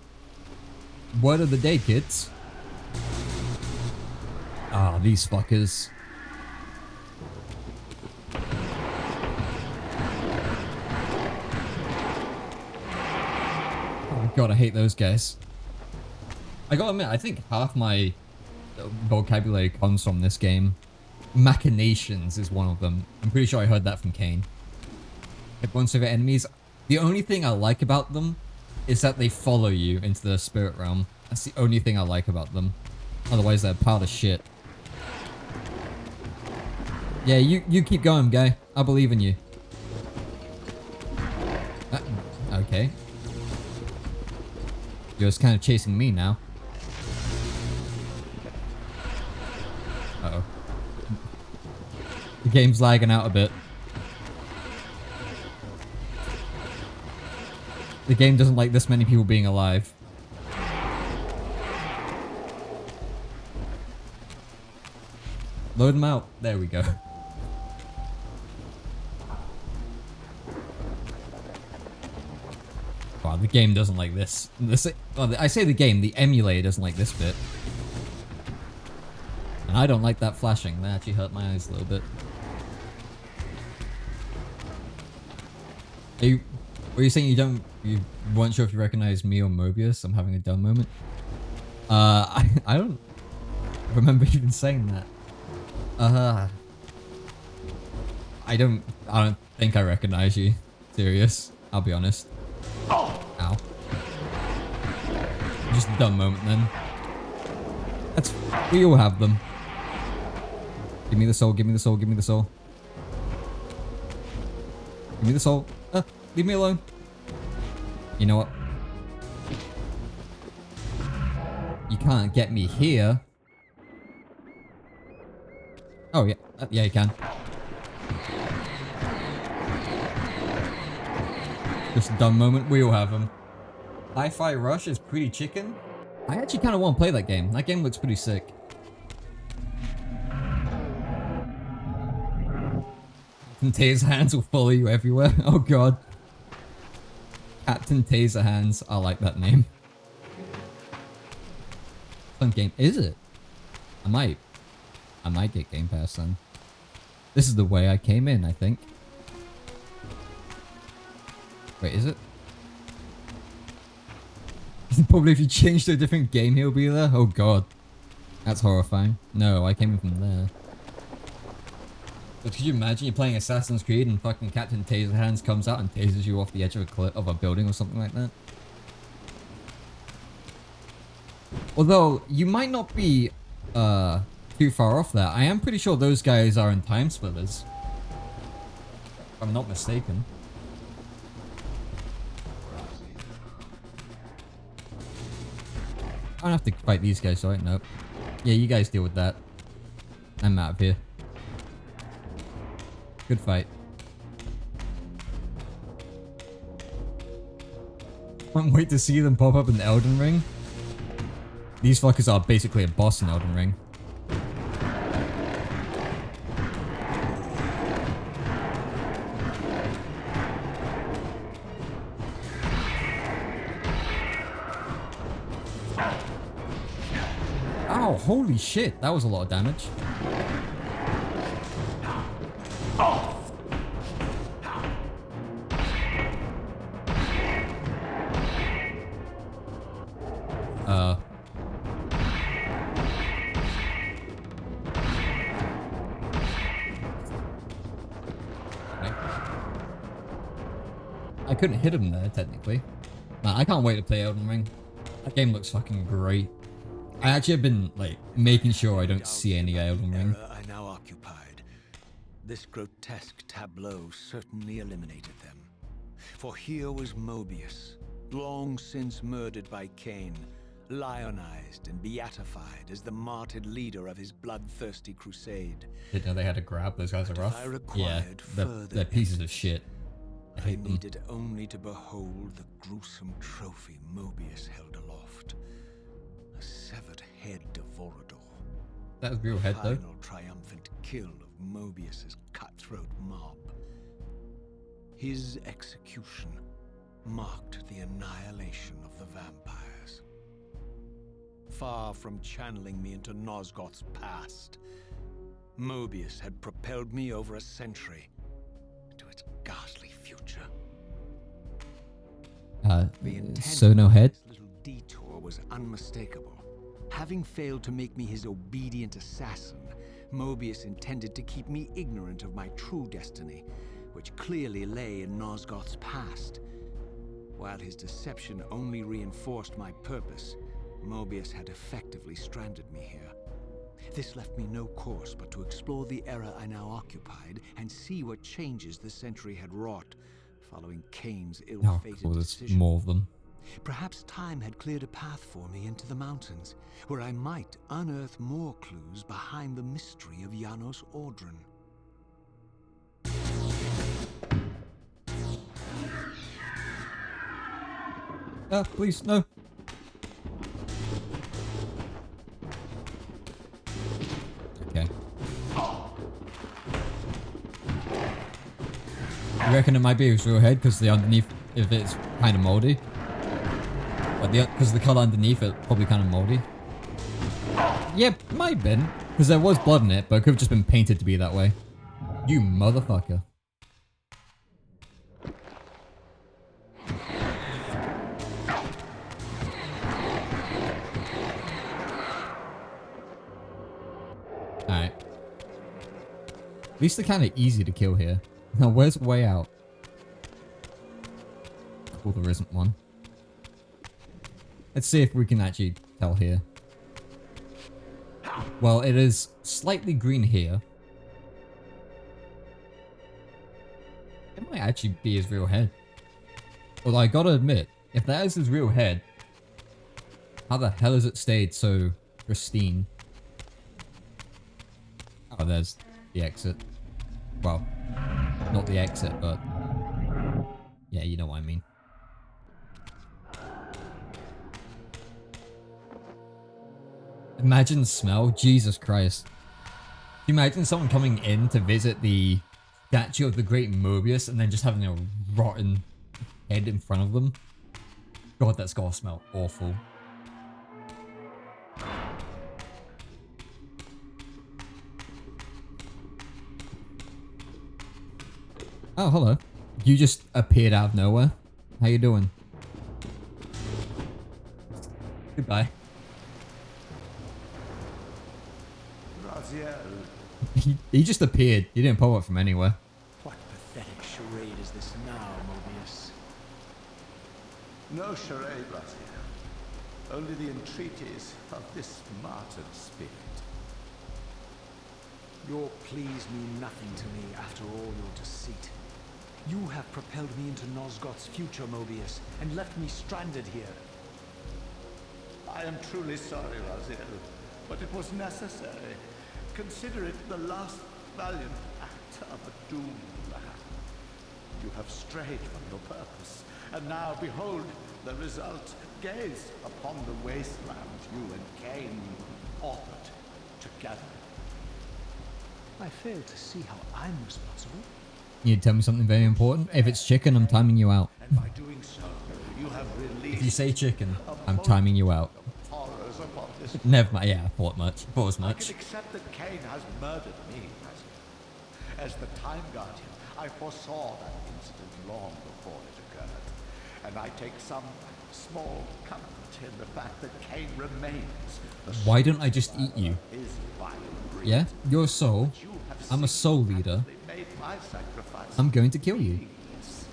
Word of the day, kids. Ah, these fuckers. Oh god, I hate those guys. I gotta admit, I think half my vocabulary comes from this game. Machinations is one of them. I'm pretty sure I heard that from Kain. Everyone's favorite enemies. The only thing I like about them is that they follow you into the spirit realm. That's the only thing I like about them. Otherwise, they're a pile of shit. Yeah, you keep going, guy. I believe in you. Okay. You're just kind of chasing me now. Uh-oh. The game's lagging out a bit. The game doesn't like this many people being alive. Load them out. There we go. Wow, the game doesn't like this. Well, I say the game, the emulator doesn't like this bit. And I don't like that flashing. That actually hurt my eyes a little bit. Were you saying you weren't sure if you recognize me or Mobius? I'm having a dumb moment. I don't remember even saying that. I don't think I recognize you. Serious. I'll be honest. Ow. Just a dumb moment then. We all have them. Give me the soul, give me the soul, give me the soul. Give me the soul. Leave me alone. You know what? You can't get me here. Oh, yeah. Yeah, you can. Just a dumb moment. We all have them. Hi-Fi Rush is pretty chicken. I actually kind of want to play that game. That game looks pretty sick. Captain Taser Hands will follow you everywhere. Oh, God. Captain Taser Hands. I like that name. Fun game. Is it? I might get Game Pass then. This is the way I came in, I think. Wait, is it? Probably if you change to a different game, he'll be there. Oh god. That's horrifying. No, I came in from there. But could you imagine you're playing Assassin's Creed and fucking Captain Taser Hands comes out and tasers you off the edge of a building or something like that? Although, you might not be too far off there. I am pretty sure those guys are in Time Splitters. If I'm not mistaken. I don't have to fight these guys, right? Nope. Yeah, you guys deal with that. I'm out of here. Good fight. Can't wait to see them pop up in Elden Ring. These fuckers are basically a boss in Elden Ring. Ow, holy shit, that was a lot of damage. I couldn't hit him there, technically. Man, I can't wait to play Elden Ring. That game looks fucking great. I actually have been, like, making sure I don't see any Elden Ring. I now occupied. This grotesque tableau certainly eliminated them. For here was Mobius, long since murdered by Kain, lionized and beatified as the martyred leader of his bloodthirsty crusade. Didn't know they had to grab. Those guys are rough. Yeah, they're pieces of shit. I needed only to behold the gruesome trophy Mobius held aloft. A severed head of Vorador. That was real head, though. Final triumphant kill of Mobius's cutthroat mob. His execution marked the annihilation of the vampires. Far from channeling me into Nosgoth's past, Mobius had propelled me over a century to its ghastly future. So no head? This little detour was unmistakable. Having failed to make me his obedient assassin, Mobius intended to keep me ignorant of my true destiny, which clearly lay in Nosgoth's past. While his deception only reinforced my purpose, Mobius had effectively stranded me here. This left me no course but to explore the era I now occupied and see what changes the century had wrought following Kain's ill-fated decision. More of them. Perhaps time had cleared a path for me into the mountains, where I might unearth more clues behind the mystery of Janos Audron. Please, no. Okay. You reckon it might be his real head because the underneath, if it's kind of moldy? But because the color underneath it probably kind of moldy. Yeah, might have been. Because there was blood in it, but it could have just been painted to be that way. You motherfucker. Alright. At least they're kind of easy to kill here. Now, where's the way out? Well, there isn't one. Let's see if we can actually tell here. Well, it is slightly green here. It might actually be his real head. Although I gotta admit, if that is his real head, how the hell has it stayed so pristine? Oh, there's the exit. Well, not the exit, but yeah, you know what I mean. Imagine the smell. Jesus Christ. Can you imagine someone coming in to visit the statue of the great Mobius and then just having a rotten head in front of them? God, that's gotta smell awful. Oh, hello. You just appeared out of nowhere. How you doing? Goodbye. He just appeared. He didn't pop up from anywhere. What pathetic charade is this now, Mobius? No charade, Raziel. only the entreaties of this martyred spirit. Your pleas mean nothing to me after all your deceit. You have propelled me into Nosgoth's future, Mobius, and left me stranded here. I am truly sorry, Raziel, but it was necessary. Consider it the last valiant act of a doomed man. You have strayed from your purpose, and now behold the result. Gaze upon the wasteland you and Kain authored together. I fail to see how I'm responsible. You tell me something very important. If it's chicken, I'm timing you out. And by doing so, you have released. If you say chicken, I'm timing you out. Horrors upon this. Never mind. Yeah, I thought as I much. can accept that Kain has murdered me, as the Time Guardian. I foresaw that incident long before it occurred, and I take some small comfort in the fact that Kain remains. Why don't I just eat you? His violent breed. Yeah, you're a soul. You have I'm a soul leader. made my sacrifice. I'm going to kill you. meaningless.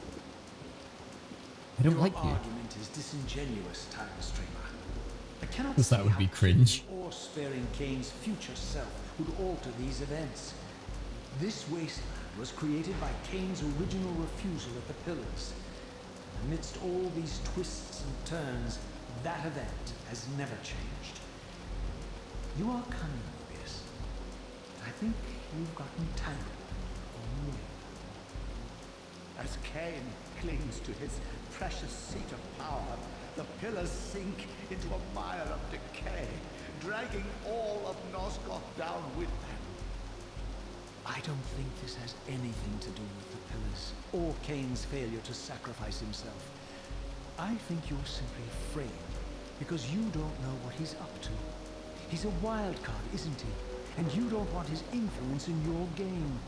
I don't Your like you. argument is disingenuous, Time Streamer. I cannot 'Cause that see would how be cringe. killing or sparing Kain's future self would alter these events. This wasteland was created by Kain's original refusal at the Pillars. Amidst all these twists and turns, that event has never changed. You are cunning, Mobius. I think you've gotten tangled on the way. As Kain clings to his precious seat of power, the pillars sink into a mire of decay, dragging all of Nosgoth down with them. I don't think this has anything to do with the Pillars, or Kain's failure to sacrifice himself. I think you're simply afraid, because you don't know what he's up to. He's a wild card, isn't he? And you don't want his influence in your game.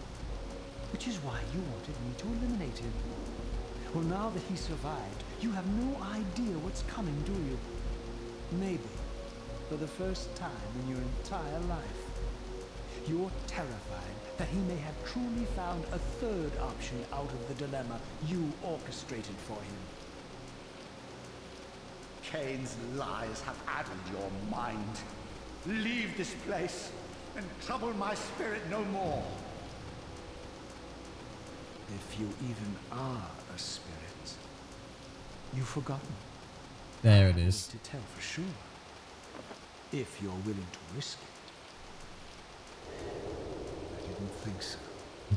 Which is why you wanted me to eliminate him. Well, now that he survived, you have no idea what's coming, do you? Maybe, for the first time in your entire life, you're terrified that he may have truly found a third option out of the dilemma you orchestrated for him. Kain's lies have addled your mind. Leave this place and trouble my spirit no more. If you even are a spirit, you've forgotten. There it is. To tell for sure, if you're willing to risk it. I didn't think so.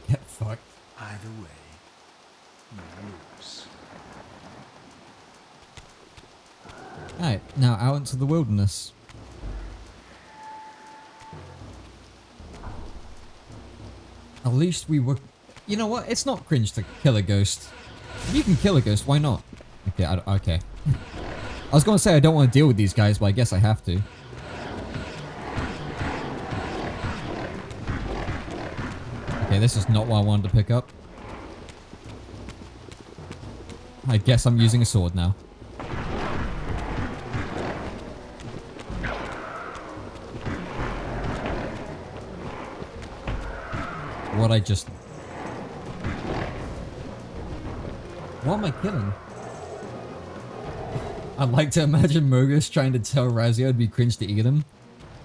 Get fucked. Either way, you lose. Alright, now out into the wilderness. At least we were... You know what? It's not cringe to kill a ghost. If you can kill a ghost, why not? Okay, okay. I was going to say I don't want to deal with these guys, but I guess I have to. Okay, this is not what I wanted to pick up. I guess I'm using a sword now. What I just... What am I killing? I'd like to imagine Mogus trying to tell Raziel it'd be cringe to eat him.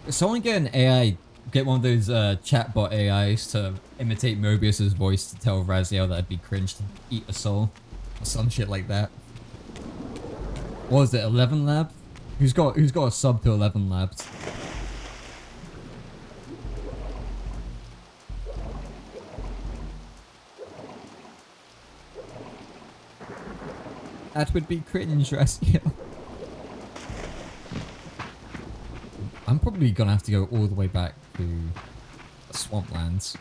If someone get an AI, get one of those chatbot AIs to imitate Mobius's voice to tell Raziel that it'd be cringe to eat a soul. Or some shit like that. What was it, 11 Lab? Who's got a sub to 11 Labs? That would be cringe, Raziel. I'm probably gonna have to go all the way back to the swamplands.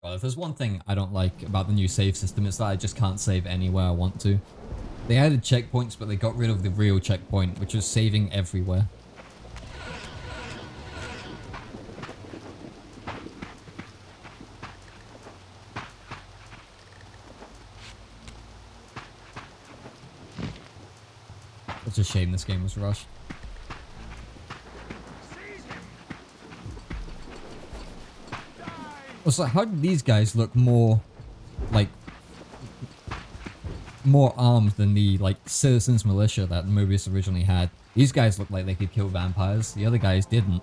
Well, if there's one thing I don't like about the new save system, it's that I just can't save anywhere I want to. They added checkpoints, but they got rid of the real checkpoint, which was saving everywhere. It's a shame this game was rushed. Also, how did these guys look more, like, more armed than the, like, citizens militia that Mobius originally had? These guys looked like they could kill vampires. The other guys didn't.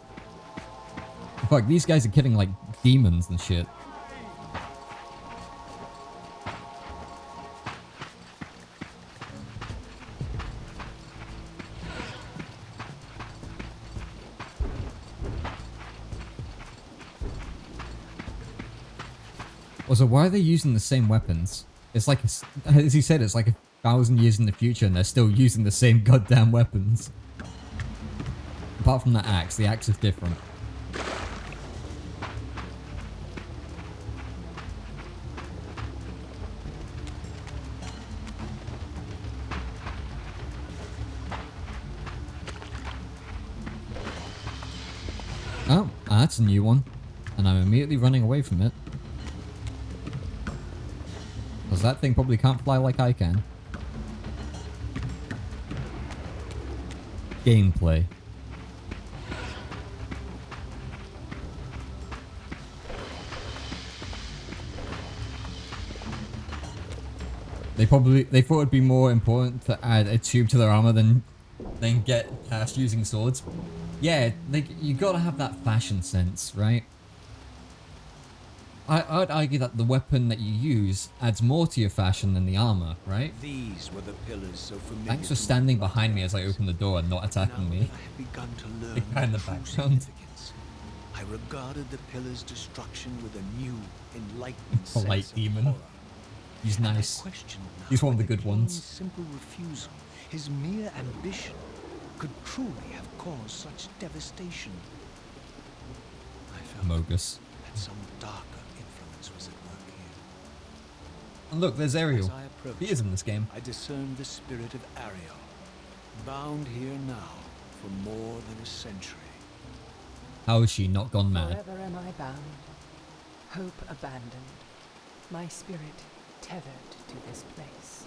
In fact, these guys are killing, like, demons and shit. Also, why are they using the same weapons? It's like, as he said, it's like 1,000 years in the future and they're still using the same goddamn weapons. Apart from the axe is different. Oh, that's a new one. And I'm immediately running away from it. Because that thing probably can't fly like I can. Gameplay. They thought it'd be more important to add a tube to their armor than get past using swords. Yeah, you gotta have that fashion sense, right? I'd argue that the weapon that you use adds more to your fashion than the armor, right? These were the pillars so familiar. Thanks for standing behind me as I open the door and not attacking me. I had begun to learn The guy in the true background. significance. I regarded the pillars' destruction with a new, enlightened A sense light of demon. horror. He's And I nice. questioned now He's one of the whether good ones. Kain's simple refusal, his mere ambition, could truly have caused such devastation. I felt Mogus. that some darker influence was at work here. And look, there's Ariel. As I approached, He is in this game. I discerned the spirit of Ariel, bound here now for more than a century. How is she not gone mad? Forever am I bound, hope abandoned, my spirit tethered to this place.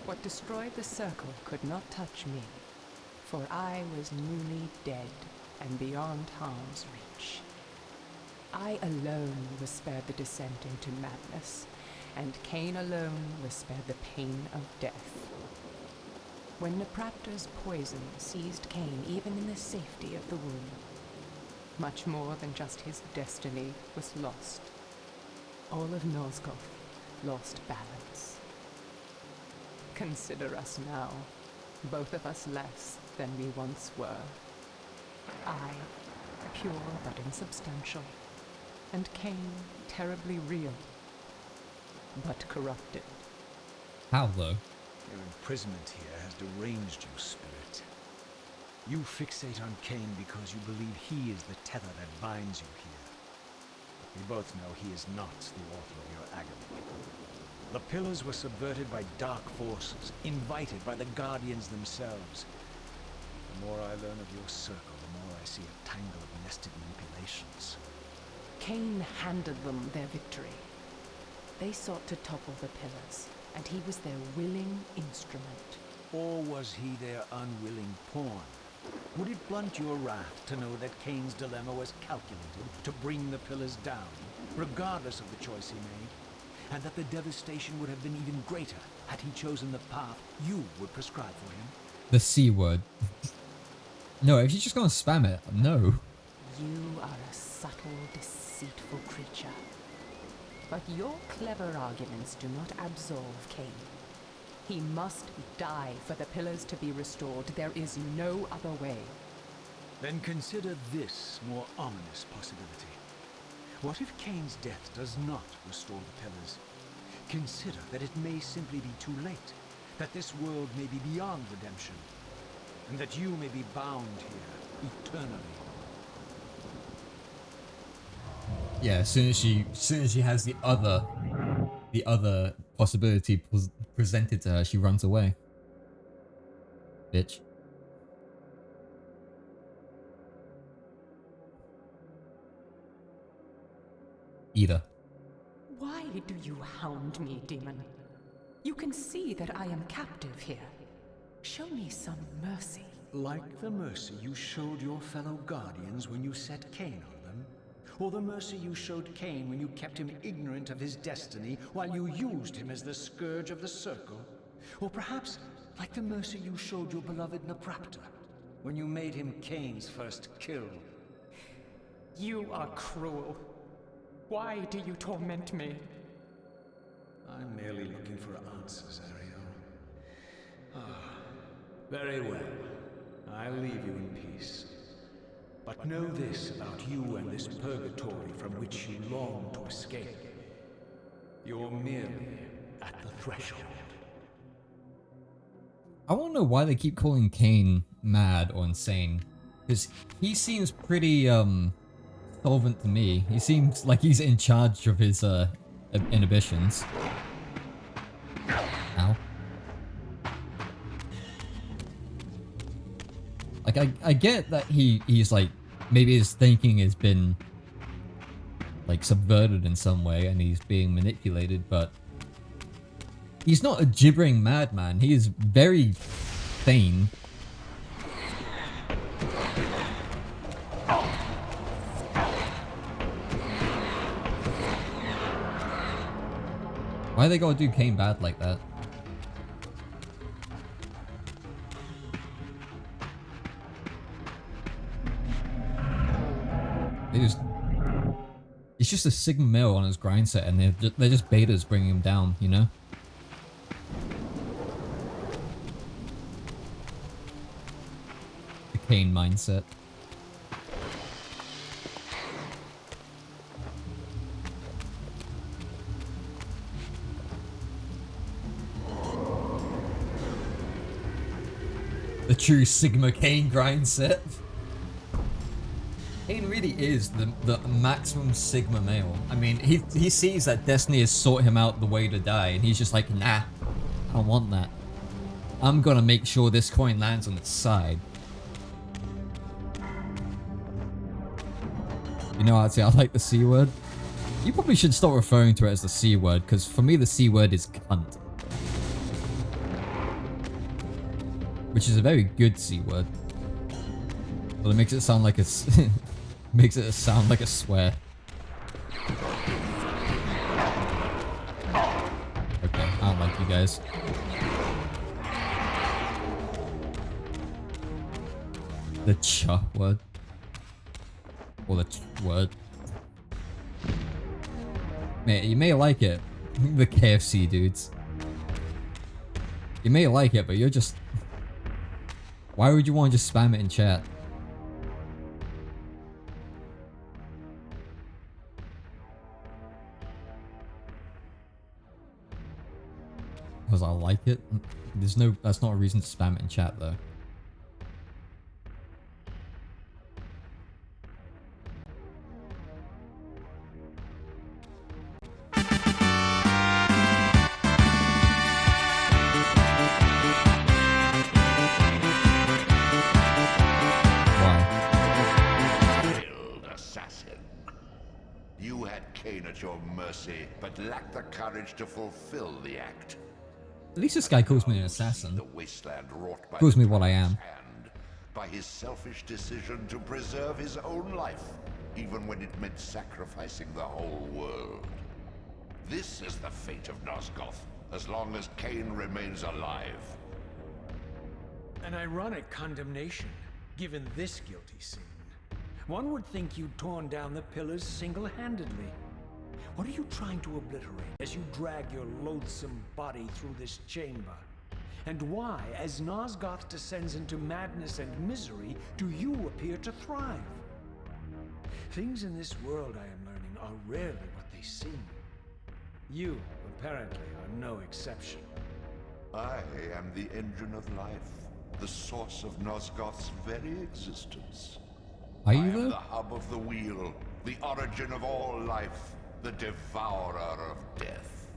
What destroyed the circle could not touch me, for I was newly dead and beyond harm's reach. I alone was spared the descent into madness, and Kain alone was spared the pain of death. When Napraptor's poison seized Kain even in the safety of the womb, much more than just his destiny was lost. All of Nosgoth lost balance. Consider us now, both of us less than we once were. I, pure but insubstantial, and Kain, terribly real, but corrupted. How though? Your imprisonment here has deranged you, Spirit. You fixate on Kain because you believe he is the tether that binds you here. But we both know he is not the author of your agony. The pillars were subverted by dark forces, invited by the Guardians themselves. The more I learn of your circle, the more I see a tangle of nested manipulations. Kain handed them their victory. They sought to topple the pillars, and he was their willing instrument. Or was he their unwilling pawn? Would it blunt your wrath to know that Kain's dilemma was calculated to bring the pillars down, regardless of the choice he made? And that the devastation would have been even greater had he chosen the path you would prescribe for him? The C word. No, if you're just gonna spam it, no. You are a subtle, deceitful creature. But your clever arguments do not absolve Kain. He must die for the pillars to be restored. There is no other way. Then consider this more ominous possibility. What if Kain's death does not restore the pillars? Consider that it may simply be too late, that this world may be beyond redemption, and that you may be bound here eternally. Yeah, as soon as she has the other possibility presented to her, she runs away. Bitch. Either. Why do you hound me, demon? You can see that I am captive here. Show me some mercy. Like the mercy you showed your fellow Guardians when you set Kain on them? Or the mercy you showed Kain when you kept him ignorant of his destiny while you used him as the scourge of the circle? Or perhaps like the mercy you showed your beloved Naprapta when you made him Kain's first kill? You are cruel. Why do you torment me? I'm merely looking for answers, Ariel. Ah, very well. I'll leave you in peace. But know this about you and this purgatory from which you long to escape. You're merely at the threshold. I want to know why they keep calling Kain mad or insane. Because he seems pretty, solvent to me. He seems like he's in charge of his, inhibitions. Ow. Like, I get that he's like, maybe his thinking has been, like, subverted in some way and he's being manipulated, but he's not a gibbering madman. He is very sane. Why they gotta do Kain bad like that? It's just a Sigma male on his grind set, and they're just betas bringing him down, you know? The Kain mindset. The true Sigma Kain grind set. Kain really is the maximum Sigma male. I mean, he sees that Destiny has sought him out the way to die, and he's just like, nah, I don't want that. I'm gonna make sure this coin lands on its side. You know, I'd say I like the C word. You probably should stop referring to it as the C word, because for me the C word is cunt. Which is a very good C word. But it makes it sound like a makes it sound like a swear. Okay, I don't like you guys. The ch word. Or the ch word. Mate, you may like it. The KFC dudes. You may like it, but you're just... Why would you want to just spam it in chat? Because I like it? That's not a reason to spam it in chat though. But lacked the courage to fulfill the act. At least this guy calls me an assassin. The wasteland wrought by calls me what I am. Hand, by his selfish decision to preserve his own life, even when it meant sacrificing the whole world. This is the fate of Nosgoth, as long as Kain remains alive. An ironic condemnation, given this guilty scene. One would think you'd torn down the pillars single-handedly. What are you trying to obliterate as you drag your loathsome body through this chamber? And why, as Nosgoth descends into madness and misery, do you appear to thrive? Things in this world, I am learning, are rarely what they seem. You, apparently, are no exception. I am the engine of life, the source of Nosgoth's very existence. Are you I am though? the hub of the wheel, the origin of all life. The devourer of death.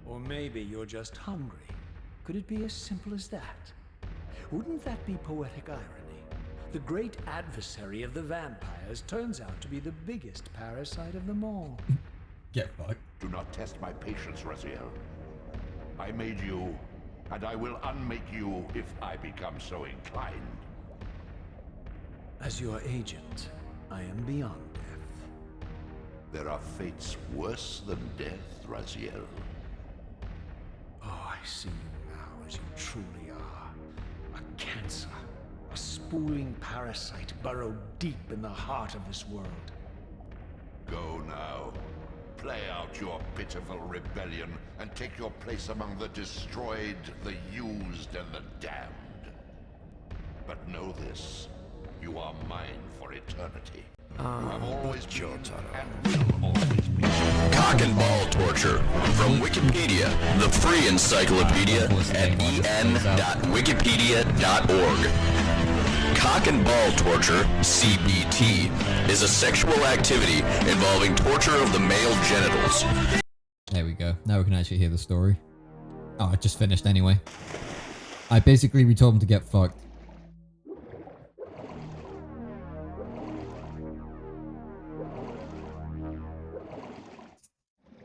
Or maybe you're just hungry. Could it be as simple as that? Wouldn't that be poetic irony? The great adversary of the vampires turns out to be the biggest parasite of them all. Get fucked. Do not test my patience, Raziel. I made you, and I will unmake you if I become so inclined. As your agent, I am beyond death. There are fates worse than death, Raziel. Oh, I see you now as you truly are. A cancer. A spooling parasite burrowed deep in the heart of this world. Go now. Play out your pitiful rebellion and take your place among the destroyed, the used, and the damned. But know this, you are mine for eternity. You have always been and will always be. Cock and ball torture from Wikipedia, the free encyclopedia at en.wikipedia.org. Cock and ball torture, CBT, is a sexual activity involving torture of the male genitals. There we go. Now we can actually hear the story. Oh, it just finished anyway. We told him to get fucked.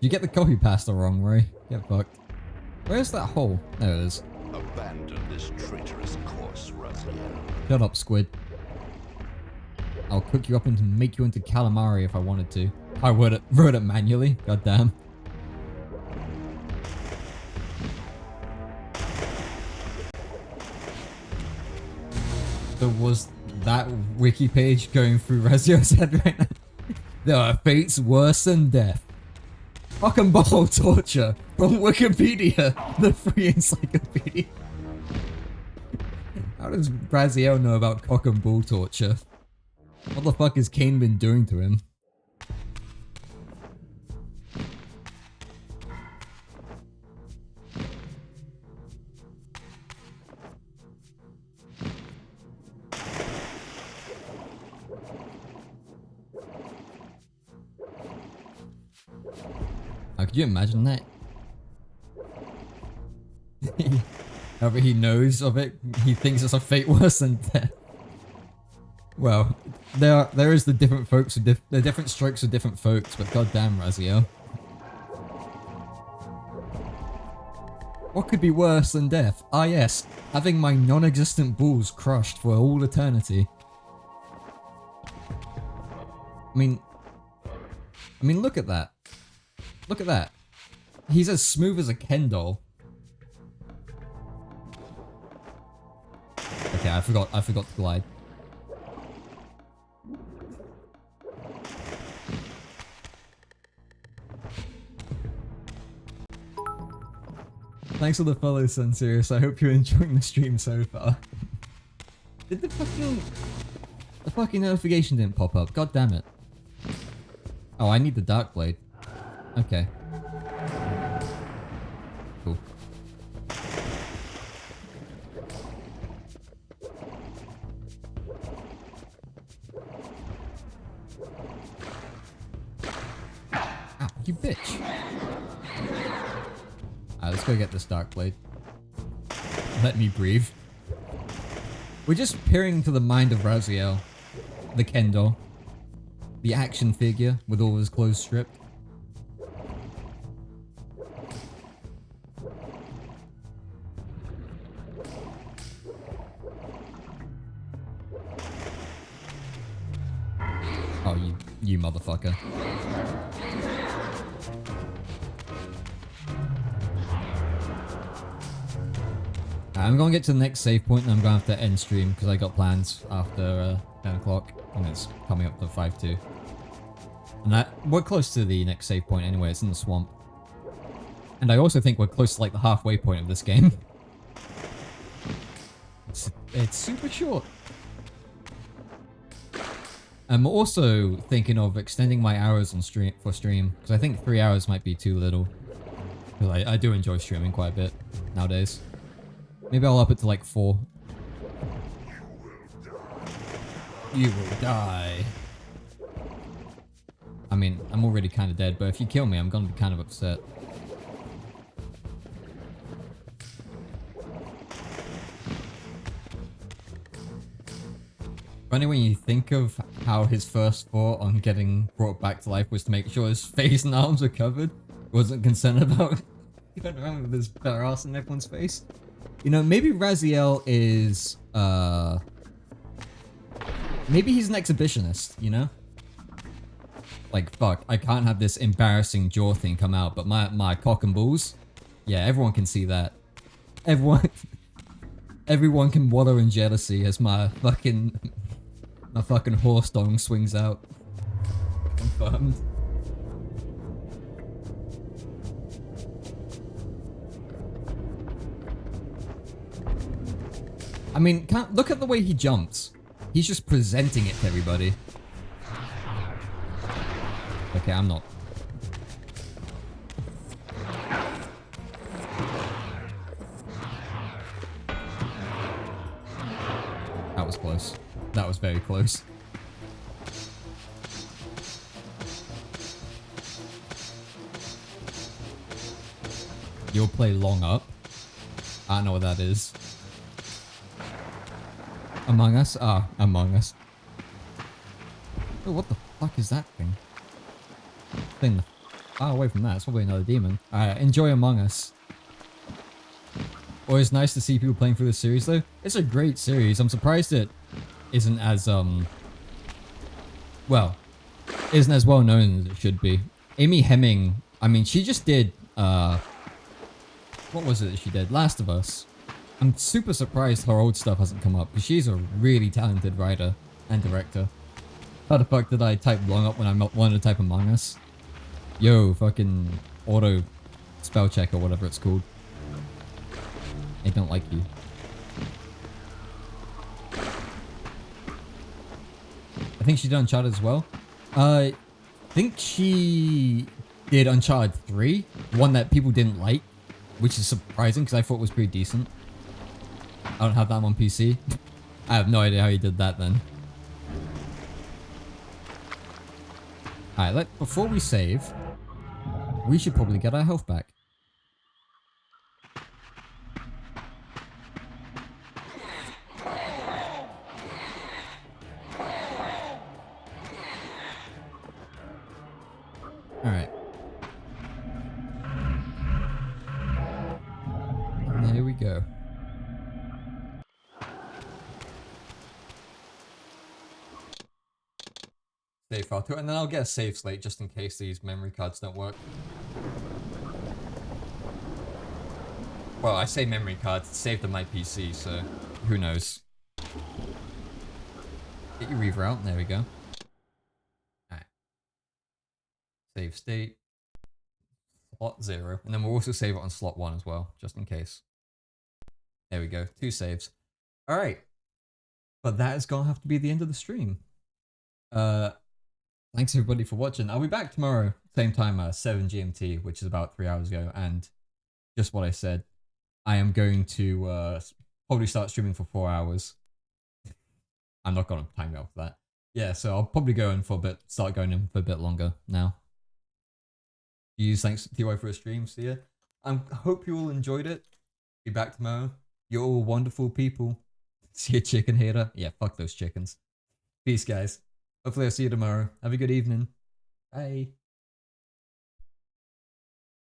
You get the copy pasta wrong, Ray. Get fucked. Where's that hole? There it is. Abandon this traitorous course, Raziel. Shut up, squid. I'll cook you up and make you into calamari if I wanted to. I wrote it manually. God damn. There was that wiki page going through Raziel's head right now. There are fates worse than death. Cock and ball torture from Wikipedia, the free encyclopedia. How does Raziel know about cock and ball torture? What the fuck has Kain been doing to him? Oh, could you imagine that? However he knows of it, he thinks it's a fate worse than death. Well, there is the different folks, the different strokes of different folks, but goddamn, Raziel. What could be worse than death? Ah yes, having my non-existent balls crushed for all eternity. I mean, look at that. Look at that. He's as smooth as a Ken doll. Okay, I forgot to glide. Thanks for the follow, Sunserious. I hope you're enjoying the stream so far. Did the fucking notification didn't pop up? God damn it. Oh, I need the Dark Blade. Okay. Cool. Ow, you bitch. Alright, let's go get this Dark Blade. Let me breathe. We're just peering into the mind of Raziel, the Ken doll, the action figure with all his clothes stripped. Oh, you motherfucker. I'm going to get to the next save point and I'm going to have to end stream because I got plans after 10 o'clock and it's coming up to 5-2. And we're close to the next save point anyway, it's in the swamp. And I also think we're close to like the halfway point of this game. It's super short. I'm also thinking of extending my hours on stream because I think 3 hours might be too little. Because I do enjoy streaming quite a bit nowadays. Maybe I'll up it to like 4. You will die. I mean, I'm already kind of dead, but if you kill me, I'm gonna be kind of upset. Funny when you think of how his first thought on getting brought back to life was to make sure his face and arms were covered. Wasn't concerned about going around with his bare ass in everyone's face. You know, maybe Raziel is, maybe he's an exhibitionist, you know? Like, fuck, I can't have this embarrassing jaw thing come out, but my cock and balls, yeah, everyone can see that. Everyone can wallow in jealousy as my fucking horse dong swings out. Confirmed. I mean, look at the way he jumps. He's just presenting it to everybody. Okay, I'm not. That was close. That was very close. You'll play long up. I don't know what that is. Among Us? Ah, Among Us. Oh, what the fuck is that thing? Thing far away from that. It's probably another demon. Alright, enjoy Among Us. Always nice to see people playing through the series though. It's a great series. I'm surprised it isn't as well known as it should be. Amy Hemming, I mean, she just did what was it that she did? Last of Us. I'm super surprised her old stuff hasn't come up because she's a really talented writer and director. How the fuck did I type long up when I wanted to type Among Us? Yo, fucking auto spell check or whatever it's called. I don't like you. I think she did Uncharted as well. I think she did Uncharted 3, one that people didn't like, which is surprising because I thought it was pretty decent. I don't have that on PC. I have no idea how you did that then. Alright, before we save, we should probably get our health back. Alright. There we go. Save file to it, and then I'll get a save slate just in case these memory cards don't work. Well, I say memory cards, it's saved on my PC, so who knows. Get your Reaver out, there we go. Alright. Save state. Slot 0. And then we'll also save it on slot 1 as well, just in case. There we go, 2 saves. Alright. But that is gonna have to be the end of the stream. Thanks everybody for watching. I'll be back tomorrow, same time, 7 GMT, which is about 3 hours ago, and just what I said, I am going to probably start streaming for 4 hours. I'm not gonna time out for that. Yeah, so I'll probably go in for a bit, start going in for a bit longer now. Thanks TY for a stream, see ya. I hope you all enjoyed it. Be back tomorrow. You're all wonderful people. See ya, chicken hater. Yeah, fuck those chickens. Peace, guys. Hopefully I'll see you tomorrow. Have a good evening. Bye.